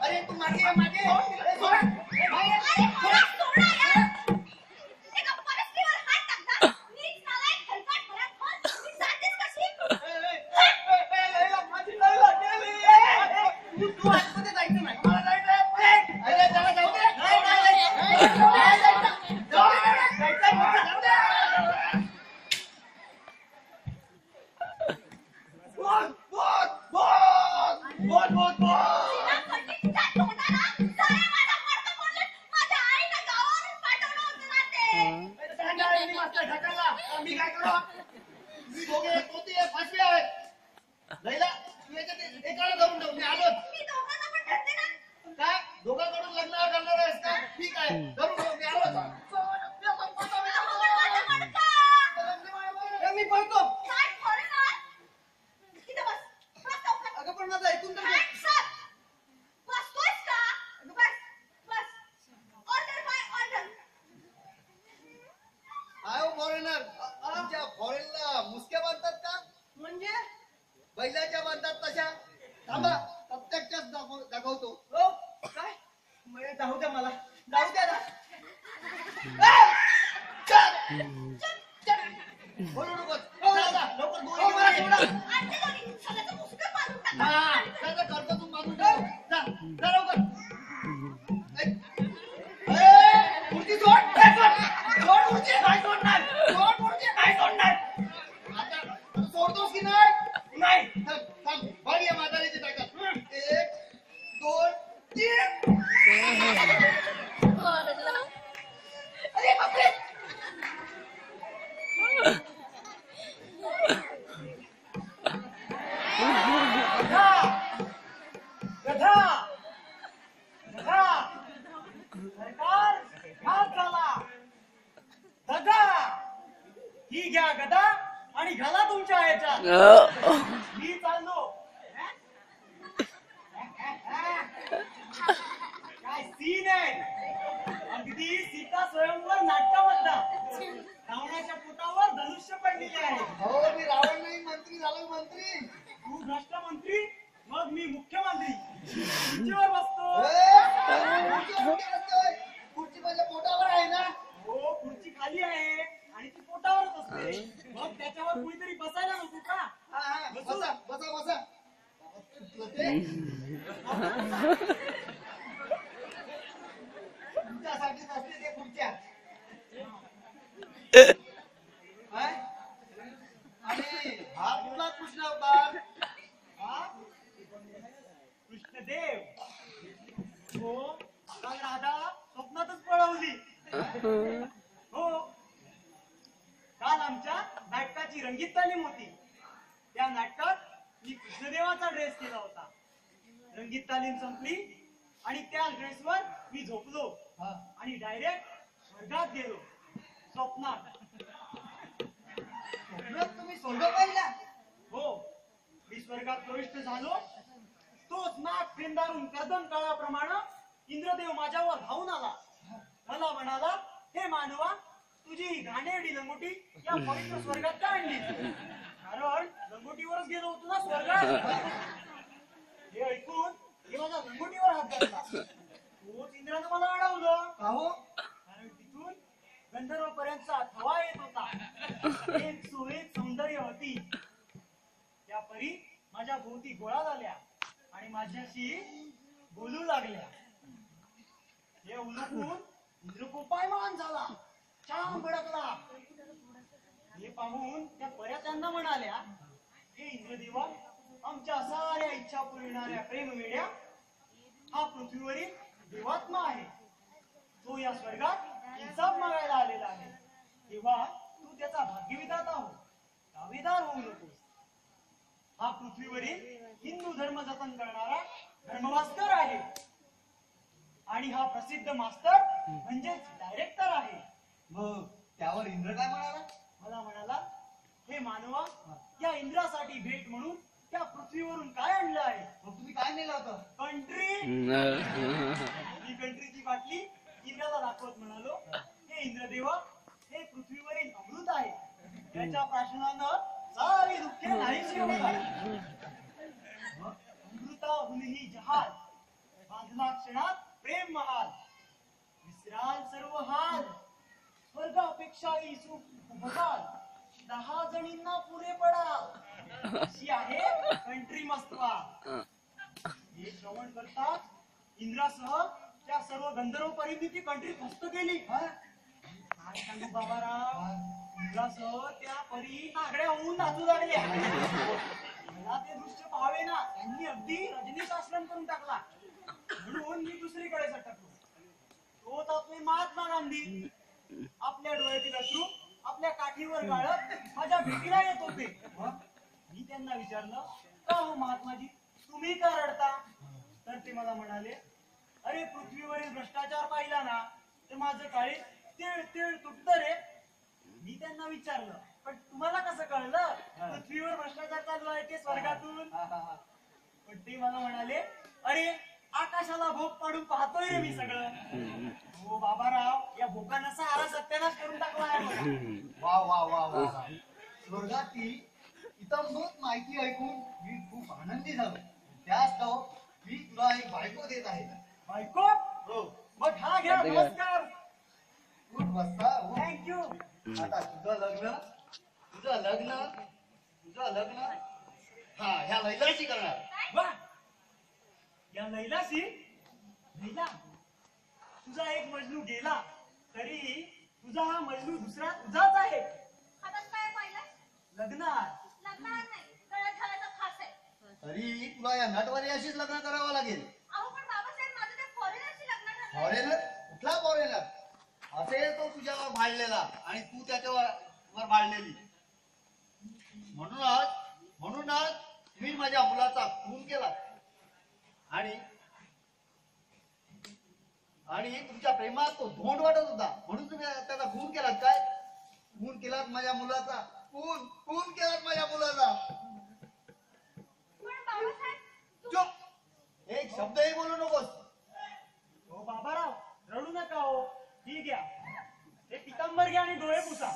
अरे तू मागे अरे सोडा यार. एका परस्त्रीवर हात टाकता. नीट नालायक खलकाट घरात कोण? मी जातेच कशी? तू आतमध्ये जायचं नाही, मला जायचंय पुढे. अरे त्याला जाऊ दे. सीमा पंडितच्या तोंडाला साऱ्या माझा मर्द बोलले. माझ्या आईनं गावावरून पाठवलं होतं ना ते. मी काय करू? मी दोघे पोती आहे, फासवी आहे. लैला तू याच्यात एकाला धरून ठेव, मी आलो. मी दोघांना पण धरते ना. काय दोघांकडून लग्न करणार आहेस का? ठीक आहे, धरून ठेव, मी आलो. अहो, पण माझं मडकं. तुमच्या फॉरेनला मुसक्या बांधतात का? म्हणजे बैलाच्या बांधतात तशा. थांबा, प्रत्यक्षात दाखवतो. हो काय मग जाऊ द्या मला जाऊ द्या ना. बोलू नकोस. हो, चला, चला, लवकर हो, दोरी मला घेऊन सोडा. ये. आणि ते दोन्ही सगळ्याचं मुसकं बांधून टाका. हा, चला, करतो तू बांधून ठेव. जा, जा लवकर. खुर्ची सोड सोड खुर्ची नाही सोडणार सोड खुर्ची नाही सोडणार. आता तू सोडतोस की नाही? नाही थांब, थांब. बघ या म्हातारीची ताकद. 1, 2, 3. अरे बापरे. गधा गधा गधा सरकार घात झाला. गधा ही घ्या गदा आणि घाला तुमच्या ह्याच्यात. मी चाललो. काय सीन आहे अगदी सीता स्वयंवर नाट्यामधला. रावणाच्या पोटावर धनुष्य पडलेले आहे. हो, मी रावण नाही, मंत्री झालो, मंत्री. तू भ्रष्ट मंत्री मग मी मुख्यमंत्री. खुर्चीवर बसतो. खुर्ची माझ्या पोटावर आहे ना. हो खुर्ची खाली आहे आणि ती पोटावरच असते. मग त्याच्यावर कुणीतरी बसायला नको का? हा, हा, बसा, बसा, बसा. चुकलं ते. तुमच्यासाठीच असते ते खुर्च्या. काय? आणि हा कुठला कृष्ण अवतार? हा? कृष्णदेव. हो काल राधा स्वप्नातच पळवली. हो काल आमच्या नाटकाची रंगीत तालीम होती. त्या नाटकात मी कृष्णदेवाचा ड्रेस केला होता. रंगीत तालीम संपली आणि त्या ड्रेसवर मी झोपलो हा. आणि डायरेक्ट स्वर्गात गेलो. स्वप्नात. स्वप्नात तुम्ही स्वर्ग पाहिला? हो मी स्वर्गात प्रविष्ट झालो. तोच नाक फेंदारून कर्दम काळाप्रमाणे इंद्रदेव माझ्यावर धावून आला. मला म्हणाला, हे मानवा तुझी ही घाणेरडी लंगोटी या पवित्र स्वर्गात का आणली? कारण लंगोटीवरच गेलो होतो ना स्वर्गात. हे ऐकून हे माझ्या लंगोटीवर हात घातला. तोच इंद्रानं मला अडवलं. अहो, कारण तिथून गंधर्व पर्यंतचा थवा येत होता. एक सुरेख सौंदर्य होती. त्या परी माझ्या भोवती गोळा झाल्या आणि माझ्याशी बोलू लागल्या. हे उलटून इंद्र कोपायमान झाला. छान भडकला. हे पाहून त्या पर्या त्यांना म्हणाल्या, हे इंद्रदेवा आमच्या साऱ्या इच्छा पुरविणाऱ्या प्रेमवेड्या, हा पृथ्वीवरील देवात्मा आहे. तो या स्वर्गात इन्साफ मागायला आलेला आहे. तेव्हा तू त्याचा भाग्यविधाता हो, दावेदार होऊ नकोस. हा पृथ्वीवरील हिंदू धर्म जतन करणारा धर्ममास्तर आहे आणि हा प्रसिद्ध मास्तर म्हणजेच डायरेक्टर आहे. मग त्यावर इंद्र काय म्हणाला? मला म्हणाला, हे मानवा या इंद्रासाठी भेट म्हणून त्या पृथ्वीवरून काय आणलं आहे? मग तुम्ही काय नेलं होतं? कंट्री. ही कंट्रीची बाटली इंद्राला दाखवत म्हणालो, हे इंद्रदेवा हे पृथ्वीवरील अमृत आहे. याच्या प्राशनानं सारी दुःखे नाहीशी होतात. अमृताहुनही जहाल, बांधला क्षणात प्रेम महाल. विसराल सर्व हाल, स्वर्गापेक्षाही सुख उपजाल. 10 जणींना पुरे पडाल. अशी आहे कंट्री मस्तवा. हे श्रवण करताच इंद्रासह त्या सर्व गंधर्व परींनी ती कंट्री फस्त केली. काय सांगू बाबाराव, इंद्रासह त्या परी नागड्या होऊन नाचू लागल्या. मला ते दृश्य पाहावे ना, त्यांनी अगदी रजनीश आश्रम करून टाकला. म्हणून मी दुसरीकडे सटकलो. तोच आपले महात्मा गांधी आपल्या डोळ्यातील अश्रू आपल्या काठीवर गाळत माझ्या भेटीला येत होते. मी त्यांना विचारलं, का हो महात्माजी तुम्ही का रडता? तर ते मला म्हणाले, अरे पृथ्वीवरील भ्रष्टाचार पाहिला ना तर माझं काळी तिळ तिळ तुटतं रे. मी त्यांना विचारलं, पण तुम्हाला कसं कळलं पृथ्वीवर भ्रष्टाचार चालू आहे ते स्वर्गातून? पण ते मला म्हणाले, अरे आकाशाला भोग पाडून पाहतोय रे मी सगळं. हो बाबाराव, या भोकांना सारा सत्यानाश करून टाकला आहे मला. वा वा वा वा वा. स्वर्गातील इतंभूत माहिती ऐकून मी खूप आनंदी झालो. त्यास्तव मी तुला एक बायको देत आहे. बायको? हो. मग हा घ्या, नमस्कार. खूप बसता हो. थँक्यू. आता तुझं लग्न हा ह्या लैलाशी करणार. वा, या लैलाशी? लैला, तुझा एक मजनू गेला तरी तुझा हा मजनू दुसरा तुझाच आहे. हातात काय पाहिलं? लग्नात. लग्नात नाही, गळ्यात घालायचा खास आहे. तरी तुला या नटवारीशी लग्न करावं लागेल. अहो पण बाबासाहेब, माझं त्या फॉरेनरशी लग्न ठरलंय. फॉरेनर? कुठला फॉरेनर? असेल तो तुझ्यावर भाळलेला आणि तू त्याच्यावर भाळलेली. म्हणूनच मी माझ्या मुलाचा खून केला आणि तुमच्या प्रेमात तो धोंड वाटत होता म्हणून तुम्ही त्याचा खून केलात. काय खून केलात माझ्या मुलाचा? खून केलात माझ्या मुलाचा. पण बाबासाहेब, चुप, एक शब्दही बोलू नकोस. हो बाबाराव, रडू नका हो. ठीक घ्या, हे पितांबर घ्या आणि डोळे पुसा.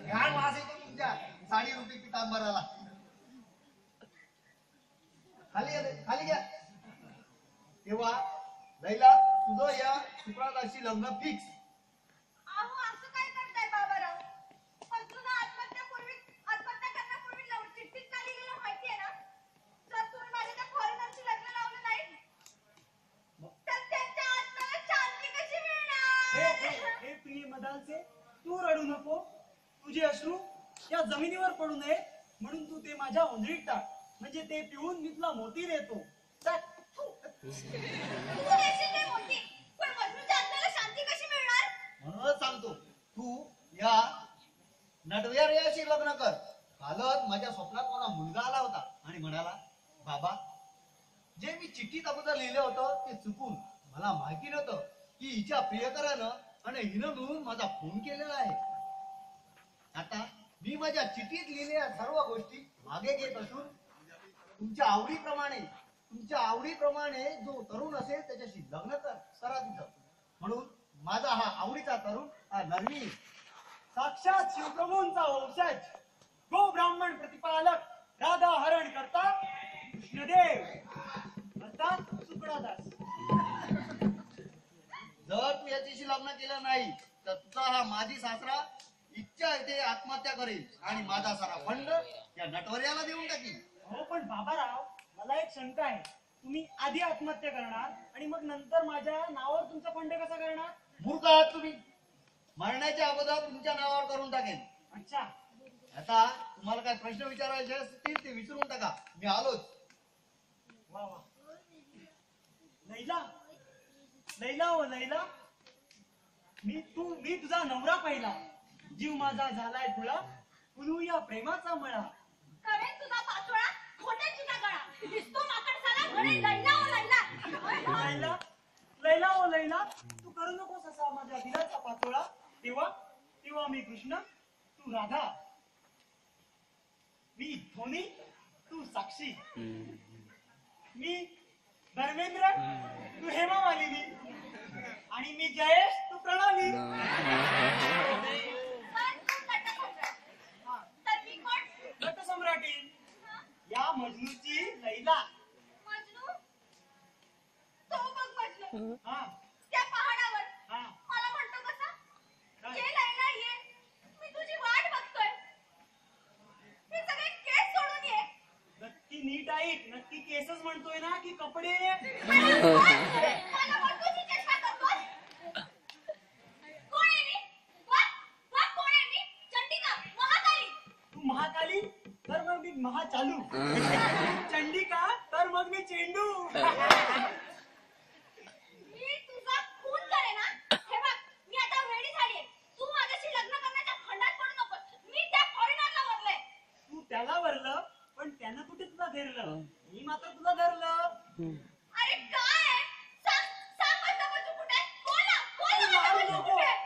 घाण वास येतो तुमच्या साडी रुपी पितांबराला. खाली घ्या. तेव्हा लैला, तुझं या सुप्राताशी लग्न फिक्स. अहो असं काय करताय बाबाराव? अर्जुन आत्महत्या करण्यापूर्वी चिठ्ठीत काय लिहिलेलं माहितीये ना? जर तुम्ही माझ्या त्या फॉरेनरशी लग्न लावलं नाही तर त्यांच्या आत्म्याला शांती कशी मिळणार? हे प्रिय मदालचे, तू रडू नको. तुझे अश्रू या जमिनीवर पडू नये म्हणून तू ते माझ्या ओंजळीत टाक. म्हणजे ते पिऊन मी तुला मोती देतो. तू देशील नाही मोठी, पण मजनूच्या आत्म्याला शांती कशी मिळणार? म्हणूनच सांगतो, तू या नटवेरियाशी लग्न कर. कालच माझ्या स्वप्नात मला मुलगा आला होता आणि म्हणाला, बाबा, जे मी चिठ्ठीत अगोदर लिहिलं होतं ते चुकून मला माहिती नव्हतं की हिच्या प्रियकरानं आणि हिनं मिळून माझा खून केलेला आहे. आता मी माझ्या चिठ्ठीत लिहिलेल्या सर्व गोष्टी मागे घेत असून तुमच्या आवडीप्रमाणे जो तरुण असेल त्याच्याशी लग्न करा तिथं. म्हणून माझा हा आवडीचा तरुण हा नरवी, साक्षात शिवप्रभूंचा वंशज, गो ब्राह्मण प्रतिपालक, राधा हरण करता कृष्णदेव अर्थात सुकडादास. जर तू याच्याशी लग्न केलं नाही तर तुझा हा माझी सासरा इच्छा येते आत्महत्या करेल आणि माझा सारा फंड या नटवर्याला देऊन टाकील. हो पण बाबाराव, मला एक शंका आहे. तुम्ही आधी आत्महत्या करणार आणि मग नंतर माझ्या नावावर तुमचा फंड कसा करणार? मूर्ख आहात तुम्ही. मरण्याच्या अगोदर तुमच्या नावावर करून टाकेन. अच्छा, आता तुम्हाला काय प्रश्न विचारायचे असतील ते विचारून टाका. मी आलोच. वा वा. लैला ओ लैला, मी तुझा नवरा पाहिला. जीव माझा झालाय खुळा, कुलू या प्रेमाचा मळा. करेन तुझा पाचोळा, खोटेल तुझा गळा. दिसतो माकड झाला, म्हणे लैला ओ लैला. लैला ओ लैला, तू करू नकोस असा माझ्या दिलाचा पाचोळा. तेव्हा मी कृष्ण, तू राधा. मी धोनी, तू साक्षी. मी धर्मेंद्र, तू हेमा मालिनी. आणि मी जयेश, तू प्रणाली. तर मी कोण? नटसम्राटी, या मजनूची लैला. मजनू? तो बघ मजनू, हा त्या पहाडावर. हा. मला म्हणतो कसा, काय? ये लैला ये, मी तुझी वाट बघतोय. हे सगळे केस सोडून ये. नक्की नीट ऐक. नक्की केसच म्हणतोय ना की कपडे? मला बघूची चेष्टा करतोस? कोण आहे मी? कोण आहे मी? चंडिका, महाकाली. तू महाकाली, तर मग मी महाचालू. चंडिका, तर मग मी चेंडू. मी तुझा खून करेन ना. हे बघ, मी आता वेडी झालीये. तू माझ्याशी लग्न करण्याच्या फंडात पडू नकोस. मी त्या फॉरेनरला वरलंय. तू त्याला वरलं, पण त्यानं कुठे तुला धरलं? मी मात्र तुला धरलं. अरे काय? सांग माझा बजू कुठे आहे? बोल ना, तू माझा मारू बजू नको. कुठे आहे?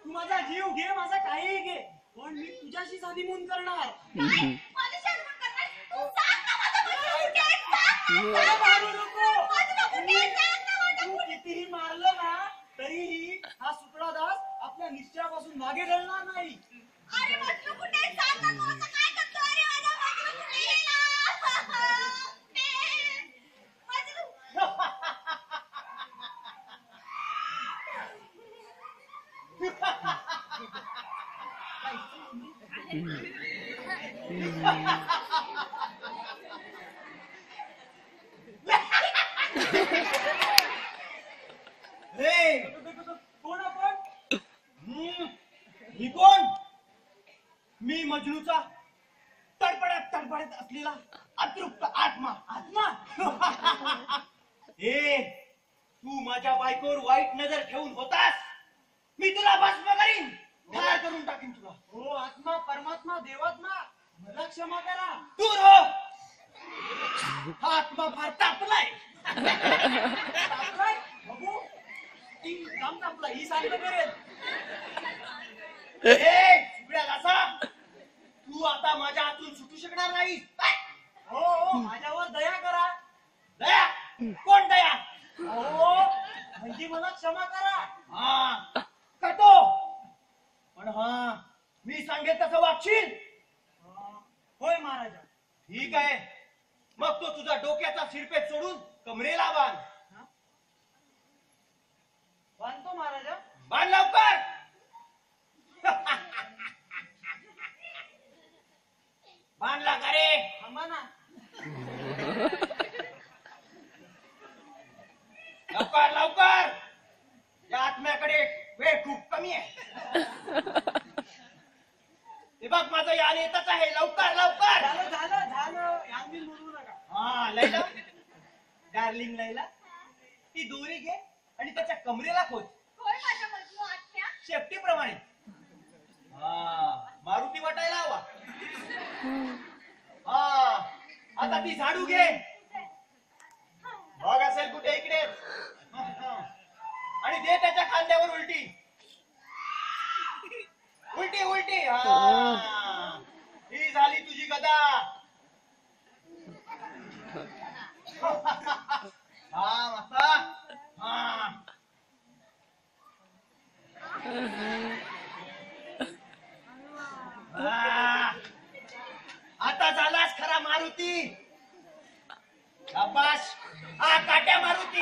तू माझा जीव घे, माझा काहीही घे, पण मी तुझ्याशी हनीमून करणार. काय? माझ्याशी हनुमान करणार? तू सांग ना माझा बजू कुठे आहे? सांग अरे मारू नको. माझं कुठे आहे? सांग ना माझं तू कितीही मारलं ना तरीही हा सुकडा दास आपल्या निश्चयापासून मागे घालणार नाही. अरे मजनू कुठे आहे? सांग ना तू असं काय करतो? अरे माझा मजनू कुठे आहे? मजनू. हे कोण आपण? मी कोण? मी मजनूचा तडफडत असलेला अतृप्त आत्मा. हे तू माझ्या बायकोवर वाईट नजर ठेवून होतास. मी तुला भस्म करीन, ठार करून टाकीन तुला. हो आत्मा परमात्मा देवात्मा मला क्षमा करा. दूर हो. हा आत्मा फार तापलाय. तापलाय? बघू ती काम तापला ही सांगता करेल. सुगड्या घासा, तू आता माझ्या हातून सुटू शकणार नाही. हो हो माझ्यावर दया करा. दया? कोण दया? हो म्हणजे मला क्षमा करा. हा करतो, पण मी सांगेल तसं वागशील? होय महाराजा. ठीक आहे, मग तो तुझा डोक्याचा सिरपेट सोडून कमरेला बांध. बांधतो महाराजा. बांध लवकर. बांधला का रे? थांबा ना. लवकर लवकर, या आत्म्याकडे वेळ खूप कमी आहे. हे बघ माझं यान येतच आहे. लवकर लवकर. झालं झालं झालं यांनी म्हणू नका. हा लैला, डार्लिंग लैला, ती दोरी घे आणि त्याच्या कमरेला खोच, होय माझ्या मजनू आत्या. शेपटी प्रमाणे. मारुती वाटायला हवा. आता ती झाडू घे. बघ असेल कुठे इकडे, आणि दे त्याच्या खांद्यावर उलटी उलटी उलटी. ही झाली तुझी गदा. मस्ता. आता झालास खरा मारुती. शाबास. काट्या मारुती.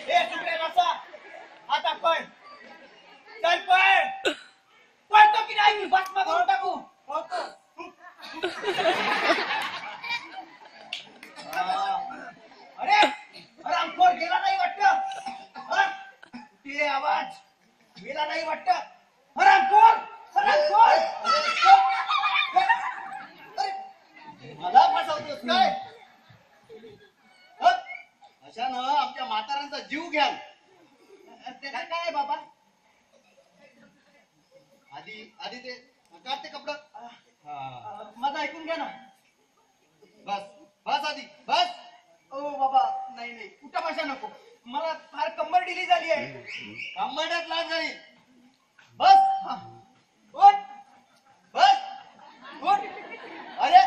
हे सुकडे नसा, आता पळ. चल पळ. पळतो की नाही? मी भस्म करून टाकू. अरे रामखोर गेला नाही वाटत. ते आवाज गेला नाही वाटत. रामखोर रामखोर. मला फसवतोस काय? अशानं आमच्या म्हाताऱ्यांचा जीव घ्याल. त्याला काय आहे बाबा? आधी ते काढ ते कपडं. माझं ऐकून घ्या ना. बस बस आधी बस. ओ बाबा, नाही नाही, कुठं भाषा नको. मला फार कंबर डिली झाली आहे. कांबड्यात लाट झाली. बस उठ बस. उठ. अरे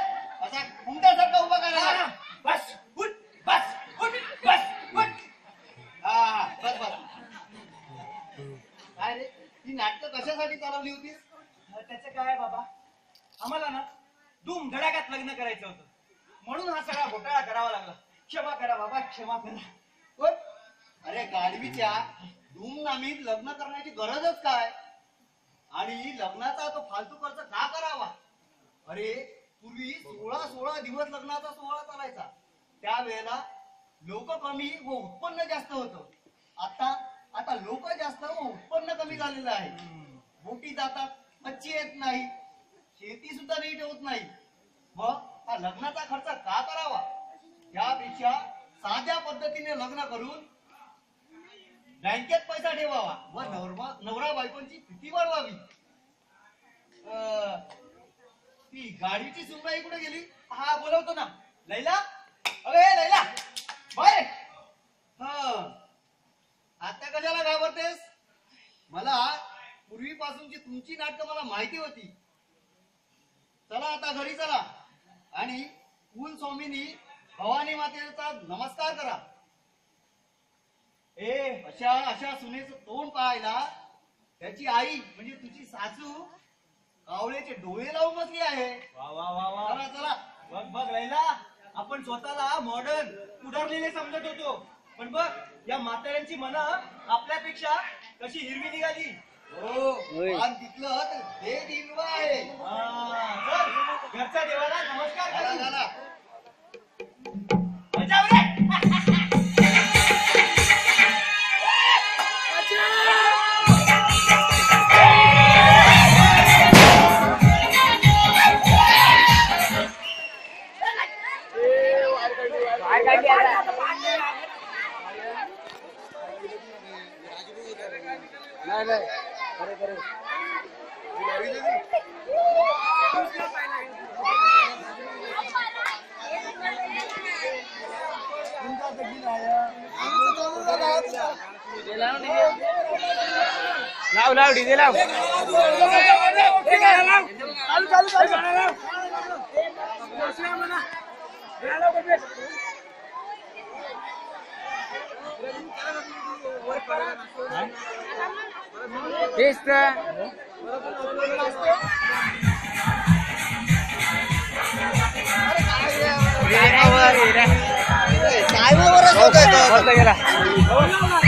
असा खुमट्यासारखा उभा करायला. बस उठ. बस उठ. बस उठ. बस बस. काय रे, ही नाटकं कशासाठी चालवली होती? त्याचं काय आहे बाबा, आम्हाला ना धूम धडाक्यात लग्न करायचं होतं, म्हणून हा सगळा घोटाळा करावा लागला. क्षमा करा बाबा, क्षमा करा. अरे गाढवीच्या धूमनामीत लग्न करण्याची गरजच काय? आणि लग्नाचा तो फालतू खर्च का करावा? अरे पूर्वी 16 दिवस लग्नाचा सोहळा चालायचा. त्यावेळेला लोक कमी व उत्पन्न जास्त होतं. आता लोक जास्त व उत्पन्न कमी झालेलं आहे. बोटी जातात, मच्छी येत नाही, शेती सुद्धा नीट होत नाही. मग हा लग्नाचा खर्च का करावा? त्यापेक्षा साध्या पद्धतीने लग्न करून बँकेत पैसा ठेवावा व नवरा बायकोंची भीती वाढवावी. ती गाडीची सुनबाई कुठे गेली? बोलवतो ना. लैला, अरे लैला बाय. आता कशाला घाबरतेस? मला पूर्वीपासूनची तुमची नाटकं मला माहिती होती. चला आता घरी चला आणि कुल स्वामिनी भवानी मातेचा नमस्कार करा. अशा अशा सुनेचं तोंड पाहायला त्याची आई म्हणजे तुझी सासू कावळेचे डोळे लावून बसली आहे. वा वा वा वा. चला चला. बघ बघ लैला, आपण स्वतःला मॉडर्न उडारलेले समजत होतो, पण बघ या म्हाताऱ्यांची मनं आपल्यापेक्षा कशी हिरवी निघाली. हो आणि तिथलं तर ते दिलवा आहे. चल, घरच्या देवाला नमस्कार चला करू. चला. बजाव रे. नाही नाही खरे खरे लाव लाव डीजे लाव तेच तर काय बरोबर गेला